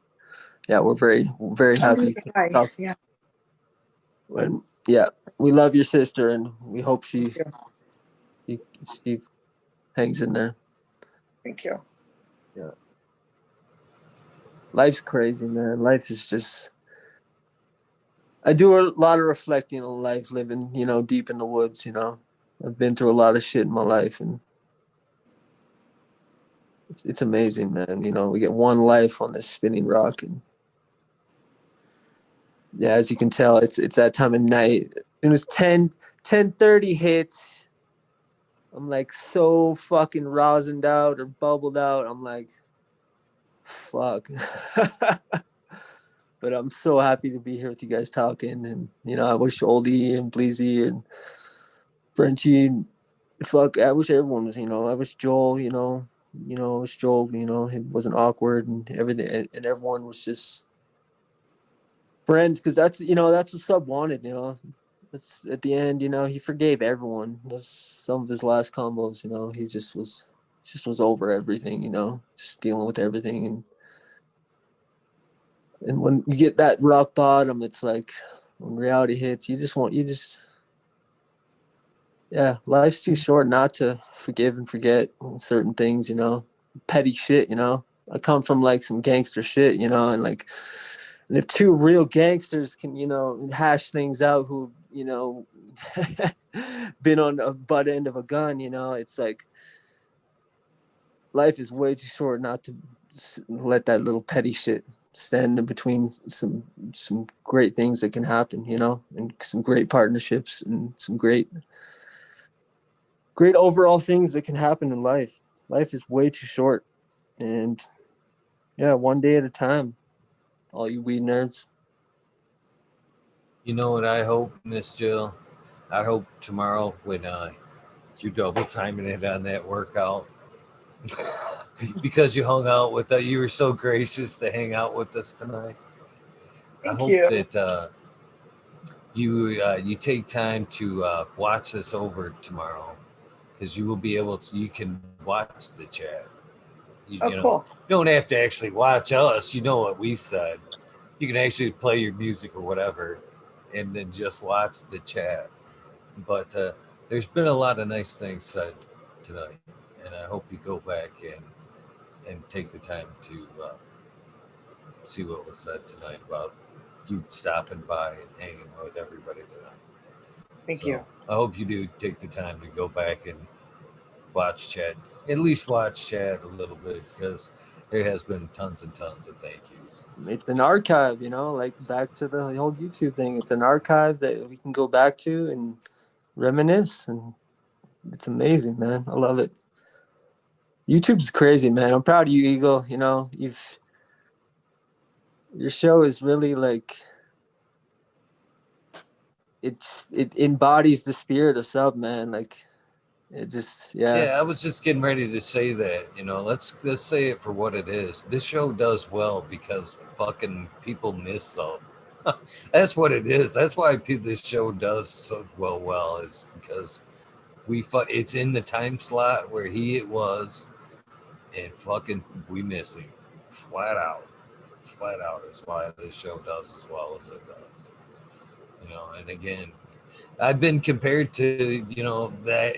yeah, we're very, very happy. Yeah. And yeah, we love your sister, and we hope she hangs in there. Thank you. Yeah. Life's crazy, man. Life is just. I do a lot of reflecting on life, living, deep in the woods. I've been through a lot of shit in my life, and it's amazing, man. We get one life on this spinning rock, and yeah, as you can tell, it's that time of night. It was 10:30 hits. I'm like so fucking rosined out or bubbled out. I'm like, fuck. But I'm so happy to be here with you guys talking. And, I wish Oldie and Bleezy and Frenchie, I wish everyone was, I wish Joel, I wish Joel, it wasn't awkward and everything. And everyone was just friends, because that's what Sub wanted, That's at the end, he forgave everyone. That's some of his last combos, he just was over everything, just dealing with everything. And when you get that rock bottom, it's like when reality hits, life's too short not to forgive and forget certain things, petty shit, I come from like some gangster shit, and like And if two real gangsters can, you know, hash things out who, you know, been on the butt end of a gun, you know, it's like life is way too short not to let that little petty shit stand in between some great things that can happen, you know, and some great partnerships and some great overall things that can happen in life. Life is way too short. And yeah, one day at a time, all you weed nerds. You know what I hope, Miss Jill? I hope tomorrow when you're double timing it on that workout because you hung out with us. You were so gracious to hang out with us tonight. Thank I hope you. that you take time to watch this over tomorrow because you will be able to. You can watch the chat. Oh, You know, cool. you don't have to actually watch us. You know what we said. You can actually play your music or whatever, and then just watch the chat. But there's been a lot of nice things said tonight, and I hope you go back and take the time to see what was said tonight about you stopping by and hanging with everybody tonight. Thank you. So I hope you do take the time to go back and watch chat, at least watch chat a little bit, because there has been tons and tons of thank yous. It's an archive, you know, like back to the whole YouTube thing. It's an archive that we can go back to and reminisce, and it's amazing, man. I love it. YouTube's crazy, man. I'm proud of you, Eagle. You know, your show is really like it embodies the spirit of sub, man. Like it just Yeah, I was just getting ready to say that. You know, let's say it for what it is. This show does well because fucking people miss so. That's what it is. That's why this show does so well is because it's in the time slot where it was, and fucking we miss him flat out. Flat out is why this show does as well as it does. You know, and again, I've been compared to, you know, that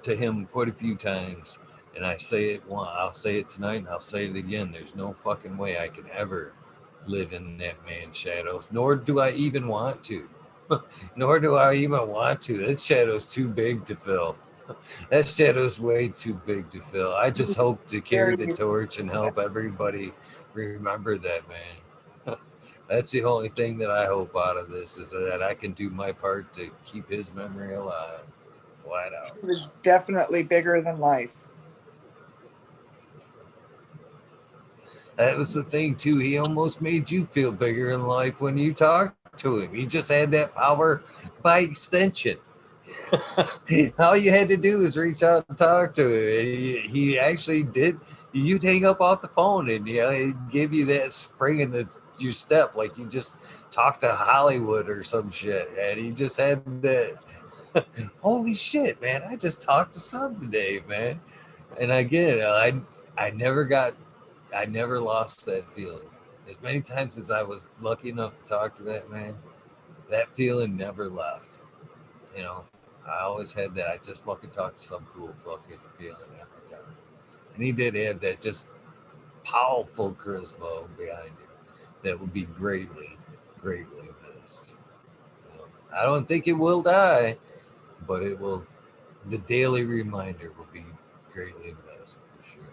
to him quite a few times, and I say it one. I'll say it tonight, and I'll say it again. There's no fucking way I can ever live in that man's shadows, nor do I even want to. Nor do I even want to. That shadow's too big to fill. That shadow's way too big to fill. I just hope to carry the torch and help everybody remember that, man. That's the only thing that I hope out of this is that I can do my part to keep his memory alive. Flat out. It was definitely bigger than life. That was the thing too. He almost made you feel bigger in life when you talked to him. He just had that power by extension. All you had to do is reach out and talk to him. And he actually did. You'd hang up off the phone and he'd give you that spring in your step, like you just talked to Hollywood or some shit. And he just had that. Holy shit, man! I just talked to Sub today, man. And again, I never lost that feeling. As many times as I was lucky enough to talk to that man, that feeling never left. You know, I always had that. I just fucking talked to some cool fucking feeling every time. And he did have that just powerful charisma behind him that would be greatly, greatly missed. You know, I don't think it will die, but it will. The daily reminder will be greatly missed for sure.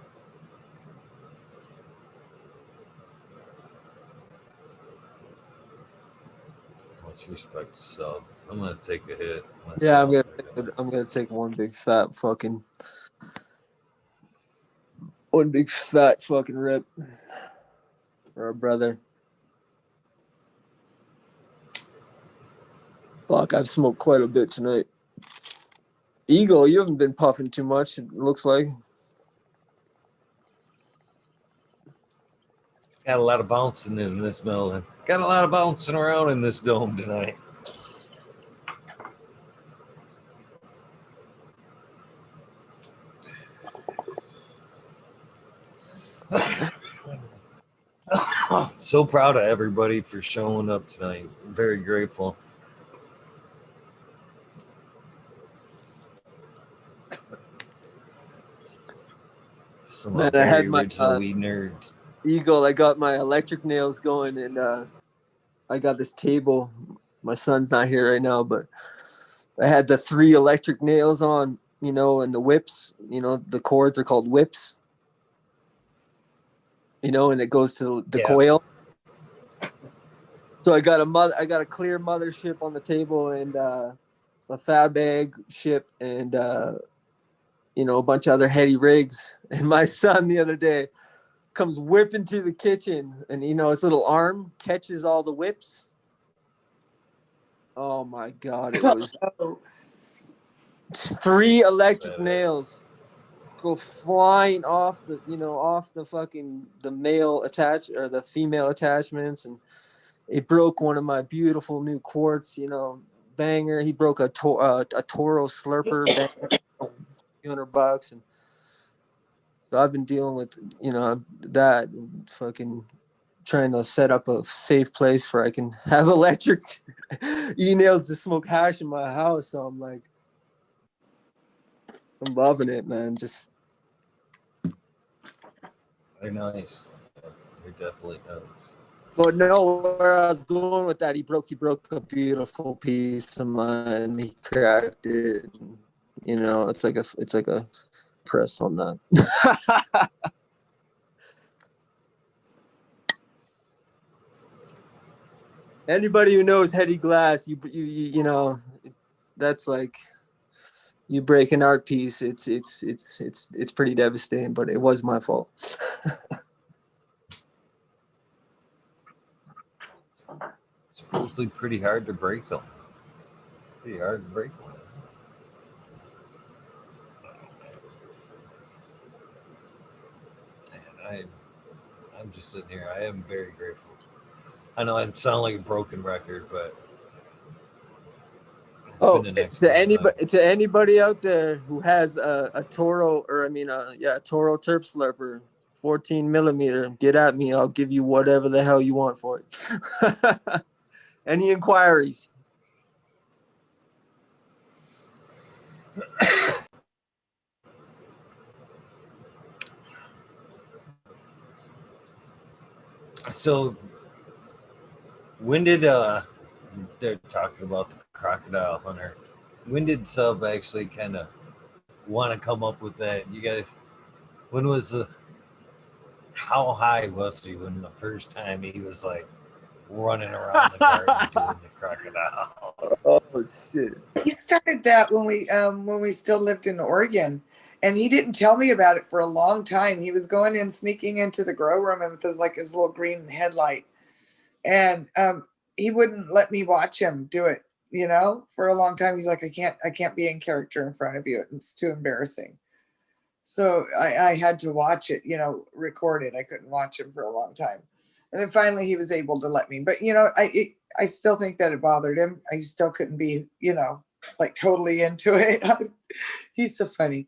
Much respect to Sub. I'm gonna take a hit. Yeah, Myself. I'm gonna take one big fat fucking rip for our brother. Fuck, I've smoked quite a bit tonight. Eagle, you haven't been puffing too much, it looks like. Got a lot of bouncing in this building. Got a lot of bouncing around in this dome tonight. So proud of everybody for showing up tonight. I'm very grateful. Some Man, I had very my original weed nerds. Eagle, I got my electric nails going, and I got this table. My son's not here right now, but I had the 3 electric nails on, you know, and the whips, you know, the cords are called whips, you know, and it goes to the coil. So I got a clear mothership on the table and a fab egg ship and you know, a bunch of other heady rigs. And my son the other day comes whipping to the kitchen and, you know, his little arm catches all the whips. Oh my God. It was 3 electric nails go flying off the, you know, off the fucking, the male attach or the female attachments. And it broke one of my beautiful new quartz, you know, banger. He broke a Toro slurper banger, $200. And so I've been dealing with, you know, that fucking trying to set up a safe place where I can have electric e-nails to smoke hash in my house. So I'm like, I'm loving it, man. Just They're nice. They're definitely nice. But no, where I was going with that, he broke a beautiful piece of mine. He cracked it. You know, it's like a press on that. Anybody who knows heady glass, you know, that's like you break an art piece. It's pretty devastating, but it was my fault. Supposedly pretty hard to break them. Pretty hard to break them. And I'm just sitting here. I am very grateful. I know I sound like a broken record, but to anybody out there who has a Toro Toro Terp Slurper 14 millimeter, get at me. I'll give you whatever the hell you want for it. Any inquiries? So when did they're talking about the crocodile hunter? When did Sub actually kind of want to come up with that? You guys, when was how high was he when the first time he was like running around the garden doing the crocodile? Oh shit! He started that when we still lived in Oregon, and he didn't tell me about it for a long time. He was going in, sneaking into the grow room, and with his little green headlight, and he wouldn't let me watch him do it. You know, for a long time, he's like, I can't be in character in front of you. It's too embarrassing. So I had to watch it, you know, record it. I couldn't watch him for a long time. And then finally he was able to let me. But, you know, I still think that it bothered him. I still couldn't be, you know, like totally into it. He's so funny.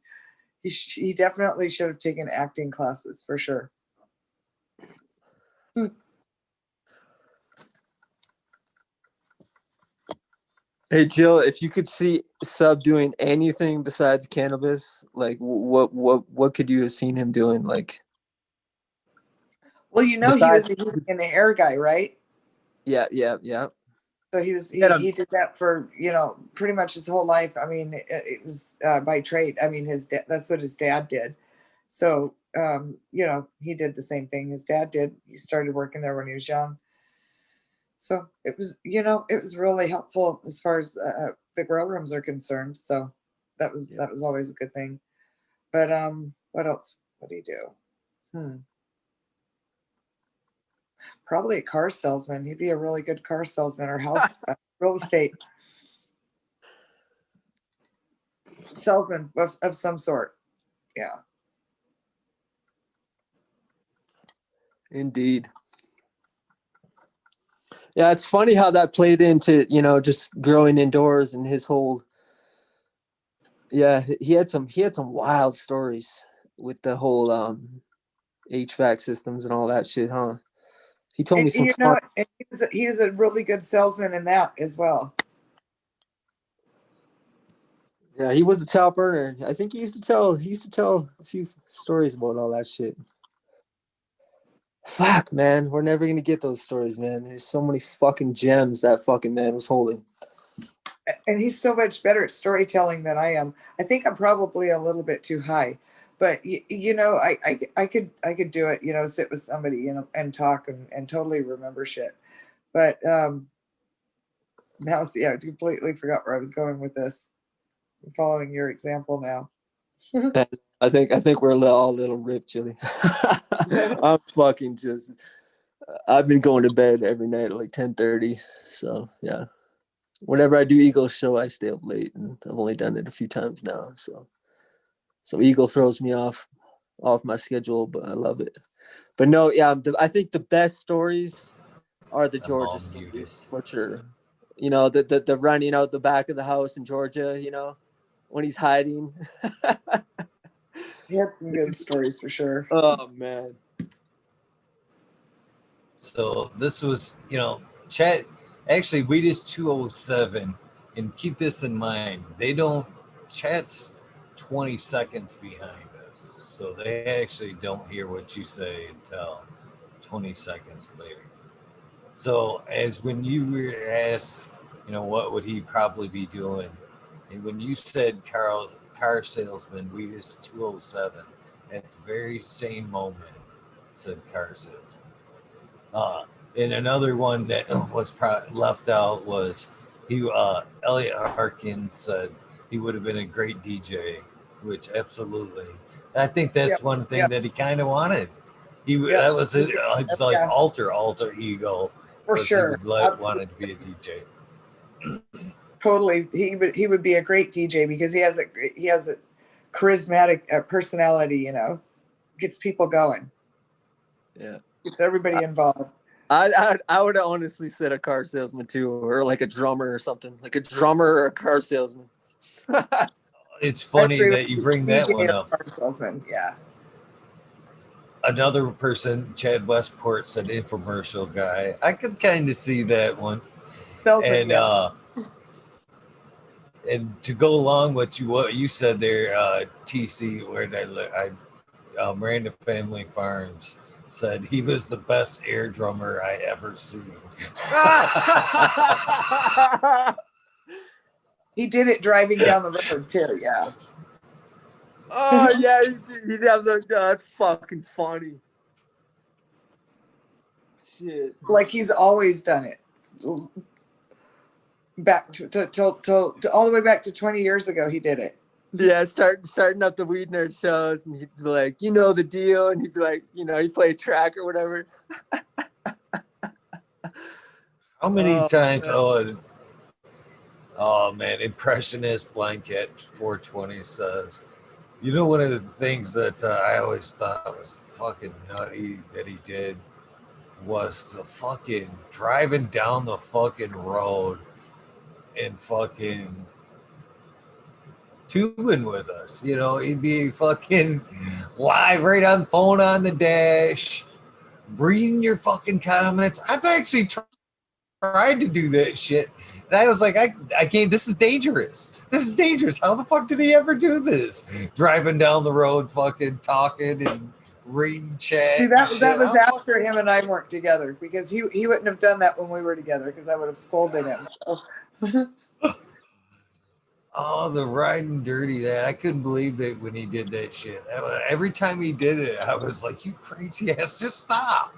He definitely should have taken acting classes for sure. Hey Jill, if you could see Sub doing anything besides cannabis, like what could you have seen him doing? Like, well, you know, he was an hair guy, right? Yeah. So he did that for, you know, pretty much his whole life. I mean, it was by trade. I mean, that's what his dad did. So you know, he did the same thing his dad did. He started working there when he was young. So it was, you know, it was really helpful as far as the grow rooms are concerned. So that was always a good thing. But what else would he do? Probably a car salesman. He'd be a really good car salesman or house real estate salesman of some sort. Yeah. Indeed. Yeah, it's funny how that played into, you know, just growing indoors and his whole. Yeah, he had some wild stories with the whole HVAC systems and all that shit, huh? He told me some. You know, he was a really good salesman in that as well. Yeah, he was a top earner. I think he used to tell a few stories about all that shit. Fuck, man, we're never gonna get those stories, man. There's so many fucking gems that fucking man was holding. And he's so much better at storytelling than I am. I think I'm probably a little bit too high, but you know, I could do it, you know, sit with somebody, you know, and talk and totally remember shit. But now, yeah, I completely forgot where I was going with this. I'm following your example now. I think we're all a little ripped, Chili. I'm fucking just. I've been going to bed every night at like 10:30. So yeah, whenever I do Eagle show, I stay up late, and I've only done it a few times now. So Eagle throws me off my schedule, but I love it. But no, yeah, I think the best stories are the Georgia stories for sure. You know, the running out the back of the house in Georgia. You know, when he's hiding. He had some good stories for sure. Oh man. So this was, you know, chat. Actually, Weednerd 207, and keep this in mind. They don't chat's 20 seconds behind us, so they actually don't hear what you say until 20 seconds later. So as when you were asked, you know, what would he probably be doing, and when you said car salesman, Weednerd 207, at the very same moment said car salesman. And another one that was left out was Elliot Harkin said he would have been a great DJ, which absolutely, I think that's one thing that he kind of wanted. That was it. It's like alter ego for sure. He wanted to be a DJ. Totally, he would be a great DJ because he has a charismatic personality. You know, gets people going. Yeah, gets everybody involved. I would have honestly said a car salesman too, or like a drummer or something, like a drummer or a car salesman. It's funny that you bring that one up. Car salesman, yeah. Another person, Chad Westport, said infomercial guy. I could kind of see that one. Salesman, and to go along with what you said there, TC, where Miranda Family Farms said he was the best air drummer I ever seen. He did it driving down the road too, yeah. Oh yeah, that's fucking funny. Shit. Like he's always done it. Back to all the way back to 20 years ago, he did it. Yeah, starting up the Weednerd shows, and he'd be like, you know the deal, and he'd be like, you know, he'd play a track or whatever. How many times? Man. Oh man, Impressionist Blanket 420 says, you know, one of the things that I always thought was fucking nutty that he did was the fucking driving down the fucking road and fucking tubing with us. You know, he'd be fucking live right on phone on the dash, reading your fucking comments. I've actually tried to do that shit. And I was like, I can't, this is dangerous. This is dangerous. How the fuck did he ever do this? Driving down the road, fucking talking and reading chat. See, that was after him and I weren't together, because he wouldn't have done that when we were together, because I would have scolded him. So. Oh, the riding dirty, that I couldn't believe that when he did that shit. Every time he did it, I was like, you crazy ass, just stop.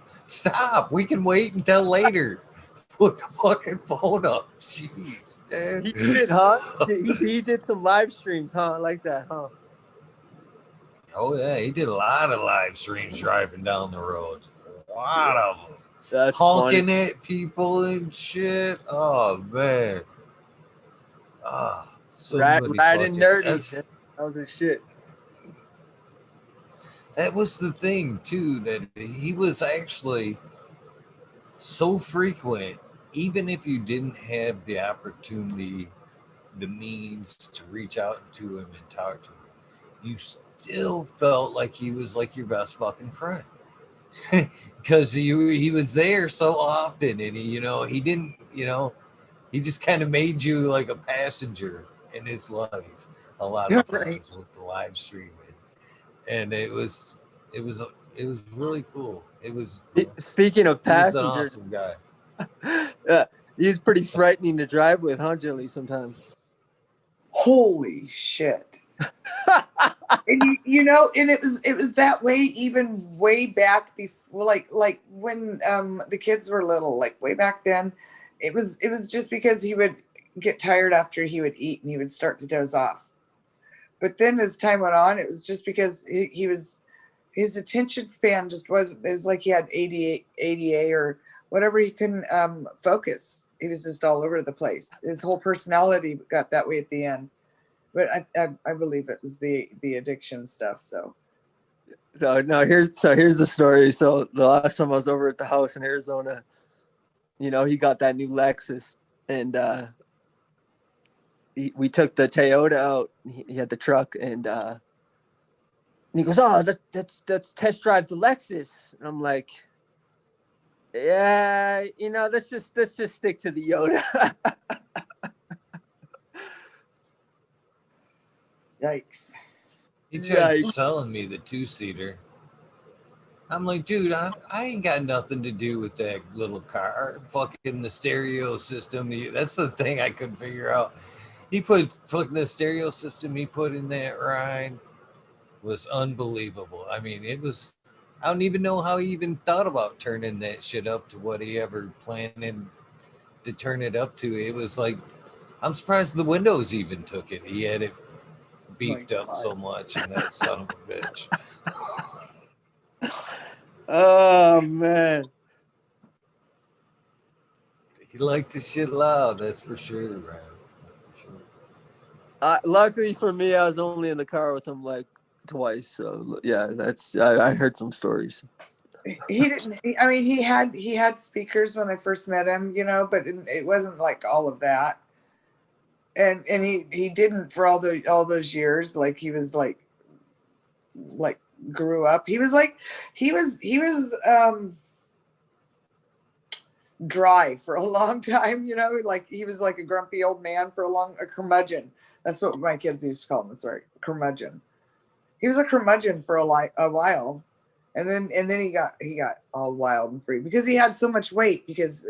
We can wait until later. Put the fucking phone up. Jeez, man. He did, huh? He did some live streams, huh? I like that, huh? Oh yeah, he did a lot of live streams driving down the road. A lot of them. That's honking funny. at people and shit. Oh man. So riding nerdy. That was his shit. That was the thing too, that he was actually so frequent, even if you didn't have the opportunity, the means to reach out to him and talk to him, you still felt like he was like your best fucking friend. Because he was there so often, and he didn't, he just kind of made you like a passenger in his life a lot of times with the live streaming. And it was It was really cool. Speaking of He was an passengers, awesome guy. he's pretty frightening to drive with, huh, Jilly? Sometimes. Holy shit. And and it was that way even way back before, like when the kids were little, like way back then. It was just because he would get tired after he would eat and he would start to doze off. But then as time went on, it was just because his attention span just wasn't. It was like he had ADA or whatever. He couldn't focus. He was just all over the place. His whole personality got that way at the end. But I believe it was the addiction stuff. So No, here's the story. So the last time I was over at the house in Arizona, he got that new Lexus, and we took the Toyota out. He had the truck, and he goes, "Oh, let's test drive the Lexus." And I'm like, "Yeah, let's just stick to the Yoda." yikes. He tried selling me the 2-seater. I'm like, dude, I ain't got nothing to do with that little car. Fucking the stereo system. That's the thing I couldn't figure out. He put fucking the stereo system he put in that ride was unbelievable. I mean, it was. I don't even know how he even thought about turning that shit up to what he ever planned to turn it up to. It was like, I'm surprised the Windows even took it. He had it beefed up so much, and that son of a bitch. Oh man, He liked the shit loud. That's for sure, man. For sure. Luckily for me, I was only in the car with him like twice. So yeah, I heard some stories. He didn't. I mean, he had speakers when I first met him, but it wasn't like all of that. And he didn't for all those years. Like he was like grew up. He was dry for a long time. Like he was like a grumpy old man for a curmudgeon. That's what my kids used to call him. That's right, curmudgeon. He was a curmudgeon for a while. And then he got all wild and free because he had so much weight because,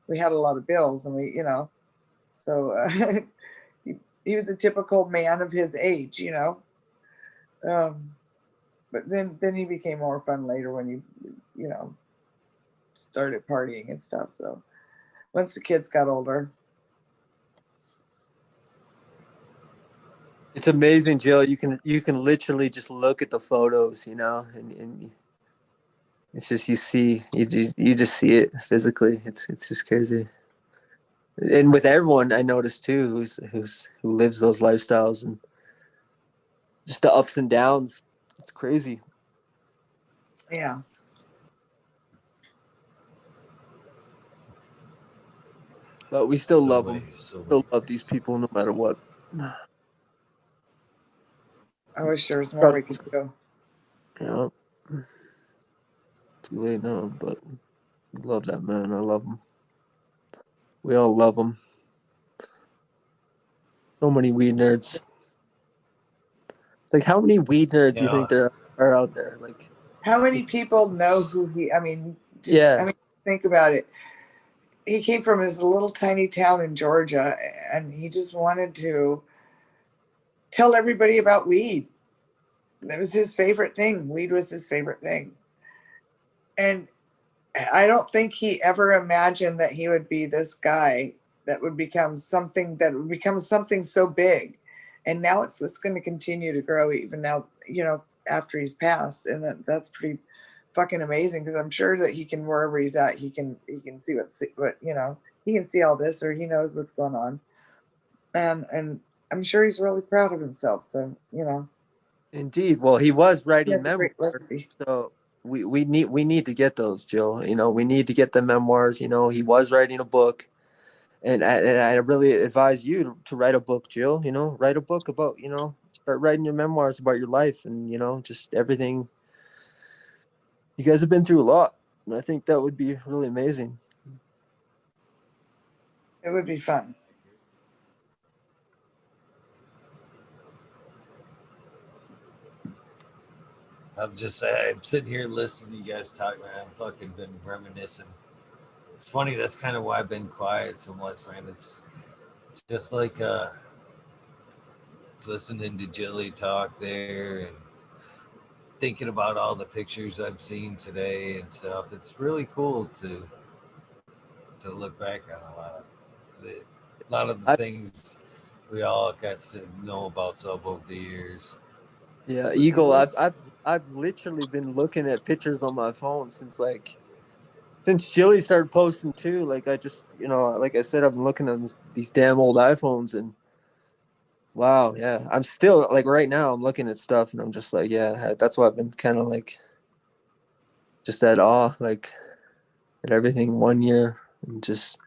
we had a lot of bills and so he was a typical man of his age, but then he became more fun later when he, started partying and stuff. So once the kids got older. It's amazing, Jill. You can literally just look at the photos, and it's just you just see it physically. It's just crazy. And with everyone I noticed too, who lives those lifestyles and just the ups and downs. It's crazy. Yeah. But we still love them. Still love these people no matter what. I wish there was more we could do. Yeah. Too late now, but love that man. I love him. We all love him. So many weed nerds. It's like, how many weed nerds do you think there are out there? Like, how many people know who he? I mean, think about it. He came from his little tiny town in Georgia, and he just wanted to tell everybody about weed. That was his favorite thing. Weed was his favorite thing. And I don't think he ever imagined that he would be this guy that would become something so big. And now it's going to continue to grow even now, after he's passed. And that's pretty fucking amazing because I'm sure that he can, wherever he's at, he can see what he can see all this, or he knows what's going on. And I'm sure he's really proud of himself. So, Indeed. Well, he was writing memoirs. So we need to get those, Jill. We need to get the memoirs. He was writing a book. And I really advise you to write a book, Jill. Write a book about, start writing your memoirs about your life and, just everything. You guys have been through a lot. And I think that would be really amazing. It would be fun. I'm sitting here listening to you guys talk, man. I've fucking been reminiscing. It's funny, that's kind of why I've been quiet so much, man. It's just like listening to Jilly talk there and thinking about all the pictures I've seen today and stuff. It's really cool to look back on a lot of the I, things we all got to know about Sub over the years. yeah, It Eagle. was I've literally been looking at pictures on my phone since Jilly started posting too. Like I just, like I said, I've been looking at these damn old iPhones and wow, yeah. I'm still like right now I'm looking at stuff and I'm just like, yeah, that's why I've been kind of like just at awe, like at everything 1 year and just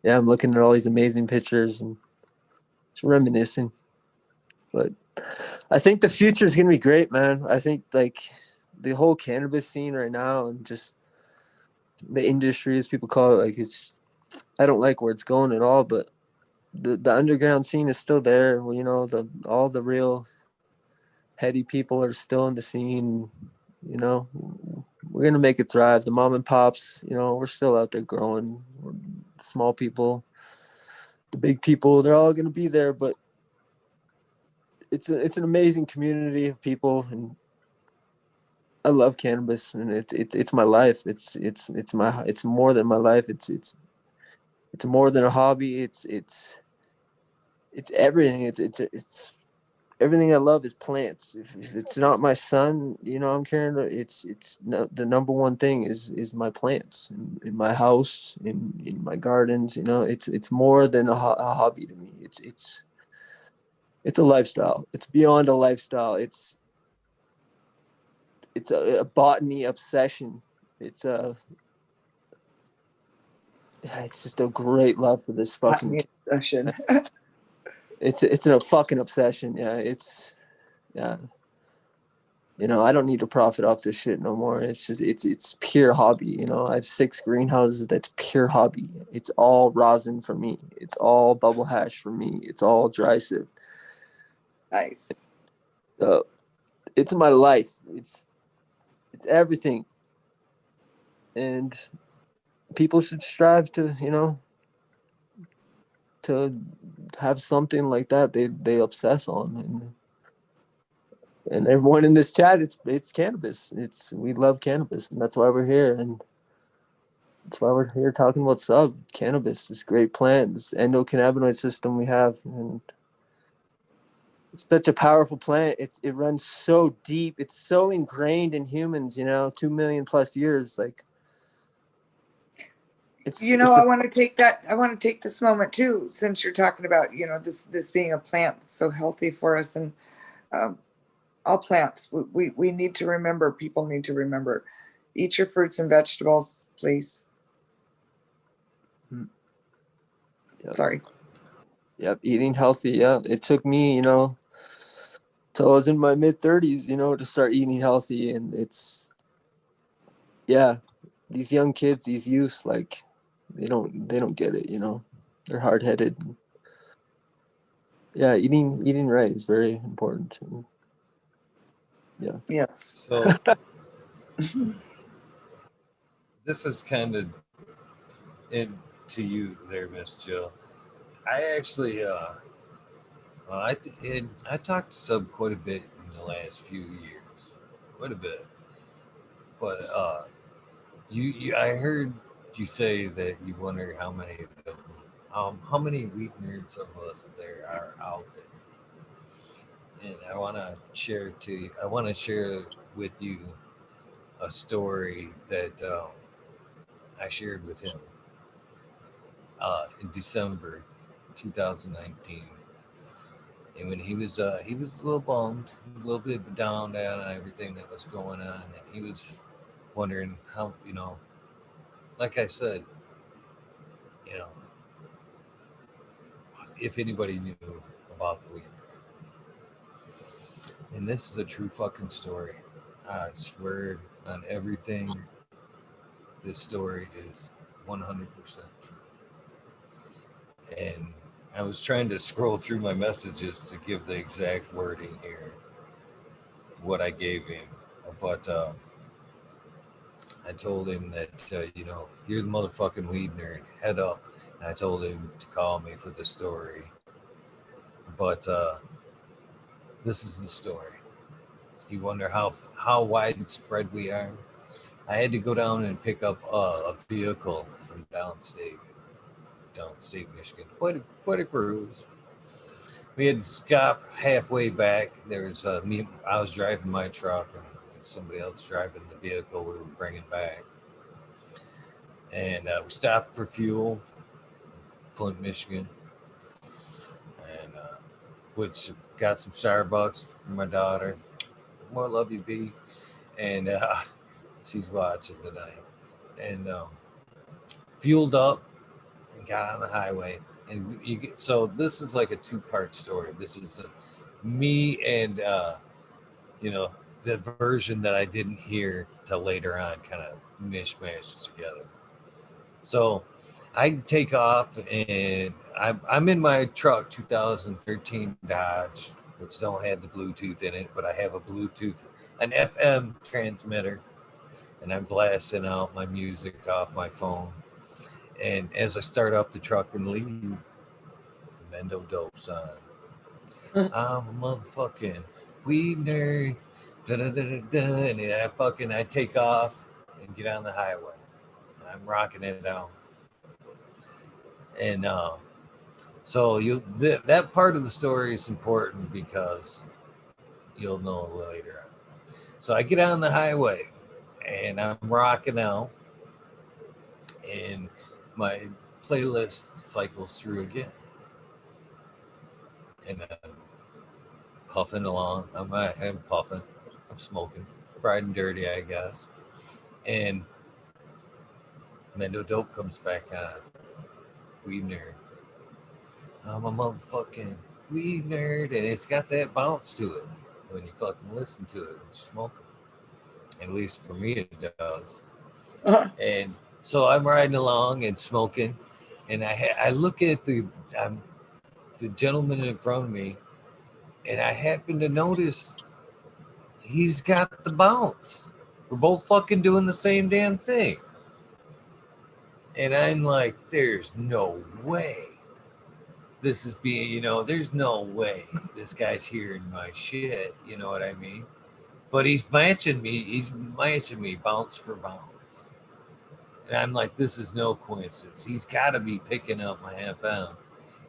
yeah, I'm looking at all these amazing pictures and just reminiscing. But I think the future is gonna be great, man. I think like the whole cannabis scene right now and just the industry, as people call it, like it's I don't like where it's going at all, but the underground scene is still there. Well, all the real heady people are still in the scene. We're gonna make it thrive. The mom and pops, we're still out there growing. The small people, the big people, they're all gonna be there. But it's an amazing community of people, and I love cannabis, and it's my life. It's more than my life. It's more than a hobby. It's everything. It's everything I love is plants. If it's not my son, I'm carrying. It's no, the number one thing is my plants in my house, in my gardens. It's more than a hobby to me. It's a lifestyle. It's beyond a lifestyle. It's a botany obsession. It's just a great love for this fucking. obsession. It's a fucking obsession. Yeah, yeah. I don't need to profit off this shit no more. It's just it's pure hobby. I have 6 greenhouses. That's pure hobby. It's all rosin for me. It's all bubble hash for me. It's all dry sieve. Nice. So it's my life. It's everything. And people should strive to have something like that they obsess on. And everyone in this chat, it's cannabis. We love cannabis, and that's why we're here. And that's why we're here talking about Sub cannabis, this great plant, this endocannabinoid system we have, and it's such a powerful plant. It runs so deep. It's so ingrained in humans. 2 million plus years. Like I want to take this moment too, since you're talking about this being a plant that's so healthy for us, and all plants. We need to remember. People need to remember. Eat your fruits and vegetables, please. Yep. Sorry. Yep, eating healthy. Yeah, it took me, till I was in my mid-30s, to start eating healthy, and these young kids, these youths, like they don't get it. They're hard-headed. Yeah, eating right is very important. Yeah. Yes. So this is kind of into you there, Miss Jill. I actually I talked to Sub quite a bit in the last few years, quite a bit. But I heard you say that you wonder how many of them, how many weed nerds of us there are out there. And I want to share with you a story that I shared with him in December 2019. And when he was a little bummed, a little bit down on everything that was going on, and he was wondering how, like I said, you know, if anybody knew about the weed. And this is a true fucking story. I swear on everything. This story is 100% true. And I was trying to scroll through my messages to give the exact wording here, what I gave him. But I told him that, you're the motherfucking weed nerd. Head up. And I told him to call me for the story. But this is the story. You wonder how widespread we are. I had to go down and pick up a vehicle from downstate Michigan. Quite a cruise. We had to stop halfway back. There's me. I was driving my truck, and somebody else driving the vehicle we were bringing back. And we stopped for fuel, Flint, Michigan, and which got some Starbucks for my daughter. More love you, B. And she's watching tonight. And fueled up and got on the highway. And so this is like a two-part story. This is me and the version that I didn't hear till later on, kind of mishmashed together. So I take off, and I'm in my truck, 2013 Dodge, which don't have the Bluetooth in it, but I have an FM transmitter, and I'm blasting out my music off my phone. And as I start up the truck and leave, Mendo Dope's on. I'm a motherfucking weed nerd. And I take off and get on the highway. And I'm rocking it out. And so that part of the story is important because you'll know later. So I get on the highway and I'm rocking out, and my playlist cycles through again. And I'm puffing along. I'm puffing. I'm smoking. Pride and dirty, I guess. And Mendo Dope comes back on. Weed nerd. I'm a motherfucking weed nerd. And it's got that bounce to it when you fucking listen to it and smoke it. At least for me, it does. And so I'm riding along and smoking. And I look at the gentleman in front of me, and I happen to notice he's got the bounce. We're both fucking doing the same damn thing. And I'm like, there's no way this is being, there's no way this guy's hearing my shit. You know what I mean? But he's matching me bounce for bounce. And I'm like, this is no coincidence. He's got to be picking up my FM.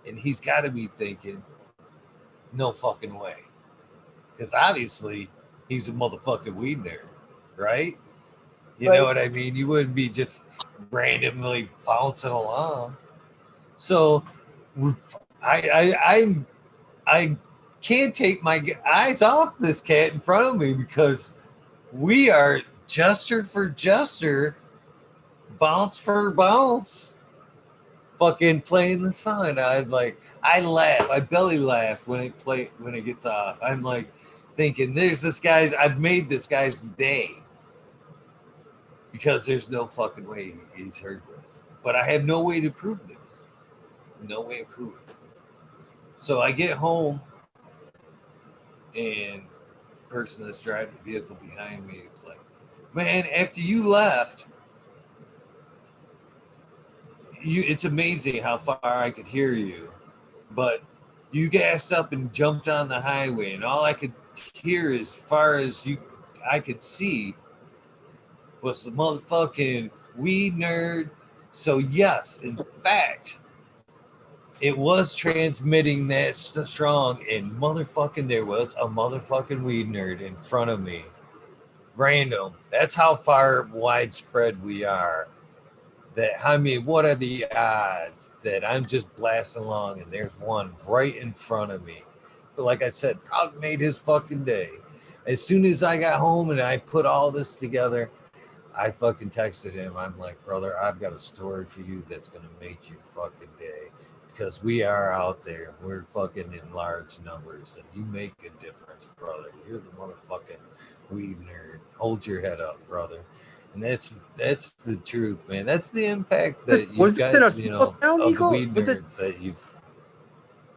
And he's got to be thinking, no fucking way. Because obviously, he's a motherfucking weed nerd, right? You know what I mean? You wouldn't be just randomly bouncing along. So I can't take my eyes off this cat in front of me, because we are gesture for gesture, bounce for bounce, fucking playing the song. I laugh, I belly laugh when it gets off. I'm like thinking, I've made this guy's day, because there's no fucking way he's heard this. But I have no way to prove this. No way to prove it. So I get home, and the person that's driving the vehicle behind me, it's like, man, after you left, it's amazing how far I could hear you, but you gassed up and jumped on the highway, and all I could hear, as far as I could see, was the motherfucking weed nerd. So yes, in fact, it was transmitting that strong, and motherfucking there was a motherfucking weed nerd in front of me. Random. That's how far widespread we are. What are the odds that I'm just blasting along and there's one right in front of me? But like I said, probably made his fucking day. As soon as I got home and I put all this together, I fucking texted him. I'm like, brother, I've got a story for you that's going to make your fucking day, because we are out there. We're fucking in large numbers, and you make a difference, brother. You're the motherfucking weed nerd. Hold your head up, brother. And that's the truth, man. That's the impact that you guys, of the weed nerds that you've.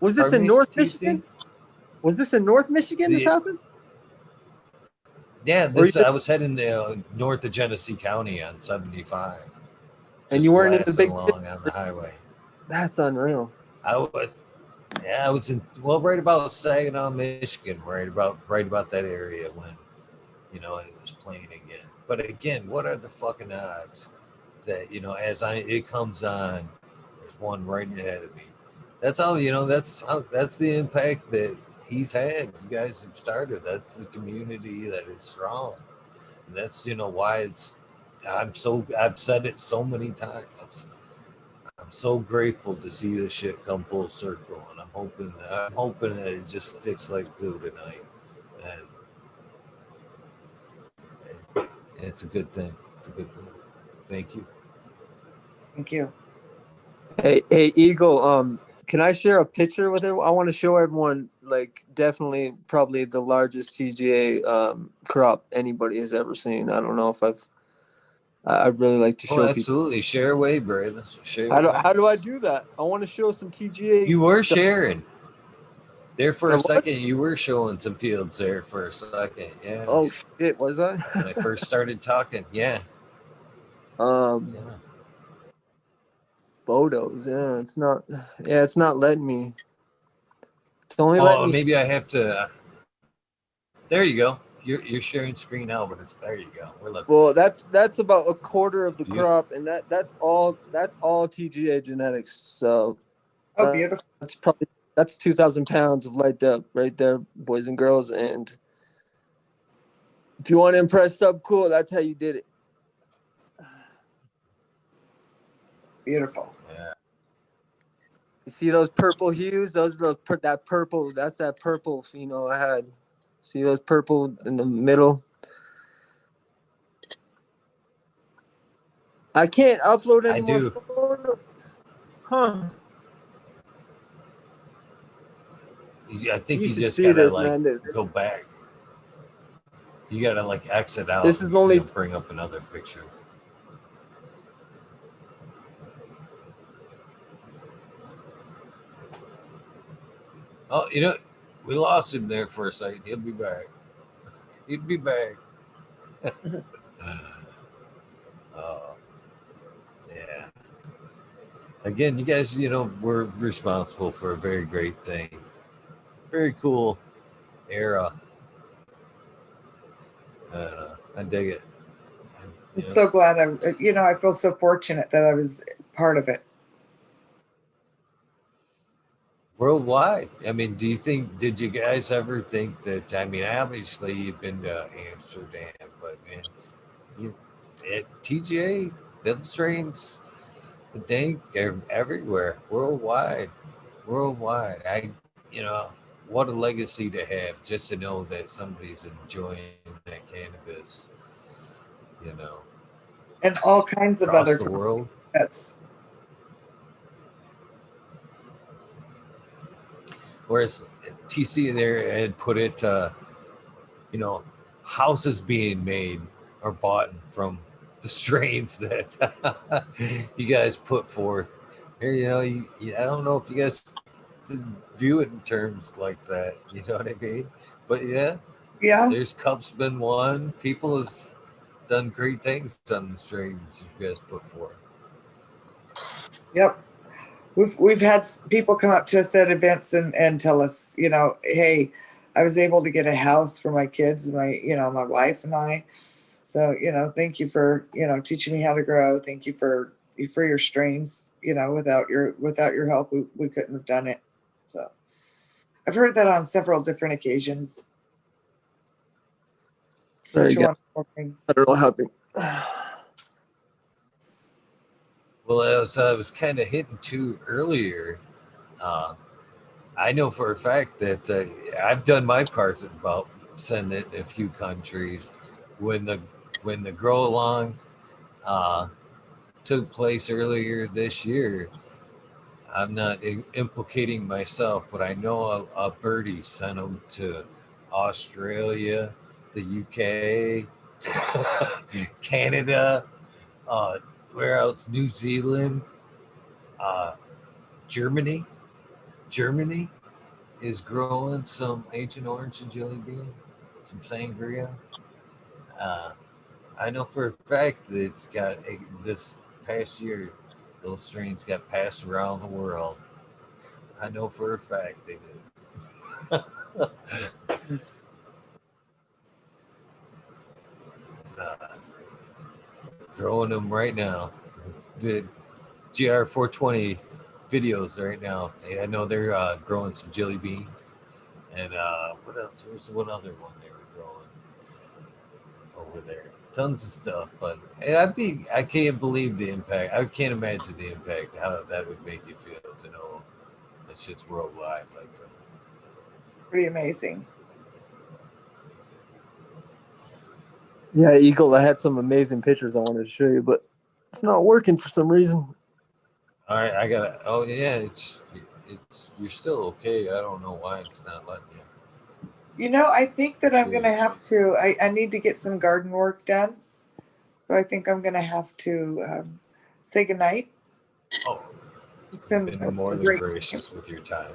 Was this in North Michigan? Was this in North Michigan? This happened? Yeah, Or you I was heading north of Genesee County on 75. and Just you weren't in the blasting big along on the highway. That's unreal. I was, yeah, I was in right about Saginaw, Michigan, right about that area when it was playing again. But again, what are the fucking odds that as it comes on, there's one right ahead of me. That's how that's the impact that he's had. You guys have started. That's the community that is strong, and that's why it's. I've said it so many times. I'm so grateful to see this shit come full circle, and I'm hoping that it just sticks like glue tonight, and it's a good thing. It's a good thing. Thank you. Thank you. Hey, Eagle. Can I share a picture with her? I want to show everyone, like, definitely, probably the largest TGA crop anybody has ever seen. I don't know if I'd really like to show people. Absolutely. Share away, brother. Share away. How do I do that? I want to show some TGA. You were stuff. sharing there for I a was? second. You were showing some fields there for a second. Yeah. Oh shit, was I? When I first started talking. Yeah. Yeah. Photos. Yeah, it's not. Yeah, it's not letting me. It's only letting me. Maybe I have to. There you go. You're sharing screen now, but there you go. We're looking. Well, that's about a quarter of the crop, and that's all TGA genetics. So, Beautiful. That's 2,000 pounds of light depth right there, boys and girls. And if you want to impress Subcool, that's how you did it. Beautiful. Yeah. You see those purple hues? That purple. That's that purple pheno I had. See those purple in the middle? I can't upload any more photos. Huh. I think you should just see gotta this, man. go back. You gotta exit out. This is only bring up another picture. Oh, we lost him there for a second. He'll be back. He'll be back. Yeah. Again, you guys, we're responsible for a very great thing. Very cool era. I dig it. I'm so glad I feel so fortunate that I was part of it. Worldwide. I mean, did you guys ever think that, obviously you've been to Amsterdam, but man, at TGA, them strains, the dank are everywhere, worldwide. What a legacy to have, just to know that somebody's enjoying that cannabis, And all kinds of across other the world. Yes. Whereas TC there had put it, houses being made or bought from the strains that you guys put forth. Here, I don't know if you guys view it in terms like that. You know what I mean? But yeah, there's Cup's been one. People have done great things on the strains you guys put forth. Yep. We've had people come up to us at events and tell us, hey, I was able to get a house for my kids, my wife and I. So, thank you for, teaching me how to grow. Thank you for your strains. Without your help, we couldn't have done it. So I've heard that on several different occasions. Such a wonderful thing. I don't know how big. Well, as I was kind of hitting to earlier, I know for a fact that I've done my part about sending it in a few countries. When the grow along took place earlier this year, I'm not implicating myself, but I know a birdie sent them to Australia, the UK, Canada, where else? New Zealand, Germany. Germany is growing some Ancient Orange and Jelly Bean, some sangria. I know for a fact that it's got this past year, those strains got passed around the world. I know for a fact they did. uh, Growing them right now. The GR420 videos right now. I know they're growing some jelly bean. And what else? There's one other one they were growing over there. Tons of stuff, but I can't believe the impact. I can't imagine the impact, how that would make you feel to know that shit's worldwide like that. Pretty amazing. Yeah, Eagle, I had some amazing pictures I wanted to show you, but it's not working for some reason. All right, I gotta. Oh yeah, it's you're still okay. I don't know why it's not letting you. You know, I think that I'm going to have to, I need to get some garden work done. So I think I'm going to have to say goodnight. Oh, It's been more than great gracious with your time.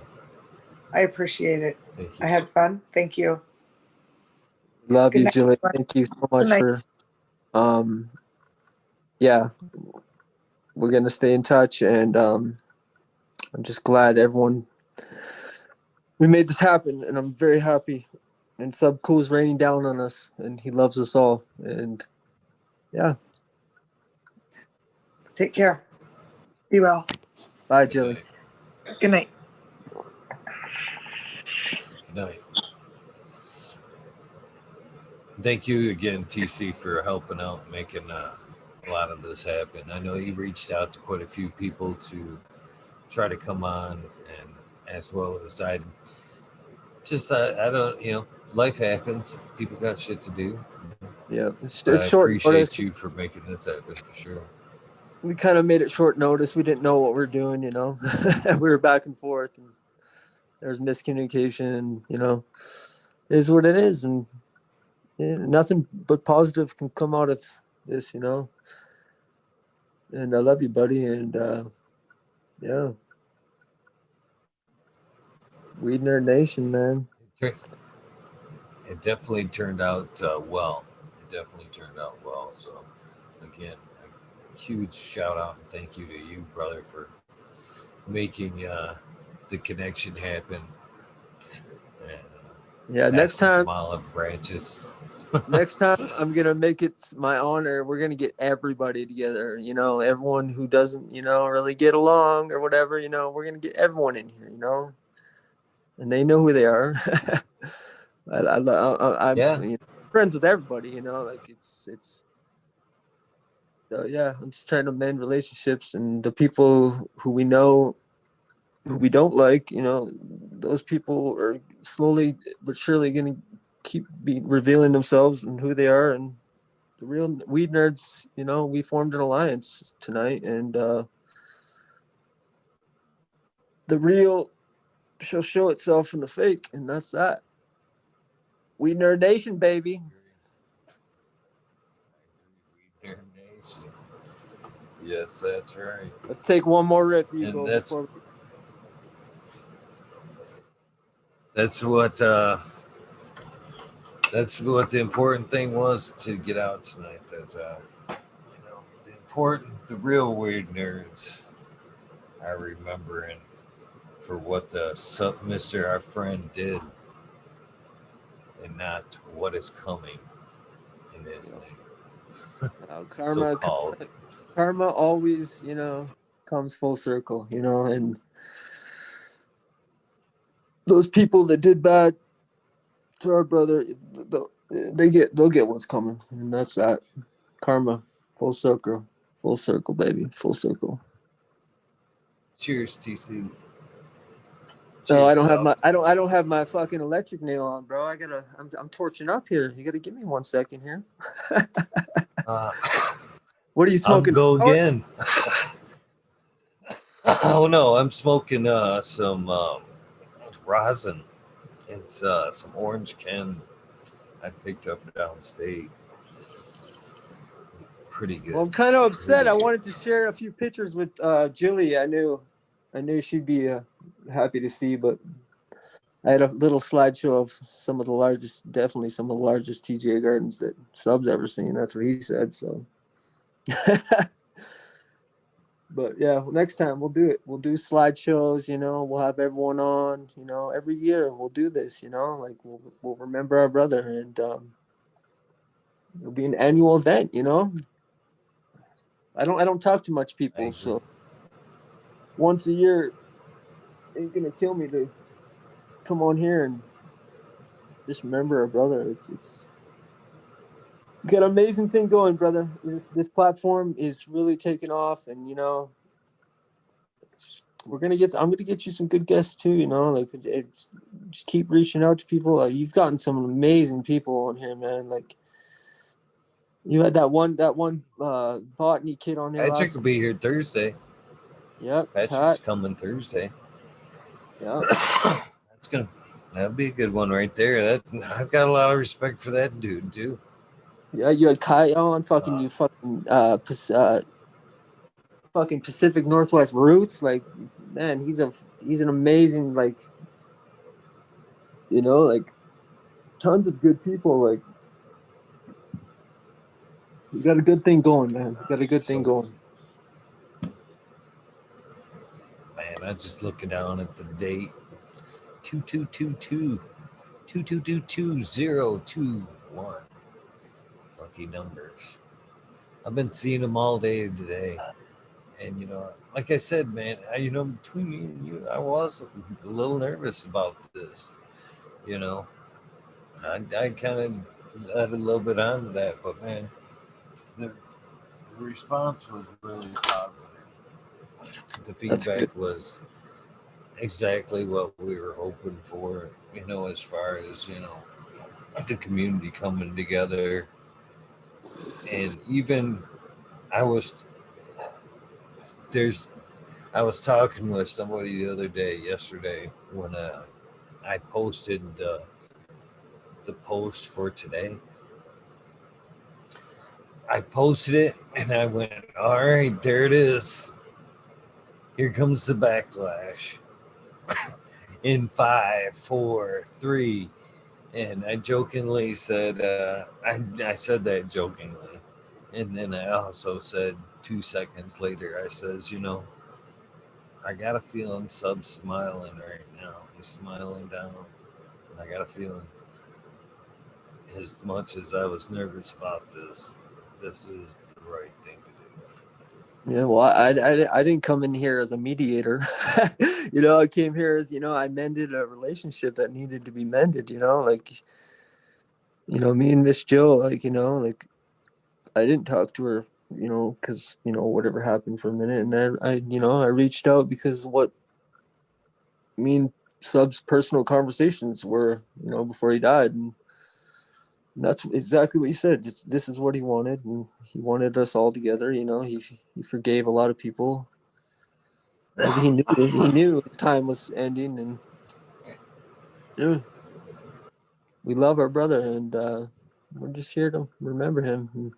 I appreciate it. Thank you. I had fun. Thank you. Love Good you, night, Julie. everyone. Thank you so much for, yeah, we're going to stay in touch. And I'm just glad we made this happen. And I'm very happy. And Subcool's raining down on us. And he loves us all. And yeah. Take care. Be well. Bye, Julie. Good night. Good night. Thank you again, TC, for helping out, making a lot of this happen. I know you reached out to quite a few people to try to come on, and as well as I don't, life happens. People got shit to do. Yeah, it's I short appreciate notice. you for making this happen for sure. We kind of made it short notice. We didn't know what we're doing, we were back and forth, and there's miscommunication, and it is what it is, and nothing but positive can come out of this, And I love you, buddy, and yeah, Weednerd Nation, man. It definitely turned out well. It definitely turned out well. So, again, a huge shout out and thank you to you, brother, for making the connection happen. And, yeah, next time, some olive branches. next time I'm gonna make it my honor. We're gonna get everybody together. Everyone who doesn't, really get along or whatever. We're gonna get everyone in here. And they know who they are. I'm friends with everybody. It's. So yeah, I'm just trying to mend relationships, and the people who we know, who we don't like, those people are slowly but surely going to keep revealing themselves and who they are. And the real Weed Nerds, we formed an alliance tonight, and the real shall show itself from the fake, and that's that. Weed Nerd Nation, baby. Weed Nation. Yes, that's right. Let's take one more rip, Eagle. That's what the important thing was to get out tonight. That the real Weed Nerds are remembering for what the Mr. Our friend did, and not what is coming in his name. Karma always, comes full circle, and those people that did bad to our brother, they'll get what's coming, and that's that. Karma, full circle, baby, full circle. Cheers, TC. No, I don't have my fucking electric nail on, bro. I'm torching up here. You gotta give me 1 second here. What are you smoking? I'll go again. Oh no, I'm smoking some rosin. It's some orange Ken I picked up downstate. Pretty good. Well, I'm kind of upset. I wanted to share a few pictures with Julie. I knew she'd be happy to see, but I had a little slideshow of definitely some of the largest TGA gardens that Sub's ever seen. That's what he said. So, but yeah, next time we'll do it. We'll do slideshows. We'll have everyone on. Every year we'll do this. Like we'll remember our brother, and it'll be an annual event. I don't talk to much people, so once a year ain't gonna kill me to come on here and just remember our brother. It's got an amazing thing going, brother. This platform is really taking off, and I'm gonna get you some good guests too. Like just keep reaching out to people. You've gotten some amazing people on here, man. Like you had that one botany kid on there. Patrick will be here Thursday. Yep, Patrick's coming Thursday. Yeah, that'll be a good one right there. I've got a lot of respect for that dude too. Yeah, you had Kai on, fucking Pacific Northwest roots. Like, man, he's an amazing, like, like tons of good people. Like, you got a good thing going, man. You got a good thing going. Man, I'm just looking down at the date. 2222 2222 lucky numbers. I've been seeing them all day today, and like I said, man, between me and you, I was a little nervous about this. I kind of added a little bit onto that, but man, the response was really positive. The feedback was exactly what we were hoping for, as far as, the community coming together. And even I was talking with somebody the other day, yesterday, when I posted the post for today. I posted it and I went, all right, there it is. Here comes the backlash. In 5, 4, 3. And I jokingly said, I said that jokingly. And then I also said 2 seconds later, I says, I got a feeling Sub's smiling right now. He's smiling down. I got a feeling, as much as I was nervous about this is the right thing to do. Yeah, well, I didn't come in here as a mediator. I came here as, I mended a relationship that needed to be mended, like, me and Miss Jill, like, like I didn't talk to her, because, whatever happened for a minute. And then I reached out because what me and Sub's personal conversations were, before he died. And that's exactly what he said. This is what he wanted, and he wanted us all together. He forgave a lot of people. Maybe he knew his time was ending, and we love our brother, and we're just here to remember him. And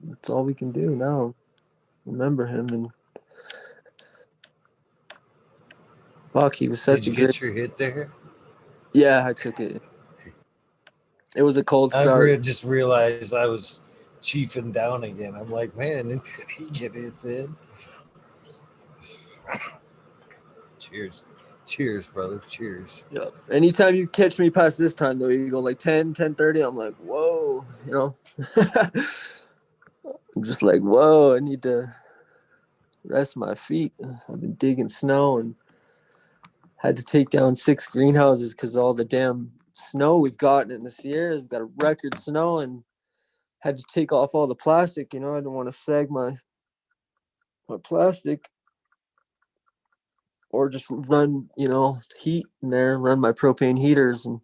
that's all we can do now. Remember him, and fuck, he was such a great. Did you get your hit there? Yeah, I took it. It was a cold start. I just realized I was chiefing down again. I'm like, man, did he get his in? Cheers, brother. Cheers. Yeah. Anytime you catch me past this time, though, you go like 10:30. I'm like, whoa, I'm just like, whoa, I need to rest my feet. I've been digging snow and had to take down 6 greenhouses because all the damn snow we've gotten in the Sierras. We've got a record snow and had to take off all the plastic. I didn't want to sag my plastic or just run, heat in there, run my propane heaters. And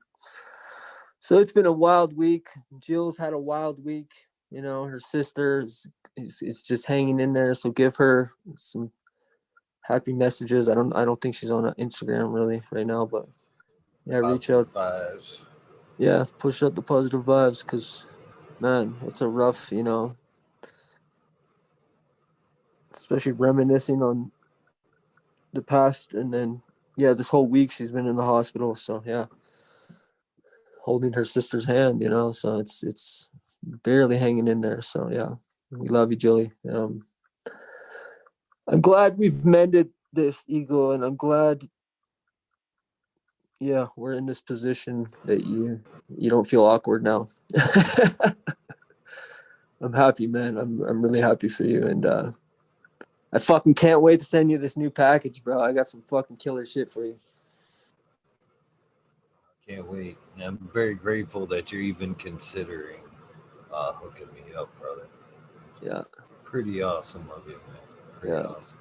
so it's been a wild week. Jill's had a wild week. Her sister is just hanging in there. So give her some happy messages. I don't think she's on Instagram really right now, but yeah, reach out. Vibes. Yeah, push up the positive vibes, because man, it's a rough, especially reminiscing on the past and then yeah, this whole week she's been in the hospital. So yeah, holding her sister's hand, you know. So it's barely hanging in there. So yeah, we love you, Julie. I'm glad we've mended this, Eagle, and I'm glad, yeah, we're in this position that you don't feel awkward now. I'm happy, man. I'm really happy for you, and I fucking can't wait to send you this new package, bro. I got some fucking killer shit for you. Can't wait. And I'm very grateful that you're even considering hooking me up, brother. Yeah. Pretty awesome of you, man. Pretty Yeah. awesome.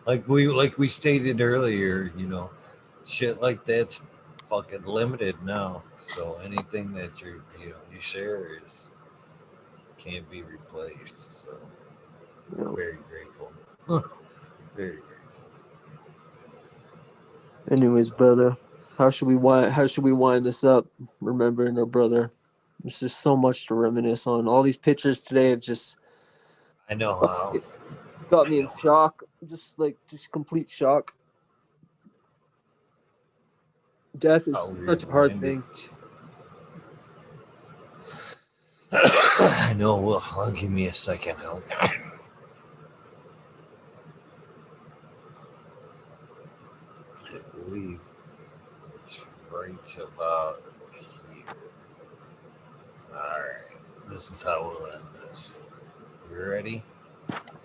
Like we stated earlier, you know, shit like that's fucking limited now. So anything that you share is can't be replaced. So Yeah. very grateful. Very grateful. Anyways, brother, how should we wind this up? Remembering our brother. There's just so much to reminisce on. All these pictures today have just I know how. got me in shock. Just complete shock. Death is such a hard thing. I know. Well, I'll give me a second. I believe it's right about here. All right. This is how we'll end this. You ready?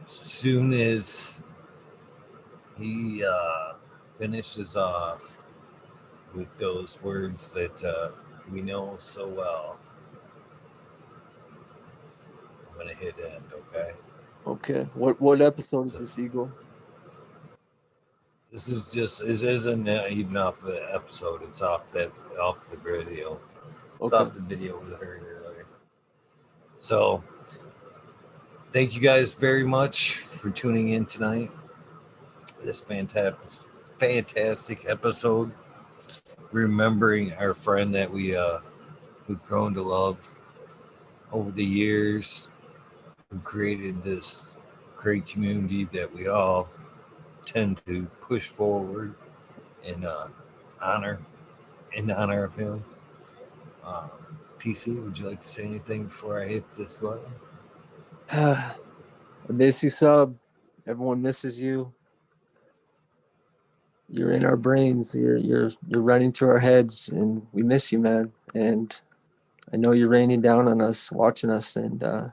As soon as he finishes off with those words that we know so well, I'm gonna hit end. Okay. Okay. What episode is this, Eagle? This isn't even off the episode. It's off the video. It's Okay. off the video we heard earlier. So thank you guys very much for tuning in tonight. This fantastic episode, remembering our friend that we've grown to love over the years, who created this great community that we all tend to push forward in honor of him. PC, would you like to say anything before I hit this button? I miss you, Sub. Everyone misses you. You're in our brains. You're running through our heads, and we miss you, man. And I know you're raining down on us, watching us, and I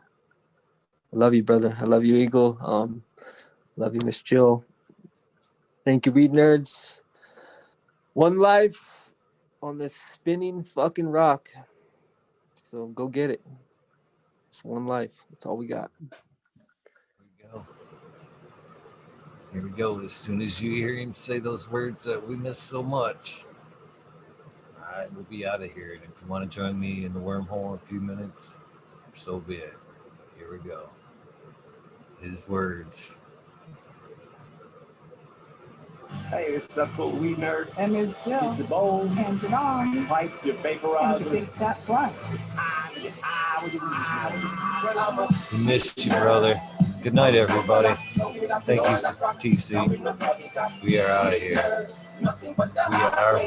love you, brother. I love you, Eagle. Love you, Miss Jill. Thank you, Weednerds. One life on this spinning fucking rock. So go get it. It's one life. That's all we got. Here we go. As soon as you hear him say those words that we miss so much, all right, we'll be out of here. And if you want to join me in the wormhole in a few minutes, so be it. Here we go. His words. Hey, it's Subcool, Weednerd. And Ms. Jill. Get your bowls, And your bongs. your pipes, your And your vaporizers. big fat blunt. It's time to get high with the Weednerd. Well, I'm a We missed you, brother. Good night, everybody. Thank you, TC. We are out of here. We are